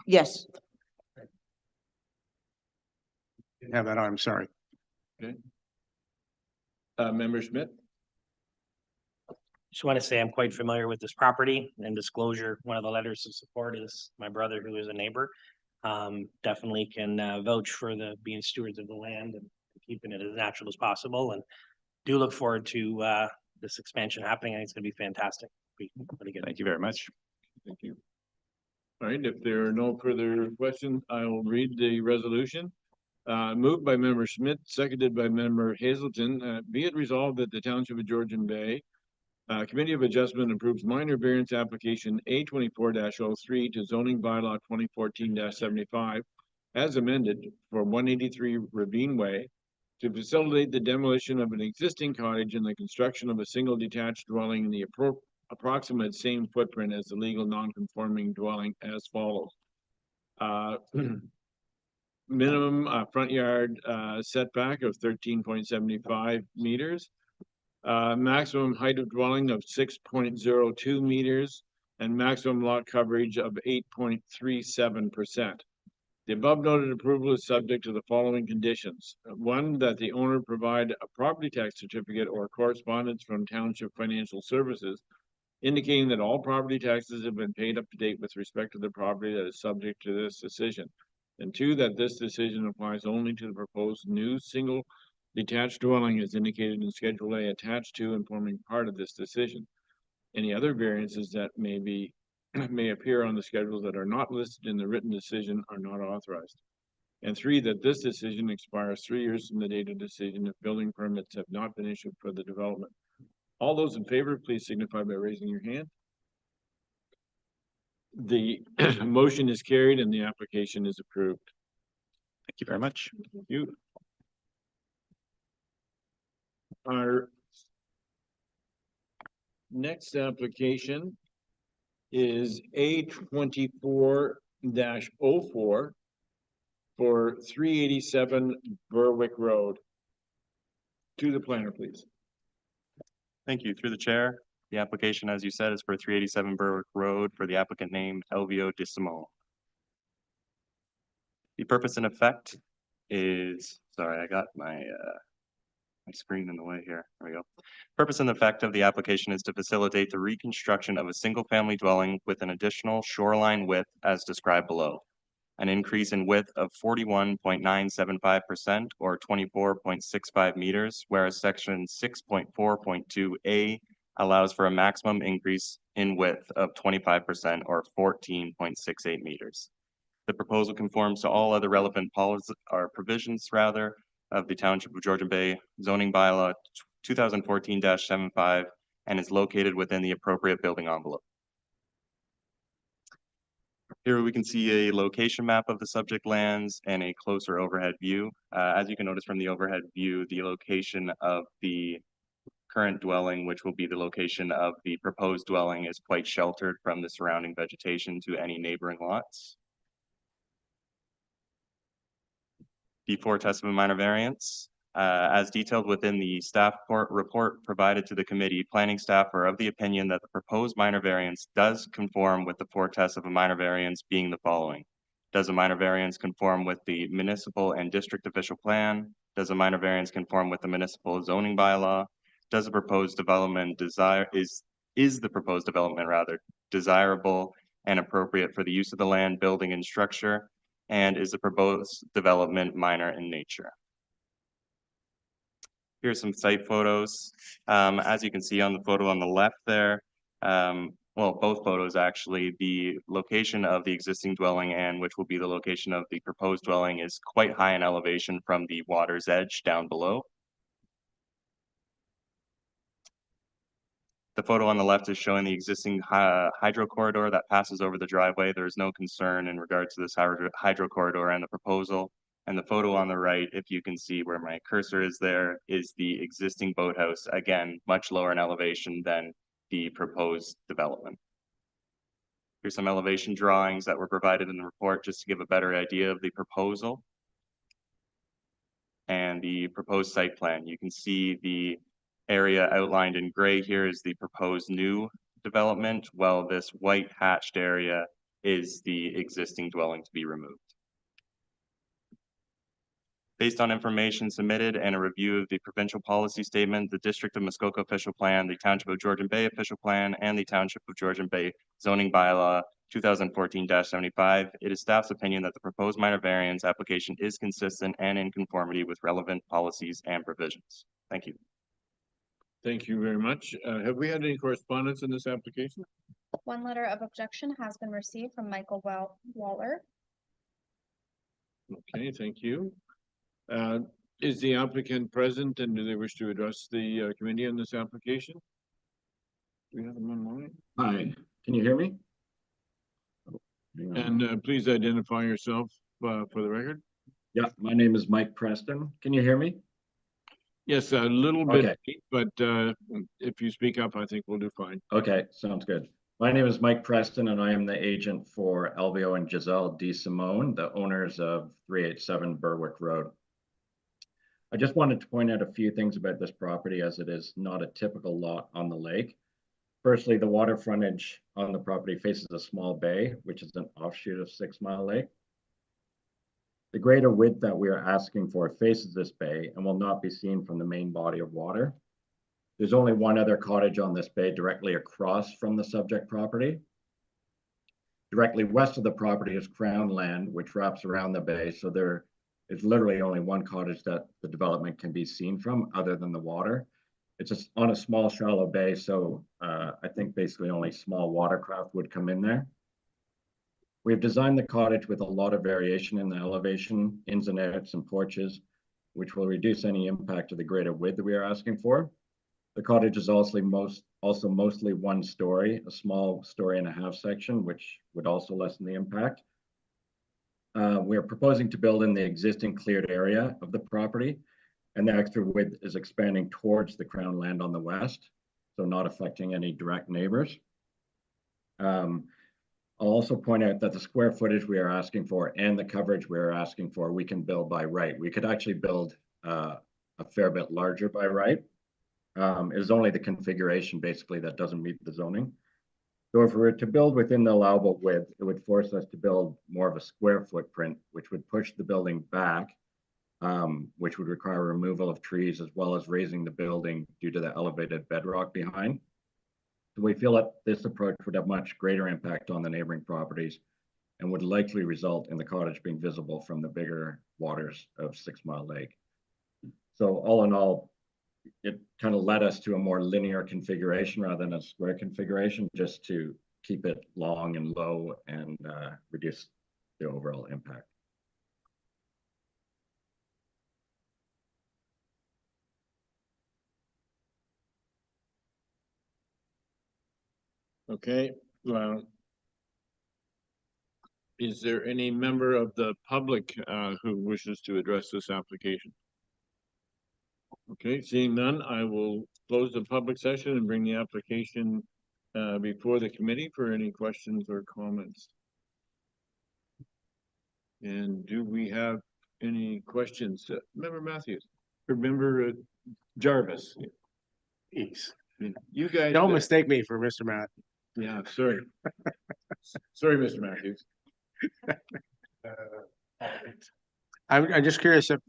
S15: Yes.
S7: Didn't have that on, I'm sorry.
S1: Okay. Member Schmidt.
S10: Just want to say I'm quite familiar with this property and disclosure. One of the letters of support is my brother, who is a neighbor. Definitely can vouch for the being stewards of the land and keeping it as natural as possible. And do look forward to this expansion happening. I think it's going to be fantastic. Be really good.
S4: Thank you very much.
S1: Thank you. All right, if there are no further questions, I will read the resolution. Moved by Member Schmidt, seconded by Member Hazelton. Be it resolved that the Township of Georgian Bay Committee of Adjustment approves minor variance application A24-03 to zoning bylaw 2014-75 as amended for 183 Ravine Way to facilitate the demolition of an existing cottage and the construction of a single detached dwelling in the approximate same footprint as the legal non-conforming dwelling as follows. Minimum front yard setback of 13.75 meters. Maximum height of dwelling of 6.02 meters and maximum lot coverage of 8.37%. The above noted approval is subject to the following conditions. One, that the owner provide a property tax certificate or correspondence from Township Financial Services indicating that all property taxes have been paid up to date with respect to the property that is subject to this decision. And two, that this decision applies only to the proposed new single detached dwelling as indicated in Schedule A attached to and forming part of this decision. Any other variances that may appear on the schedules that are not listed in the written decision are not authorized. And three, that this decision expires 3 years from the date of decision if building permits have not been issued for the development. All those in favor, please signify by raising your hand. The motion is carried and the application is approved.
S4: Thank you very much.
S1: Thank you. Our next application is A24-04 for 387 Berwick Road. To the planner, please.
S6: Thank you. Through the chair, the application, as you said, is for 387 Berwick Road for the applicant name DiSimone. The purpose and effect is, sorry, I got my screen in the way here. There we go. Purpose and effect of the application is to facilitate the reconstruction of a single-family dwelling with an additional shoreline width as described below. An increase in width of 41.975% or 24.65 meters, whereas section 6.4.2A allows for a maximum increase in width of 25% or 14.68 meters. The proposal conforms to all other relevant provisions of the Township of Georgian Bay zoning bylaw 2014-75 and is located within the appropriate building envelope. Here we can see a location map of the subject lands and a closer overhead view. As you can notice from the overhead view, the location of the current dwelling, which will be the location of the proposed dwelling, is quite sheltered from the surrounding vegetation to any neighboring lots. The foretest of a minor variance. As detailed within the staff report provided to the committee, planning staff are of the opinion that the proposed minor variance does conform with the foretest of a minor variance being the following. Does a minor variance conform with the municipal and district official plan? Does a minor variance conform with the municipal zoning bylaw? Does the proposed development is the proposed development desirable and appropriate for the use of the land, building, and structure? And is the proposed development minor in nature? Here's some site photos. As you can see on the photo on the left there, well, both photos actually, the location of the existing dwelling and which will be the location of the proposed dwelling is quite high in elevation from the water's edge down below. The photo on the left is showing the existing hydro corridor that passes over the driveway. There is no concern in regards to this hydro corridor and the proposal. And the photo on the right, if you can see where my cursor is there, is the existing boathouse, again, much lower in elevation than the proposed development. Here's some elevation drawings that were provided in the report just to give a better idea of the proposal and the proposed site plan. You can see the area outlined in gray here is the proposed new development, while this white hatched area is the existing dwelling to be removed. Based on information submitted and a review of the provincial policy statement, the District of Muskoka official plan, the Township of Georgian Bay official plan, and the Township of Georgian Bay zoning bylaw 2014-75, it is staff's opinion that the proposed minor variance application is consistent and in conformity with relevant policies and provisions. Thank you.
S1: Thank you very much. Have we had any correspondence in this application?
S2: One letter of objection has been received from Michael Waller.
S1: Okay, thank you. Is the applicant present and do they wish to address the committee on this application? Do we have them online?
S13: Hi, can you hear me?
S1: And please identify yourself for the record.
S13: Yeah, my name is Mike Preston. Can you hear me?
S1: Yes, a little bit,
S13: Okay.
S1: but if you speak up, I think we'll do fine.
S13: Okay, sounds good. My name is Mike Preston and I am the agent for Elvio and Giselle DiSimone, the owners of 387 Berwick Road. I just wanted to point out a few things about this property as it is not a typical lot on the lake. Firstly, the water frontage on the property faces a small bay, which is an offshoot of 6 Mile Lake. The greater width that we are asking for faces this bay and will not be seen from the main body of water. There's only one other cottage on this bay directly across from the subject property. Directly west of the property is Crown land, which wraps around the bay. So there is literally only one cottage that the development can be seen from other than the water. It's just on a small shallow bay. So I think basically only small watercraft would come in there. We've designed the cottage with a lot of variation in the elevation, ins and outs and porches, which will reduce any impact to the greater width that we are asking for. The cottage is also mostly 1 story, a small 1.5 story section, which would also lessen the impact. We are proposing to build in the existing cleared area of the property, and the extra width is expanding towards the Crown land on the west, so not affecting any direct neighbors. I'll also point out that the square footage we are asking for and the coverage we are asking for, we can build by right. We could actually build a fair bit larger by right. It is only the configuration basically that doesn't meet the zoning. So if we were to build within the allowable width, it would force us to build more of a square footprint, which would push the building back, which would require removal of trees as well as raising the building due to the elevated bedrock behind. So we feel that this approach would have much greater impact on the neighboring properties and would likely result in the cottage being visible from the bigger waters of 6 Mile Lake. So all in all, it kind of led us to a more linear configuration rather than a square configuration, just to keep it long and low and reduce the overall impact.
S1: Okay, well, is there any member of the public who wishes to address this application? Okay, seeing none, I will close the public session and bring the application before the committee for any questions or comments. And do we have any questions? Member Matthews, or Member Jarvis? Jeez. You guys
S7: Don't mistake me for Mr. Matt.
S1: Yeah, sorry. Sorry, Mr. Matthews.
S7: I'm just curious if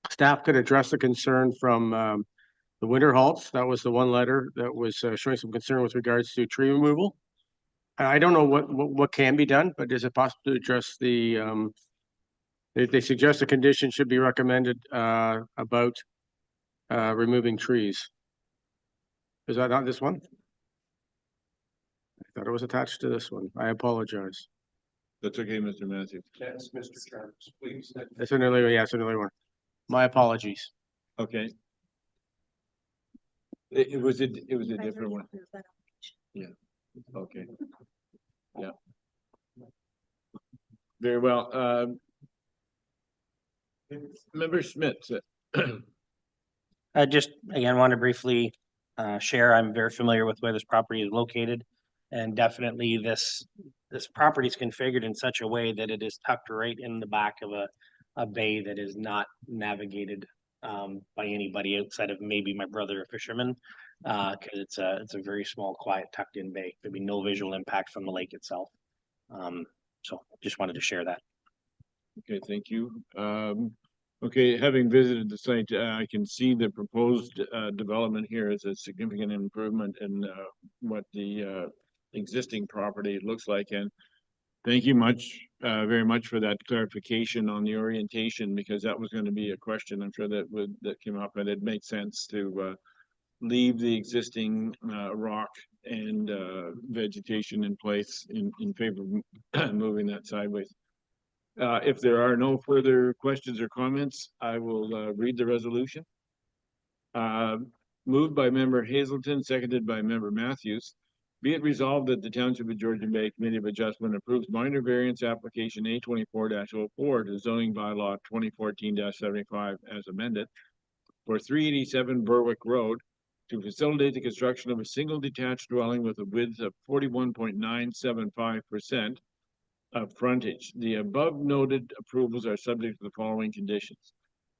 S7: staff could address the concern from the winter halts. That was the one letter that was showing some concern with regards to tree removal. I don't know what can be done, but is it possible to address the they suggest a condition should be recommended about removing trees. Is that not this one? I thought it was attached to this one. I apologize.
S1: That's okay, Mr. Matthews.
S9: Yes, Mr. Jarvis, please.
S7: It's an earlier, yeah, it's an earlier one. My apologies.
S1: Okay. It was a different one. Yeah. Okay. Yeah. Very well. Member Schmidt.
S10: I just, again, want to briefly share, I'm very familiar with where this property is located. And definitely this property is configured in such a way that it is tucked right in the back of a bay that is not navigated by anybody outside of maybe my brother, a fisherman, because it's a very small, quiet, tucked in bay. There'd be no visual impact from the lake itself. So just wanted to share that.
S1: Okay, thank you. Okay, having visited the site, I can see the proposed development here is a significant improvement in what the existing property looks like. And thank you very much for that clarification on the orientation, because that was going to be a question I'm sure that came up, and it makes sense to leave the existing rock and vegetation in place in favor of moving that sideways. If there are no further questions or comments, I will read the resolution. Moved by Member Hazelton, seconded by Member Matthews. Be it resolved that the Township of Georgian Bay Committee of Adjustment approves minor variance application A24-04 to zoning bylaw 2014-75 as amended for 387 Berwick Road to facilitate the construction of a single detached dwelling with a width of 41.975% of frontage. The above noted approvals are subject to the following conditions: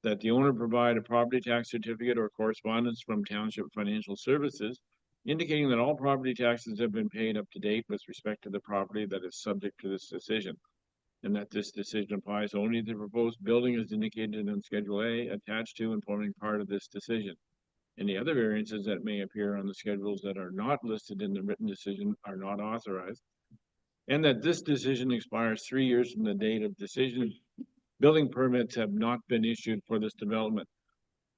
S1: that the owner provide a property tax certificate or correspondence from Township Financial Services indicating that all property taxes have been paid up to date with respect to the property that is subject to this decision, and that this decision applies only to the proposed building as indicated in Schedule A attached to and forming part of this decision. Any other variances that may appear on the schedules that are not listed in the written decision are not authorized, and that this decision expires 3 years from the date of decision. Building permits have not been issued for this development.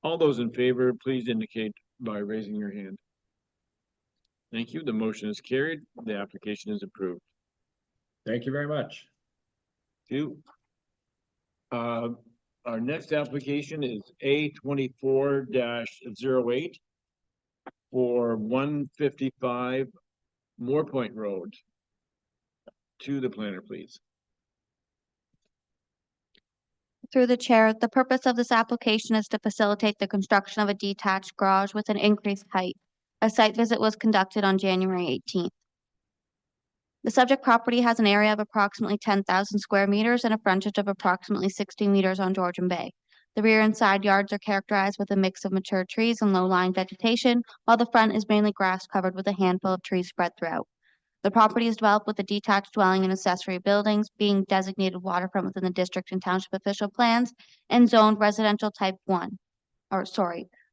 S1: All those in favor, please indicate by raising your hand. Thank you. The motion is carried. The application is approved.
S13: Thank you very much.
S1: Thank you. Our next application is A24-08 for 155 Moorpoint Road. To the planner, please.
S12: Through the chair, the purpose of this application is to facilitate the construction of a detached garage with an increased height. A site visit was conducted on January 18th. The subject property has an area of approximately 10,000 square meters and a frontage of approximately 60 meters on Georgian Bay. The rear and side yards are characterized with a mix of mature trees and low-lying vegetation, while the front is mainly grass covered with a handful of trees spread throughout. The property is developed with a detached dwelling and accessory buildings being designated waterfront within the district and township official plans and zoned residential type 1,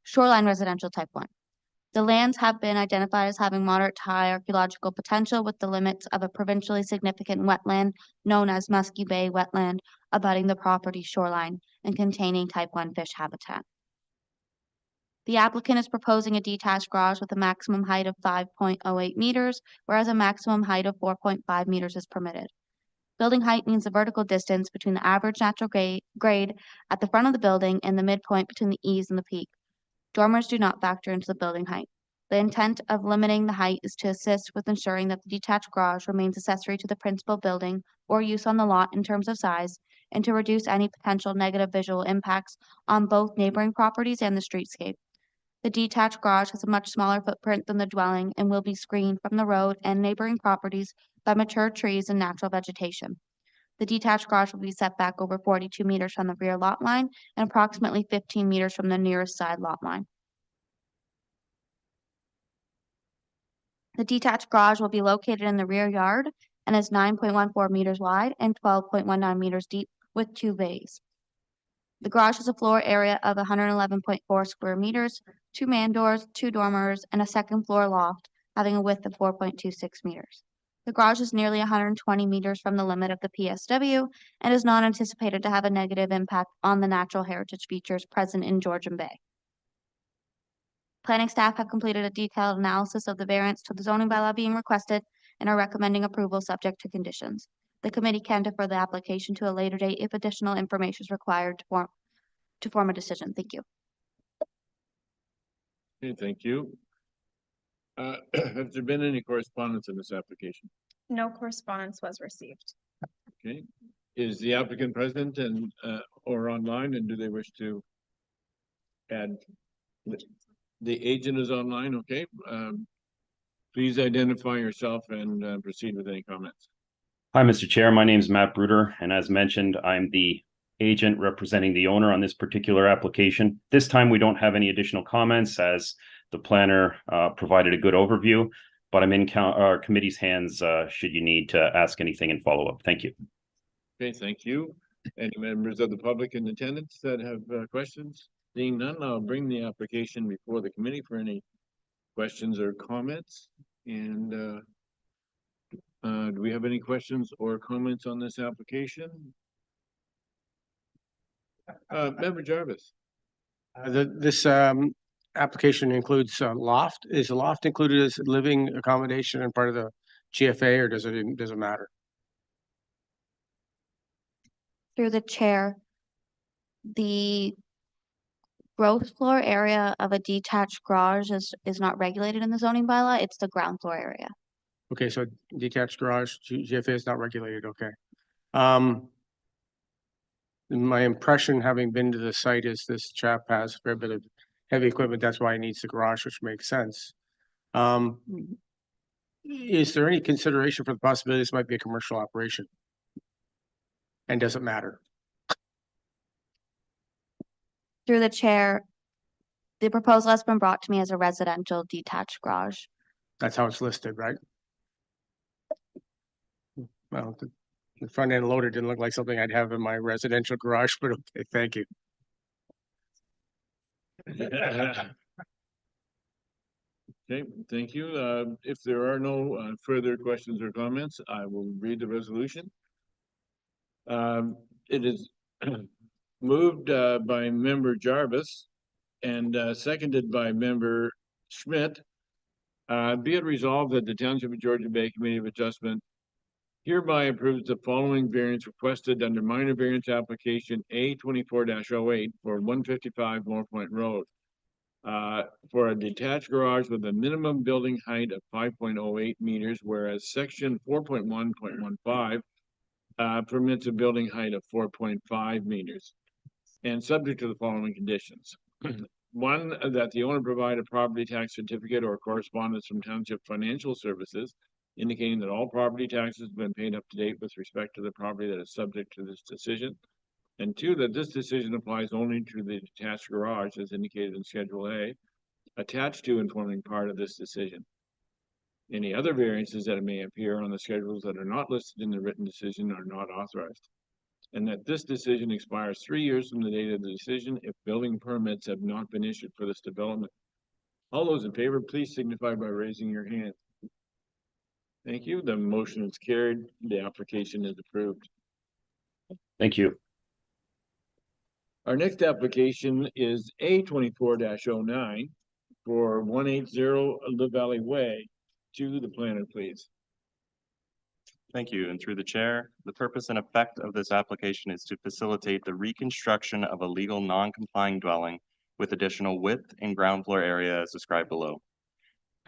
S12: shoreline residential type 1. The lands have been identified as having moderate to high archaeological potential with the limits of a provincially significant wetland known as Muskie Bay wetland abutting the property shoreline and containing type 1 fish habitat. The applicant is proposing a detached garage with a maximum height of 5.08 meters, whereas a maximum height of 4.5 meters is permitted. Building height means the vertical distance between the average natural grade at the front of the building and the midpoint between the eaves and the peak. Dormers do not factor into the building height. The intent of limiting the height is to assist with ensuring that the detached garage remains accessory to the principal building or use on the lot in terms of size, and to reduce any potential negative visual impacts on both neighboring properties and the streetscape. The detached garage has a much smaller footprint than the dwelling and will be screened from the road and neighboring properties by mature trees and natural vegetation. The detached garage will be set back over 42 meters from the rear lot line and approximately 15 meters from the nearest side lot line. The detached garage will be located in the rear yard and is 9.14 meters wide and 12.19 meters deep with 2 bays. The garage has a floor area of 111.4 square meters, 2 man doors, 2 dormers, and a second floor loft having a width of 4.26 meters. The garage is nearly 120 meters from the limit of the PSW and is not anticipated to have a negative impact on the natural heritage features present in Georgian Bay. Planning staff have completed a detailed analysis of the variance to the zoning bylaw being requested and are recommending approval subject to conditions. The committee can defer the application to a later date if additional information is required to form a decision. Thank you.
S1: Okay, thank you. Have there been any correspondence in this application?
S2: No correspondence was received.
S1: Okay. Is the applicant present and or online, and do they wish to add? The agent is online. Okay. Please identify yourself and proceed with any comments.
S14: Hi, Mr. Chair. My name is Matt Bruder, and as mentioned, I'm the agent representing the owner on this particular application. This time, we don't have any additional comments as the planner provided a good overview, but I'm in our committee's hands should you need to ask anything in follow-up. Thank you.
S1: Okay, thank you. Any members of the public in attendance that have questions? Seeing none, I'll bring the application before the committee for any questions or comments. And do we have any questions or comments on this application? Member Jarvis.
S7: This application includes loft. Is the loft included as living accommodation and part of the GFA, or does it matter?
S12: Through the chair, the gross floor area of a detached garage is not regulated in the zoning bylaw. It's the ground floor area.
S7: Okay, so detached garage, GFA is not regulated, okay. My impression, having been to the site, is this chap has a fair bit of heavy equipment, that's why he needs the garage, which makes sense. Is there any consideration for the possibility this might be a commercial operation? And does it matter?
S12: Through the chair, the proposal has been brought to me as a residential detached garage.
S7: That's how it's listed, right? Well, the front end loader didn't look like something I'd have in my residential garage, but okay, thank you.
S1: Okay, thank you. If there are no further questions or comments, I will read the resolution. It is moved by member Jarvis and seconded by member Schmidt. Be it resolved that the Township of Georgian Bay Committee of Adjustment hereby approves the following variance requested under minor variance application A24-08 for 155 Moore Point Road. For a detached garage with a minimum building height of 5.08 meters, whereas section 4.1.15 permits a building height of 4.5 meters. And subject to the following conditions. One, that the owner provide a property tax certificate or correspondence from Township Financial Services indicating that all property taxes have been paid up to date with respect to the property that is subject to this decision. And two, that this decision applies only to the detached garage as indicated in Schedule A, attached to and forming part of this decision. Any other variances that may appear on the schedules that are not listed in the written decision are not authorized. And that this decision expires 3 years from the date of the decision if building permits have not been issued for this development. All those in favor, please signify by raising your hand. Thank you. The motion is carried. The application is approved.
S14: Thank you.
S1: Our next application is A24-09 for 180 Lavalley Way. To the planner, please.
S6: Thank you. And through the chair, the purpose and effect of this application is to facilitate the reconstruction of a legal non-complying dwelling with additional width and ground floor area as described below.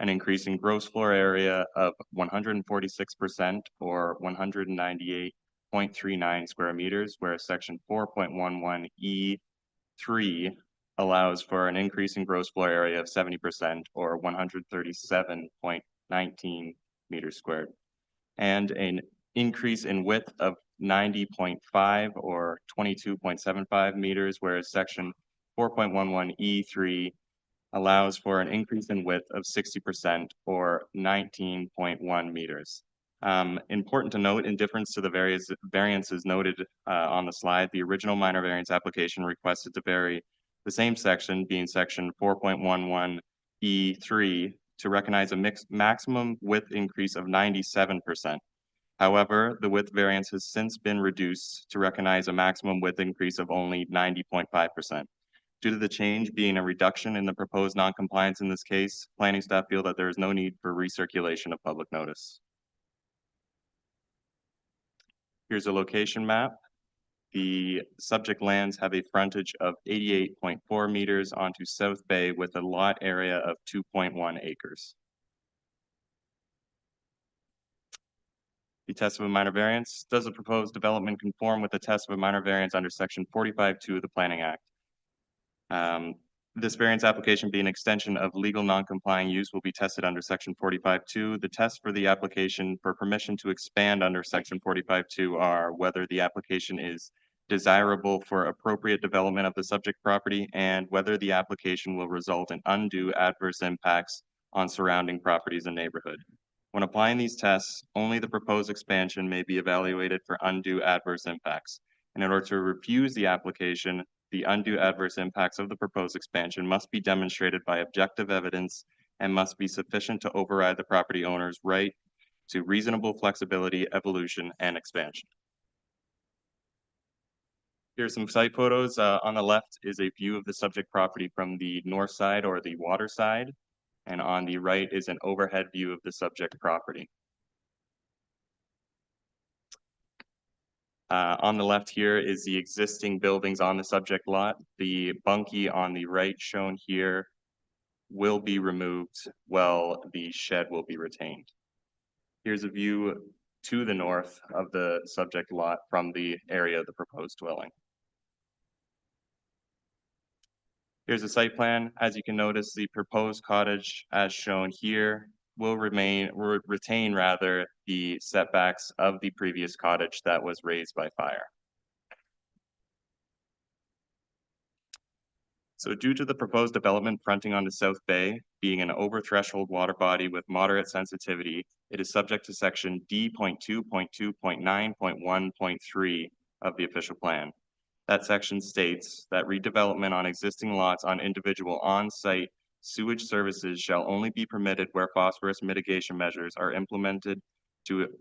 S6: An increase in gross floor area of 146% or 198.39 square meters, whereas section 4.11E3 allows for an increase in gross floor area of 70% or 137.19 meters squared, and an increase in width of 90.5 or 22.75 meters, whereas section 4.11E3 allows for an increase in width of 60% or 19.1 meters. Important to note, in difference to the various variances noted on the slide, the original minor variance application requested to vary the same section, being section 4.11E3, to recognize a maximum width increase of 97%. However, the width variance has since been reduced to recognize a maximum width increase of only 90.5%. Due to the change being a reduction in the proposed noncompliance in this case, planning staff feel that there is no need for recirculation of public notice. Here's a location map. The subject lands have a frontage of 88.4 meters onto South Bay with a lot area of 2.1 acres. The test of a minor variance. Does the proposed development conform with the test of a minor variance under section 45(2) of the Planning Act? This variance application being an extension of legal non-complying use will be tested under section 45(2). The tests for the application for permission to expand under section 45(2) are whether the application is desirable for appropriate development of the subject property and whether the application will result in undue adverse impacts on surrounding properties and neighborhood. When applying these tests, only the proposed expansion may be evaluated for undue adverse impacts. And in order to refuse the application, the undue adverse impacts of the proposed expansion must be demonstrated by objective evidence and must be sufficient to override the property owner's right to reasonable flexibility, evolution, and expansion. Here's some site photos. On the left is a view of the subject property from the north side or the water side, and on the right is an overhead view of the subject property. On the left here is the existing buildings on the subject lot. The bunkie on the right shown here will be removed while the shed will be retained. Here's a view to the north of the subject lot from the area of the proposed dwelling. Here's a site plan. As you can notice, the proposed cottage as shown here will retain the setbacks of the previous cottage that was razed by fire. So due to the proposed development fronting onto South Bay being an over-threshold water body with moderate sensitivity, it is subject to section D.2.2.9.1.3 of the official plan. That section states that redevelopment on existing lots on individual on-site sewage services shall only be permitted where phosphorus mitigation measures are implemented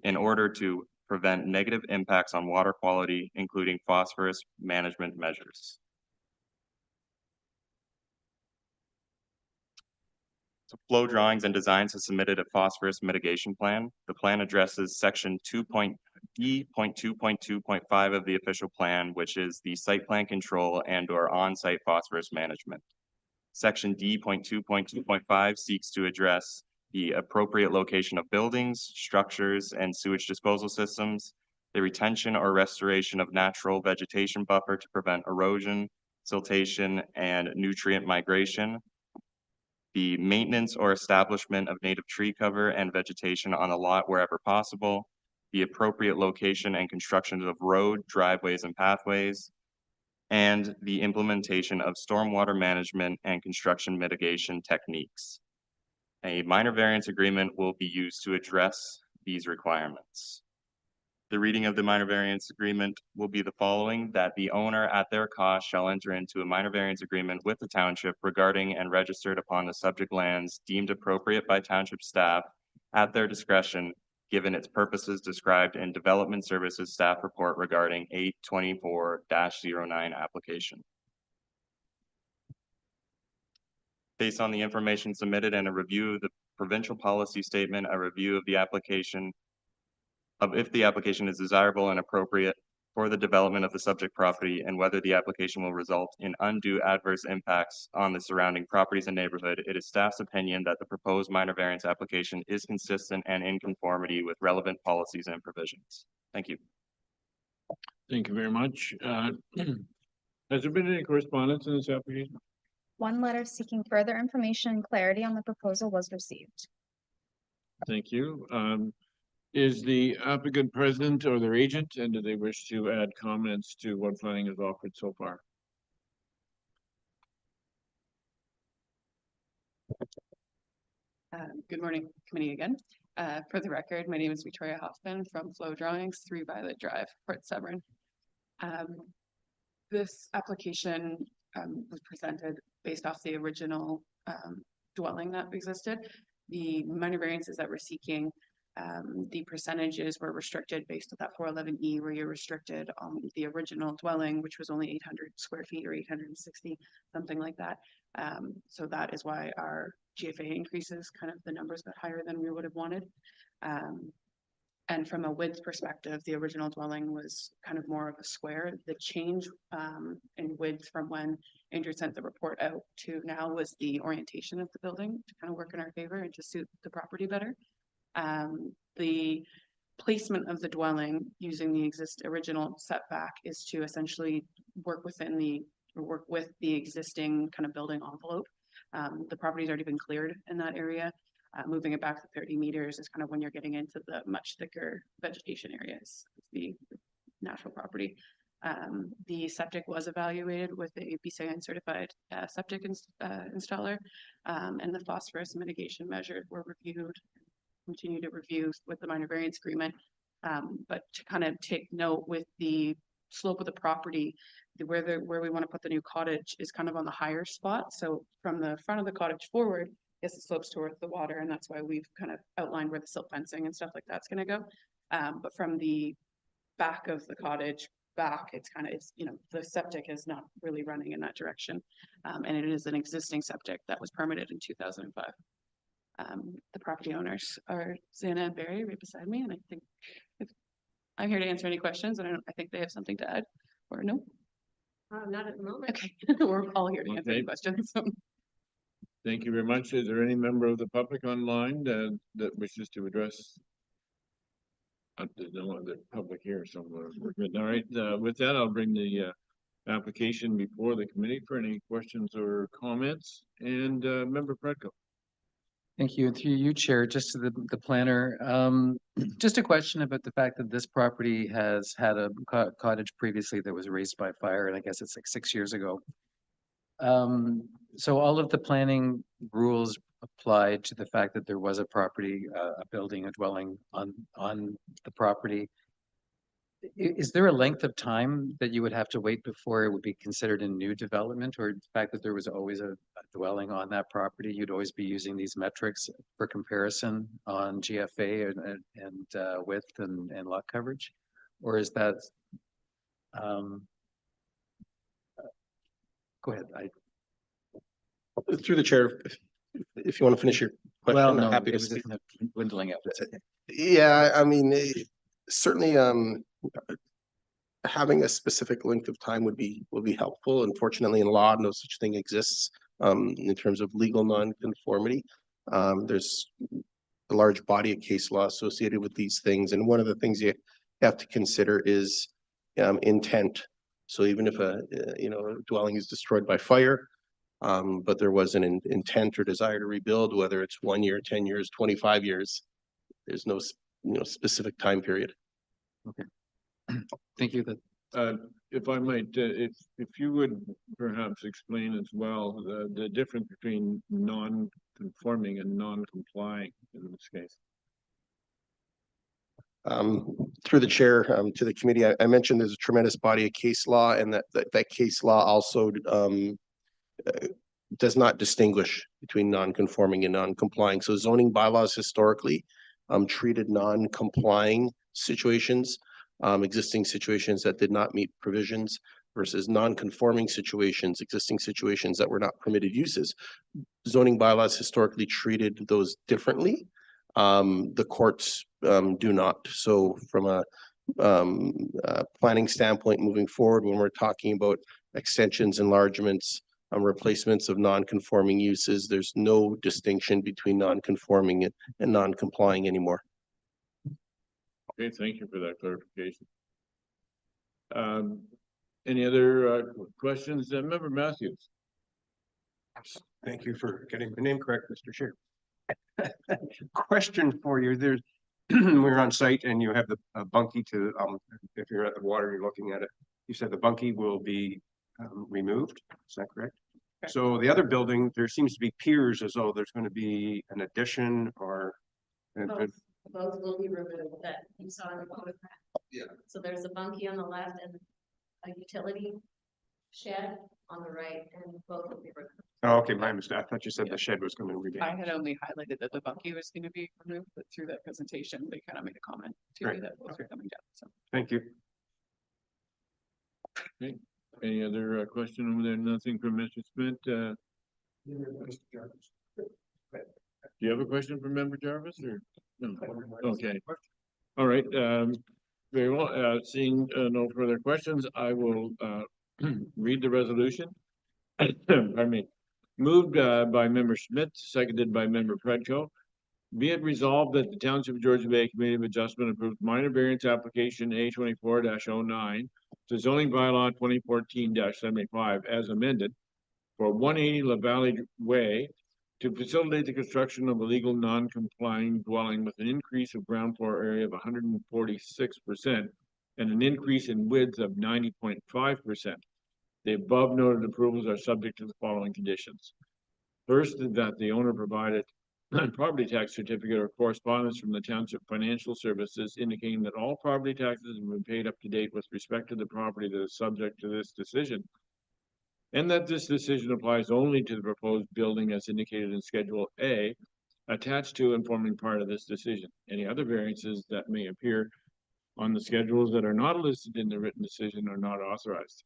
S6: in order to prevent negative impacts on water quality, including phosphorus management measures. So flow drawings and designs have submitted a phosphorus mitigation plan. The plan addresses section D.2.2.2.5 of the official plan, which is the site plan control and/or on-site phosphorus management. Section D.2.2.5 seeks to address the appropriate location of buildings, structures, and sewage disposal systems, the retention or restoration of natural vegetation buffer to prevent erosion, siltation, and nutrient migration, the maintenance or establishment of native tree cover and vegetation on the lot wherever possible, the appropriate location and construction of road, driveways, and pathways, and the implementation of stormwater management and construction mitigation techniques. A minor variance agreement will be used to address these requirements. The reading of the minor variance agreement will be the following: that the owner at their cost shall enter into a minor variance agreement with the township regarding and registered upon the subject lands deemed appropriate by township staff at their discretion, given its purposes described in Development Services Staff Report regarding 824-09 application. Based on the information submitted and a review of the provincial policy statement, a review of the application of if the application is desirable and appropriate for the development of the subject property and whether the application will result in undue adverse impacts on the surrounding properties and neighborhood, it is staff's opinion that the proposed minor variance application is consistent and in conformity with relevant policies and provisions. Thank you.
S1: Thank you very much. Has there been any correspondence in this application?
S2: One letter seeking further information and clarity on the proposal was received.
S1: Thank you. Is the applicant present or their agent, and do they wish to add comments to what planning has offered so far?
S16: Good morning, committee again. For the record, my name is Victoria Hoffman from Flow Drawings, 3 Violet Drive, Port Severn. This application was presented based off the original dwelling that existed. The minor variances that we're seeking, the percentages were restricted based on that 411E, where you're restricted on the original dwelling, which was only 800 square feet or 860, something like that. So that is why our GFA increases, kind of the numbers got higher than we would have wanted. And from a width perspective, the original dwelling was kind of more of a square. The change in width from when Andrew sent the report out to now was the orientation of the building to kind of work in our favor and to suit the property better. The placement of the dwelling using the original setback is to essentially work with the existing kind of building envelope. The property's already been cleared in that area. Moving it back to 30 meters is kind of when you're getting into the much thicker vegetation areas, the natural property. The septic was evaluated with a BCN certified septic installer, and the phosphorus mitigation measures were reviewed, continue to review with the minor variance agreement. But to kind of take note with the slope of the property, where we want to put the new cottage is kind of on the higher spot. So from the front of the cottage forward, yes, it slopes towards the water, and that's why we've kind of outlined where the silt fencing and stuff like that's going to go. But from the back of the cottage back, it's the septic is not really running in that direction, and it is an existing septic that was permitted in 2005. The property owners are Zana and Barry right beside me, and I think I'm here to answer any questions, and I think they have something to add, or no?
S15: Not at the moment.
S16: Okay, we're all here to answer any questions. So.
S1: Thank you very much. Is there any member of the public online that wishes to address? There's no other public here, so we're good. All right, with that, I'll bring the application before the committee for any questions or comments. And Member Predko.
S8: Thank you. Through you, Chair, just to the planner, just a question about the fact that this property has had a cottage previously that was razed by fire, and I guess it's like 6 years ago. So all of the planning rules applied to the fact that there was a property, a building, a dwelling on the property. Is there a length of time that you would have to wait before it would be considered a new development, or the fact that there was always a dwelling on that property, you'd always be using these metrics for comparison on GFA and width and lot coverage? Or is that, go ahead.
S17: Through the chair, if you want to finish your question,
S8: Well, no,
S17: I'm happy
S8: it
S17: to
S8: was
S17: speak.
S8: kind of dwindling out.
S17: Yeah, I mean, certainly, having a specific length of time would be helpful. Unfortunately, in law, no such thing exists in terms of legal non-conformity. There's a large body of case law associated with these things, and one of the things you have to consider is intent. So even if a dwelling is destroyed by fire, but there was an intent or desire to rebuild, whether it's 1 year, 10 years, 25 years, there's no specific time period.
S8: Okay. Thank you.
S1: If I might, if you would perhaps explain as well the difference between non-conforming and non-complying in this case.
S17: Through the chair to the committee, I mentioned there's a tremendous body of case law, and that case law also does not distinguish between non-conforming and non-complying. So zoning bylaws historically treated non-complying situations, existing situations that did not meet provisions, versus non-conforming situations, existing situations that were not permitted uses. Zoning bylaws historically treated those differently. The courts do not. So from a planning standpoint moving forward, when we're talking about extensions, enlargements, replacements of non-conforming uses, there's no distinction between non-conforming and non-complying anymore.
S1: Okay, thank you for that clarification. Any other questions? Member Matthews.
S9: Thank you for getting the name correct, Mr. Chair. Question for you. There's we're on site and you have the bunkie to if you're at the water, you're looking at it. You said the bunkie will be removed. Is that correct? Okay. So the other building, there seems to be piers as though there's going to be an addition or.
S15: Both will be removed that you saw in the photograph. Yeah. So there's a bunkie on the left and a utility shed on the right, and both will be removed.
S9: Oh, okay, my mistake. I thought you said the shed was going to be.
S16: I had only highlighted that the bunkie was going to be removed, but through that presentation, they kind of made a comment to me that both are coming down. So
S9: thank you.
S1: Okay. Any other question over there? Nothing from Mr. Smith. Do you have a question for Member Jarvis or no? Okay. All right. Very well. Seeing no further questions, I will read the resolution. Pardon me. Moved by Member Schmidt, seconded by Member Predko. Be it resolved that the Township of Georgian Bay Committee of Adjustment approved minor variance application A24-09 to zoning bylaw 2014-75 as amended for 180 Lavalley Way to facilitate the construction of a legal non-complying dwelling with an increase of ground floor area of 146% and an increase in width of 90.5%. The above noted approvals are subject to the following conditions. First, that the owner provided property tax certificate or correspondence from the Township Financial Services indicating that all property taxes have been paid up to date with respect to the property that is subject to this decision, and that this decision applies only to the proposed building as indicated in Schedule A, attached to and forming part of this decision. Any other variances that may appear on the schedules that are not listed in the written decision are not authorized.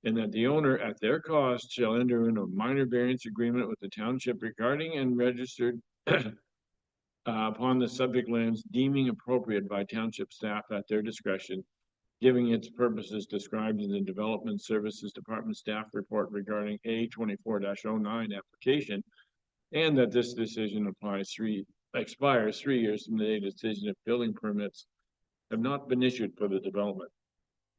S1: And that the owner at their cost shall enter into a minor variance agreement with the township regarding and registered upon the subject lands deeming appropriate by township staff at their discretion, giving its purposes described in the Development Services Department staff report regarding A 24-09 application, and that this decision expires 3 years from the date of decision if building permits have not been issued for the development.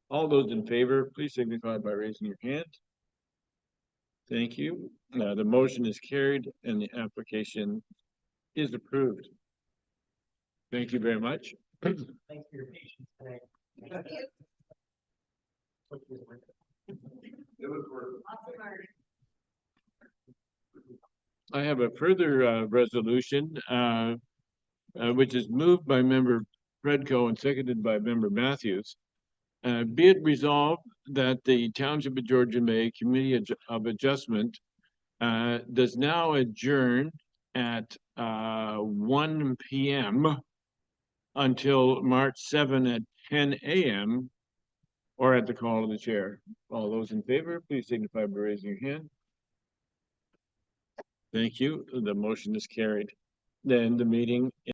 S1: All those in favor, please signify by raising your hand. Thank you. The motion is carried and the application is approved. Thank you very much.
S10: Thanks for your patience today.
S1: I have a further resolution, which is moved by member Fredco and seconded by member Matthews. Be it resolved that the Township of Georgian Bay Committee of Adjustment does now adjourn at 1 p.m. until March 7 at 10 a.m. or at the call of the chair. All those in favor, please signify by raising your hand. Thank you. The motion is carried. Then the meeting